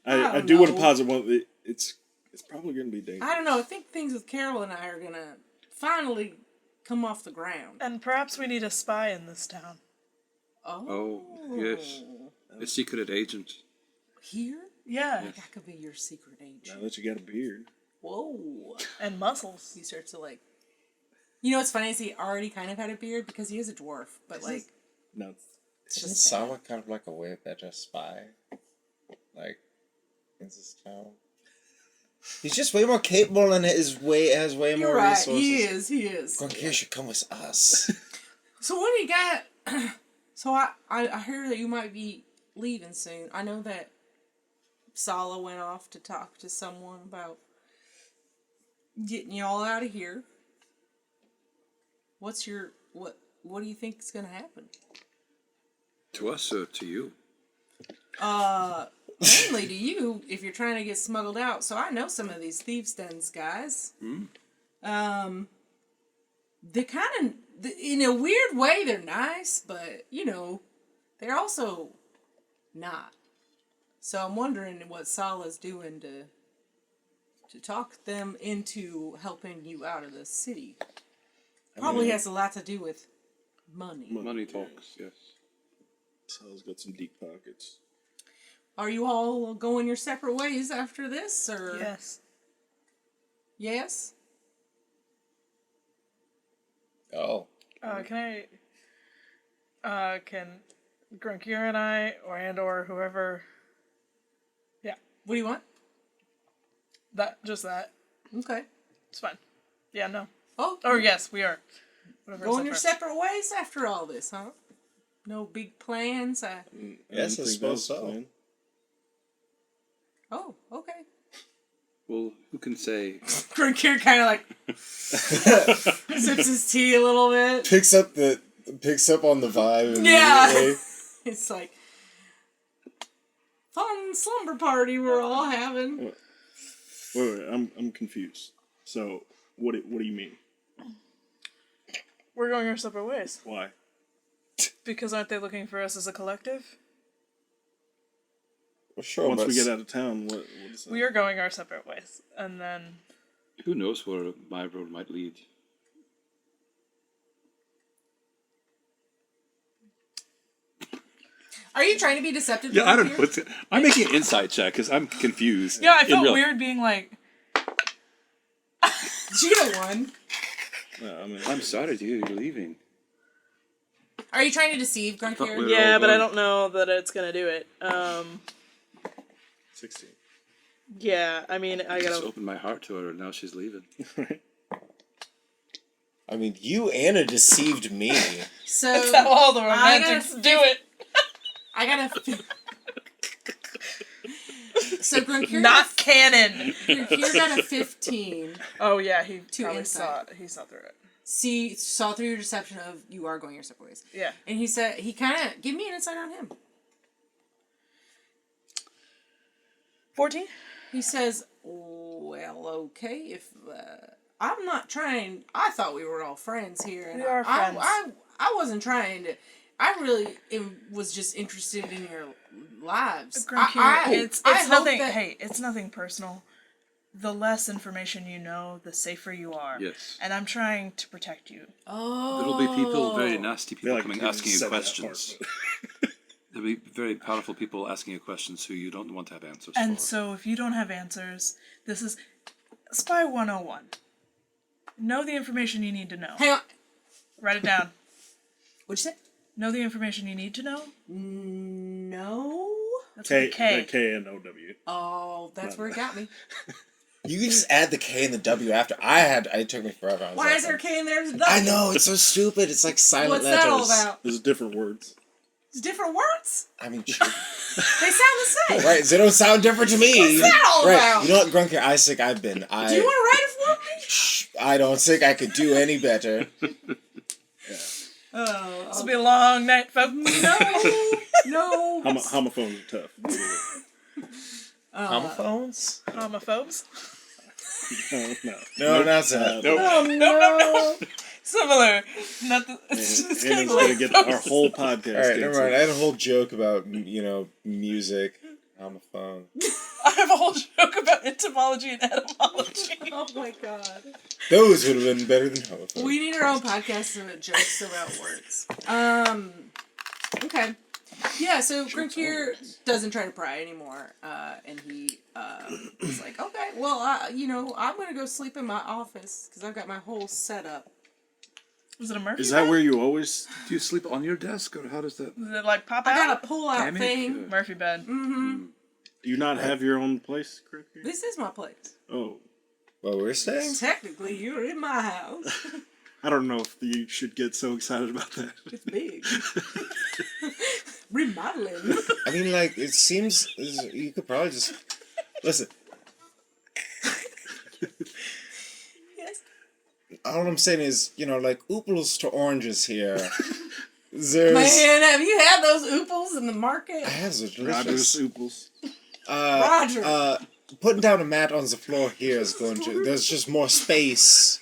I don't do want to know. posit one. It's probably going to be dangerous. I don't know. I think things with Carol and I are gonna finally come off the ground. and perhaps we need a spy in this town. Oh. Oh, yes. A secret agent. Here? Yeah, Like I could be your secret agent. Now that you got a beard. Whoa. and muscles. He starts to like. You know what's funny is he already kind of had a beard because he is a dwarf, but like No. it's Doesn't it just sound like kind of like a way better spy? Like, in this town. He's just way more capable and has way You're more right. resources. He is. Grunky should come with us. So what do you got? So I hear that you might be leaving soon. I know that Sala went off to talk to someone about getting y'all out of here. What do you think is gonna happen? To us or to you? Mainly to you if you're trying to get smuggled out. So I know some of these thieves' dens guys. They're kind of, in a weird way, they're nice, but you know, they're also not. So I'm wondering what Sala's doing to talk them into helping you out of the city. Probably has a lot to do with money. Money talks, yes. Sal's got some deep pockets. Are you all going your separate ways after this, or Yes. yes? Oh. Can Grunkir and I, or whoever, What do you want? just that. Okay. It's fine. Yeah, no. Oh, Or yes, we are. Whatever going is your first. separate ways after all this, huh? No big plans. Yes, I think suppose that's so. fine. Oh, okay. Well, who can say? Grunkir kind of like sips his tea a little bit. Picks up on the vibe Yeah. immediately. It's like fun slumber party we're all having. Wait, I'm confused. So, what do you mean? We're going our separate ways. Why? Because aren't they looking for us as a collective? Well, sure, Once but we get out of town, what is that? We are going our separate ways. And then Who knows where my road might lead? Are you trying to be deceptive? Yeah, I don't know. Grunkir? I'm making an insight check because I'm confused. yeah, I In felt real- weird being like, Did you get a 1? No, I mean, I'm sorry, dude. You're leaving. Are you trying to deceive thought Grunkir? we were- yeah, all but I going. don't know that it's gonna do it. 16. Yeah, I mean, I Just gotta. opened my heart to her, and now she's leaving. I mean, you Anna deceived me. So That's how all the I gotta romantics do it. I gotta. So Grunkir Not canon. Grunkir got a 15. Oh yeah, he To probably insight. saw through it. Saw through your deception of you are going your separate ways. Yeah. And he said he kind of give me an insight on him. 14? He says, "Well, okay, if I'm not trying. I thought we were all friends here, and We are friends. I wasn't trying to. I really was just interested in your lives. It's I hope nothing. that- Hey, it's nothing personal. The less information you know, the safer you are. Yes. And I'm trying to protect you. Oh, There'll be people, very nasty people, like coming you asking you said that questions. There'll be very powerful people asking you questions who you don't want to have answers And for. so if you don't have answers, this is Spy 101. Know the information you need to know. Hang on. Write it down. What'd you say? Know the information you need to know. No. That's K, with a K. K-N-O-W. Oh, that's where it got me. You can just add the K and the W after. It took me forever. I was Why like, is there a K in there? There's I nothing. know, it's so stupid. It's like silent What's letters. that all about? There's different words. It's different words. I mean, They sound the same. right? They don't sound different to me. What's that all right? about? You know what, Grunker? I think I've been. Do you want to write it for me? I don't think I could do any better. Oh, This will be a long night, folks. no. Homophones are tough. Homophones? Homophobes. No. No, not that. Nope. Oh, no. Similar. Not the, it's just Hannah's kinda gonna get our whole podcast. All right, never mind. I canceled. had a whole joke about music. Homophone. I have a whole joke about entomology and etymology. Oh my god. Those would have been better than homophone. We need our own podcast of jokes about words. Okay. Yeah, so Grinkir doesn't try to pry anymore, and he is like, okay, well, I'm gonna go sleep in my office because I've got my whole setup. Was it a Murphy Is that bed? where you always? Do you sleep on your desk, or how does that? Does it like pop I out? got a pull-out Hammock? thing. Murphy bed. Mm-hmm. Do you not have your own place, Grinkir? This is my place. Oh, What we're saying? Technically, you're in my house. I don't know if you should get so excited about that. It's big. Remodeling. I mean, like, it seems you could probably just listen. Yes. All I'm saying is, like ooples to oranges here. There's. Man, have you had those ooples in the market? I have the Rogers delicious. Ooples. Roger. Putting down a mat on the floor here is going to. There's just more space.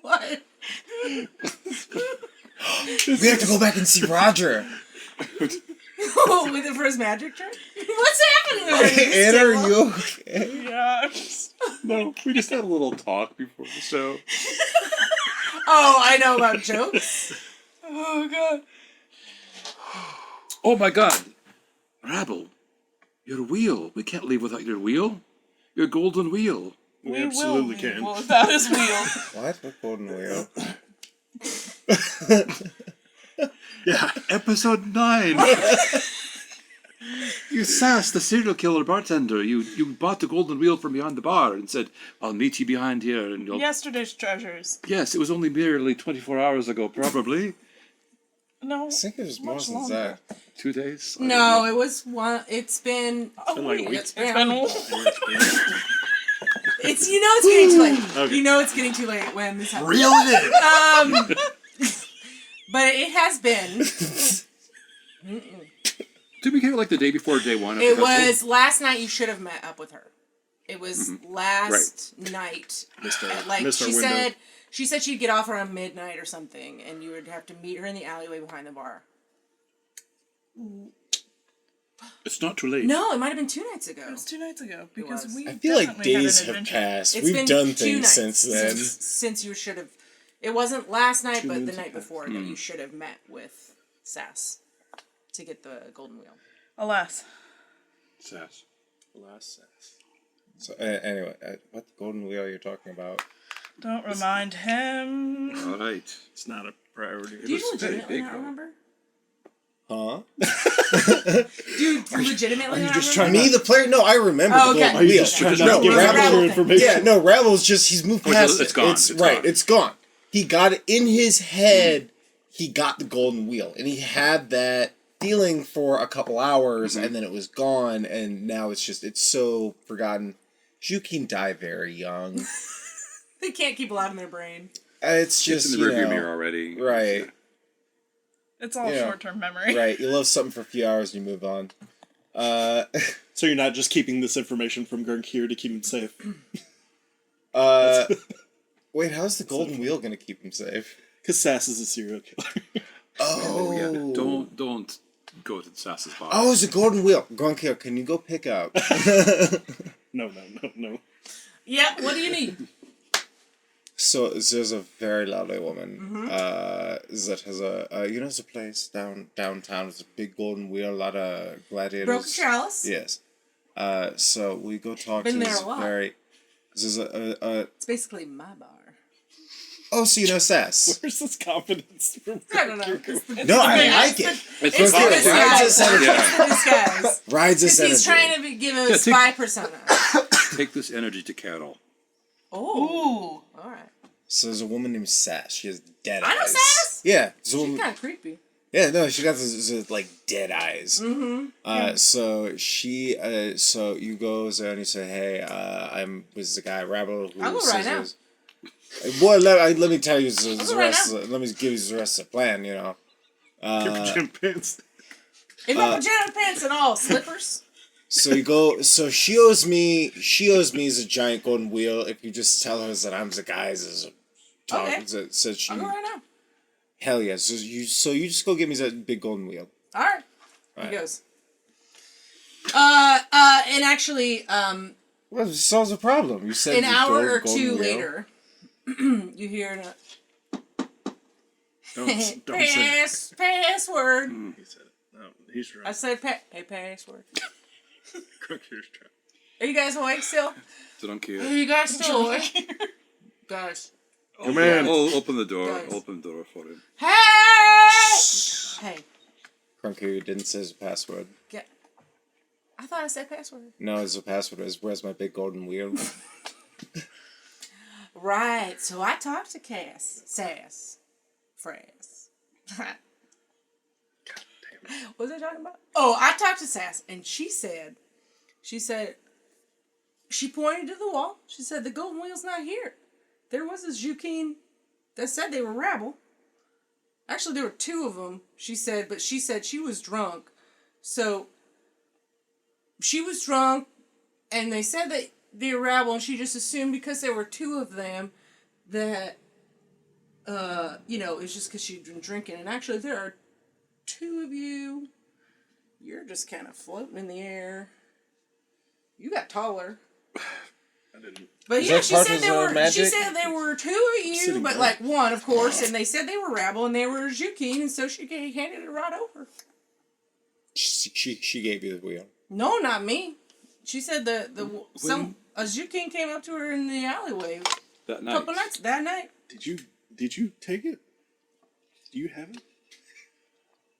What? We have to go back and see Roger. With it for his magic trick? What's happening over here? Anna, are you okay? Yeah, I'm just... No, we just had a little talk before the show. Oh, I know about jokes. Oh, God. Oh my God, Rabble, your wheel. We can't leave without your wheel. Your golden wheel. We will absolutely leave can. without his wheel. What? What golden wheel? Yeah. Episode 9. You sassed the serial killer bartender. You bought the golden wheel from behind the bar and said, "I'll meet you behind here." And you'll... Yesterday's treasures. Yes, it was only merely 24 hours ago, probably. No, I think it was more much than longer. that. 2 days. I don't No, know. it was one. It's been. Oh, been like a week. It's It's been. been... It's it's getting too late. Okay. You know it's getting too late when this happens. Reel it in. But it has been. Did we get like the day before day one? It was last night. You should have met up with her. It was Mm-hmm. last night. Mr. At, like Mr. she Window. said she'd get off around midnight or something, and you would have to meet her in the alleyway behind the bar. It's not too late. No, it might have been 2 nights ago. It was 2 nights ago, because was. we I feel like definitely had days an have adventure. passed. It's We've been done 2 things nights since then. Since you should have. It wasn't last night, but the moons night ago. before that you should have met with Sass to get the golden wheel. Alas. Sass. Last sense. So anyway, what golden wheel are you talking about? Don't remind him. All right. It's not a priority. Do you was very legitimately big, not though. remember? Huh? Do you legitimately not just remember? Me, the player? No, I remember Oh, the okay. golden Are you wheel. just trying to no, give us Rabble, Rabble information? Yeah, no, Rabble's just he's moved Oh, so past it's it. gone. It's It's right. gone. It's gone. He got it in his head. He got the golden wheel, and he had that feeling for a couple hours, and then it was gone, and now it's so forgotten. Jukin die very young. They can't keep a lot in their brain. It's It's just in the you rearview know, mirror already. right, It's all Yeah. short-term memory. right. You love something for a few hours and you move on. So you're not just keeping this information from Gurk here to keep him safe. Wait, how's the golden wheel gonna keep him safe? Because Sass is a serial killer. Oh, Yeah. Don't go to Sass's bar. Oh, it's a golden wheel. Grunkhill, can you go pick up? No. Yeah, what do you need? So there's a very lovely woman that has there's a place downtown with a big golden wheel, a lot of gladiators. Broken Chalice. Yes. So we go talk Been to there this a lot. There's It's basically my bar. oh, so you know Sass. Where's this confidence from I don't know. It's the, No, I it's like the- it. It's It's okay. the disguise. Yeah. It's the disguise. Rides this Because he's energy. trying to give a Yeah, take- spy persona. Take this energy to Carol. Oh. Ooh. All right. So there's a woman named Sass. She has dead eyes. I know Sass. Yeah. There's a She's woman, kind of creepy. yeah, no, she got this like dead eyes. Mm-hmm. So she, so you go there and you say, "Hey, I'm this the guy Rabble who I'll go says right now. this." Well, let me tell you the go right rest. Let me give you the rest of the plan. You know. Gym pants. In my pajama pants and all, slippers. So you go. So she owes me the giant golden wheel. If you just tell her that I'm the guy as a talk, Okay. that said she. I'll go right now. Hell yeah! So you just go get me that big golden wheel. All right. Right. He goes. And actually, Well, it solves the problem. You said an the hour or golden two wheel. later, you hear Don't say password. He said it. No, he's I drunk. said password. Gurk here's drunk. Are you guys awake still? So don't care. Are you guys still awake? Guys. Come in. Oh, open the door. Guys. Open the door for him. Hey! Hey, Crunky didn't say his password. get. I thought I said password. No, his password is "Where's my big golden wheel?" Right. So I talked to Sass. What was I talking about? Oh, I talked to Sass, and she said, she pointed to the wall. She said, the golden wheel's not here. There was a Jukin that said they were rabble. Actually, there were two of them, she said, but she said she was drunk. So, she was drunk, and they said that they were rabble, and she just assumed because there were two of them that, it's just because she'd been drinking. And actually, there are two of you. You're just kind of floating in the air. You got taller. I didn't. But Is yeah, that she part said of there the were. She magic? said there were two of you, Sitting but down. like one, of course. And they said they were rabble, and they were Zukin, and so she handed it right over. She gave you the wheel. No, not me. She said a Zukin came up to her in the alleyway That a night. couple nights that night. Did you take it? Do you have it?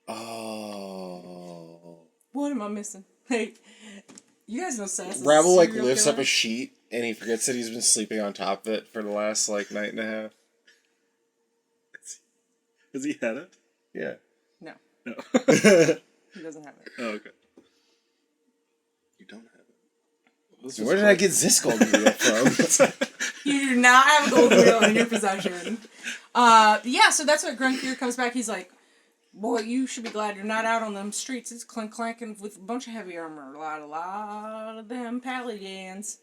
Oh. What am I missing? Hey, you guys know Sass. is a Rabble like serial lifts killer. up a sheet and he forgets that he's been sleeping on top of it for the last like night and a half. Has he had it? Yeah. No, No. he doesn't have it. Oh, okay. You don't have it. So where did I get this golden wheel from? You do not have a gold wheel in your possession. Yeah, so that's what Grunkier comes back. He's like, boy, you should be glad you're not out on them streets. It's clanking with a bunch of heavy armor. A lot of them Palidans.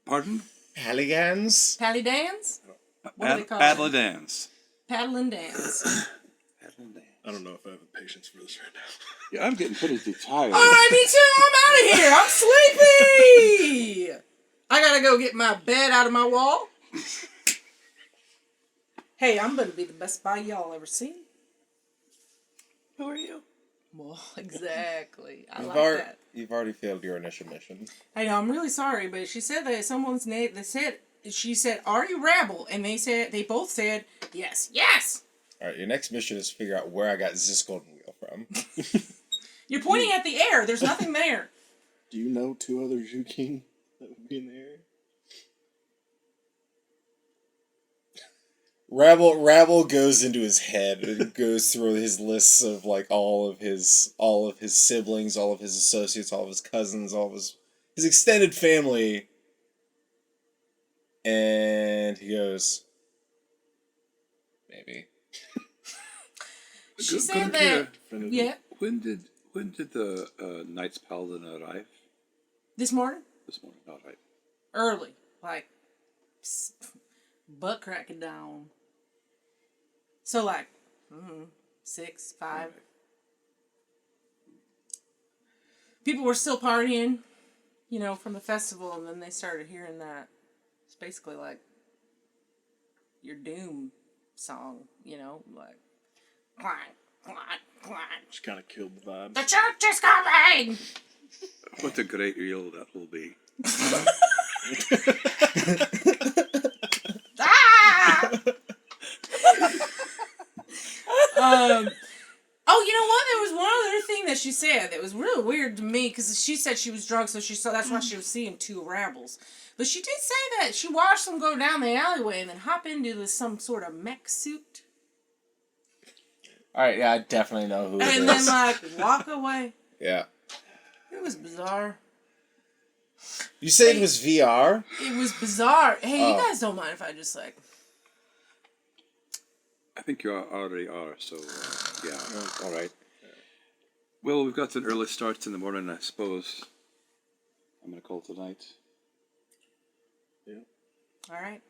Pardon? Halligans? Palidans? What do they call Paddle them? dance. Paddling dans. I don't know if I have the patience for this right now. Yeah, I'm getting pretty tired. Alright, me too. I'm out of here. I'm sleepy. I gotta go get my bed out of my wall. Hey, I'm gonna be the best spy y'all ever seen. Who are you? Well, exactly. I like Already, that. you've already failed your initial mission. I know, I'm really sorry, but she said that someone's name, she said, are you Rabble? And they both said, yes, yes! Alright, your next mission is to figure out where I got this golden wheel from. You're pointing at the air, there's nothing there. Do you know two other Zukin that would be in the area? Rabble goes into his head and goes through his lists of like all of his siblings, all of his associates, all of his cousins, all of his extended family. And he goes, maybe. She Good said idea. that, yeah, When did the Knights Paladin arrive? this morning, This morning. All right. early, like, butt cracking down. So like, 6, 5. People were still partying, from the festival, and then they started hearing that. It's basically like your doom song, like, clank, clank, clank. Just kind of killed the vibe. The church is coming! What a great reel that will be. Ah! Oh, you know what? There was one other thing that she said that was really weird to me because she said she was drunk, so she saw that's why she was seeing two rabbles. But she did say that she watched them go down the alleyway and then hop into some sort of mech suit Alright, yeah, I definitely know who it and is. then walk away. Yeah. It was bizarre. You said it was VR? It was bizarre. Hey, Oh. you guys don't mind if I just I think you already are, so yeah. All right. Well, we've got an early start in the morning, I suppose. I'm going to call tonight. Yeah. All right.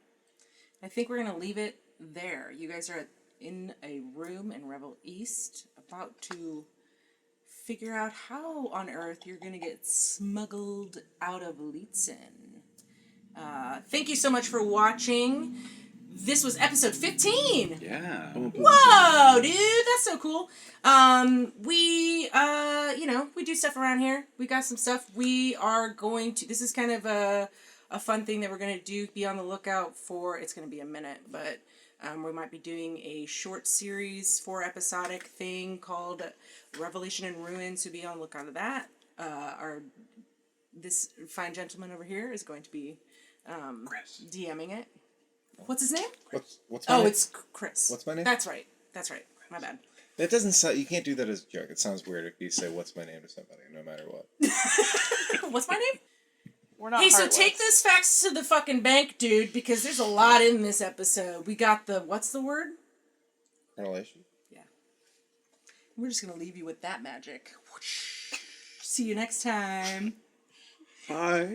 I think we're going to leave it there. You guys are in a room in Rebel East about to figure out how on earth you're going to get smuggled out of Lietsin. Thank you so much for watching. This was episode 15. Yeah. Whoa, dude, that's so cool. We do stuff around here. We got some stuff. We are going to, this is kind of a fun thing that we're going to do. Be on the lookout for, it's going to be a minute, but we might be doing a short series, 4-episodic thing called Revelation and Ruin, so be on the lookout of that. This fine gentleman over here is going to be DMing it. What's his name? What's my name? It's Chris. What's my name? That's right. My bad. That doesn't sound. You can't do that as a joke. It sounds weird if you say "What's my name" to somebody, no matter what. What's my name? We're not. Hey, so heartless. take this facts to the fucking bank, dude, because there's a lot in this episode. We got what's the word? Correlation. Yeah. We're just gonna leave you with that magic. Whoosh. See you next time. Bye.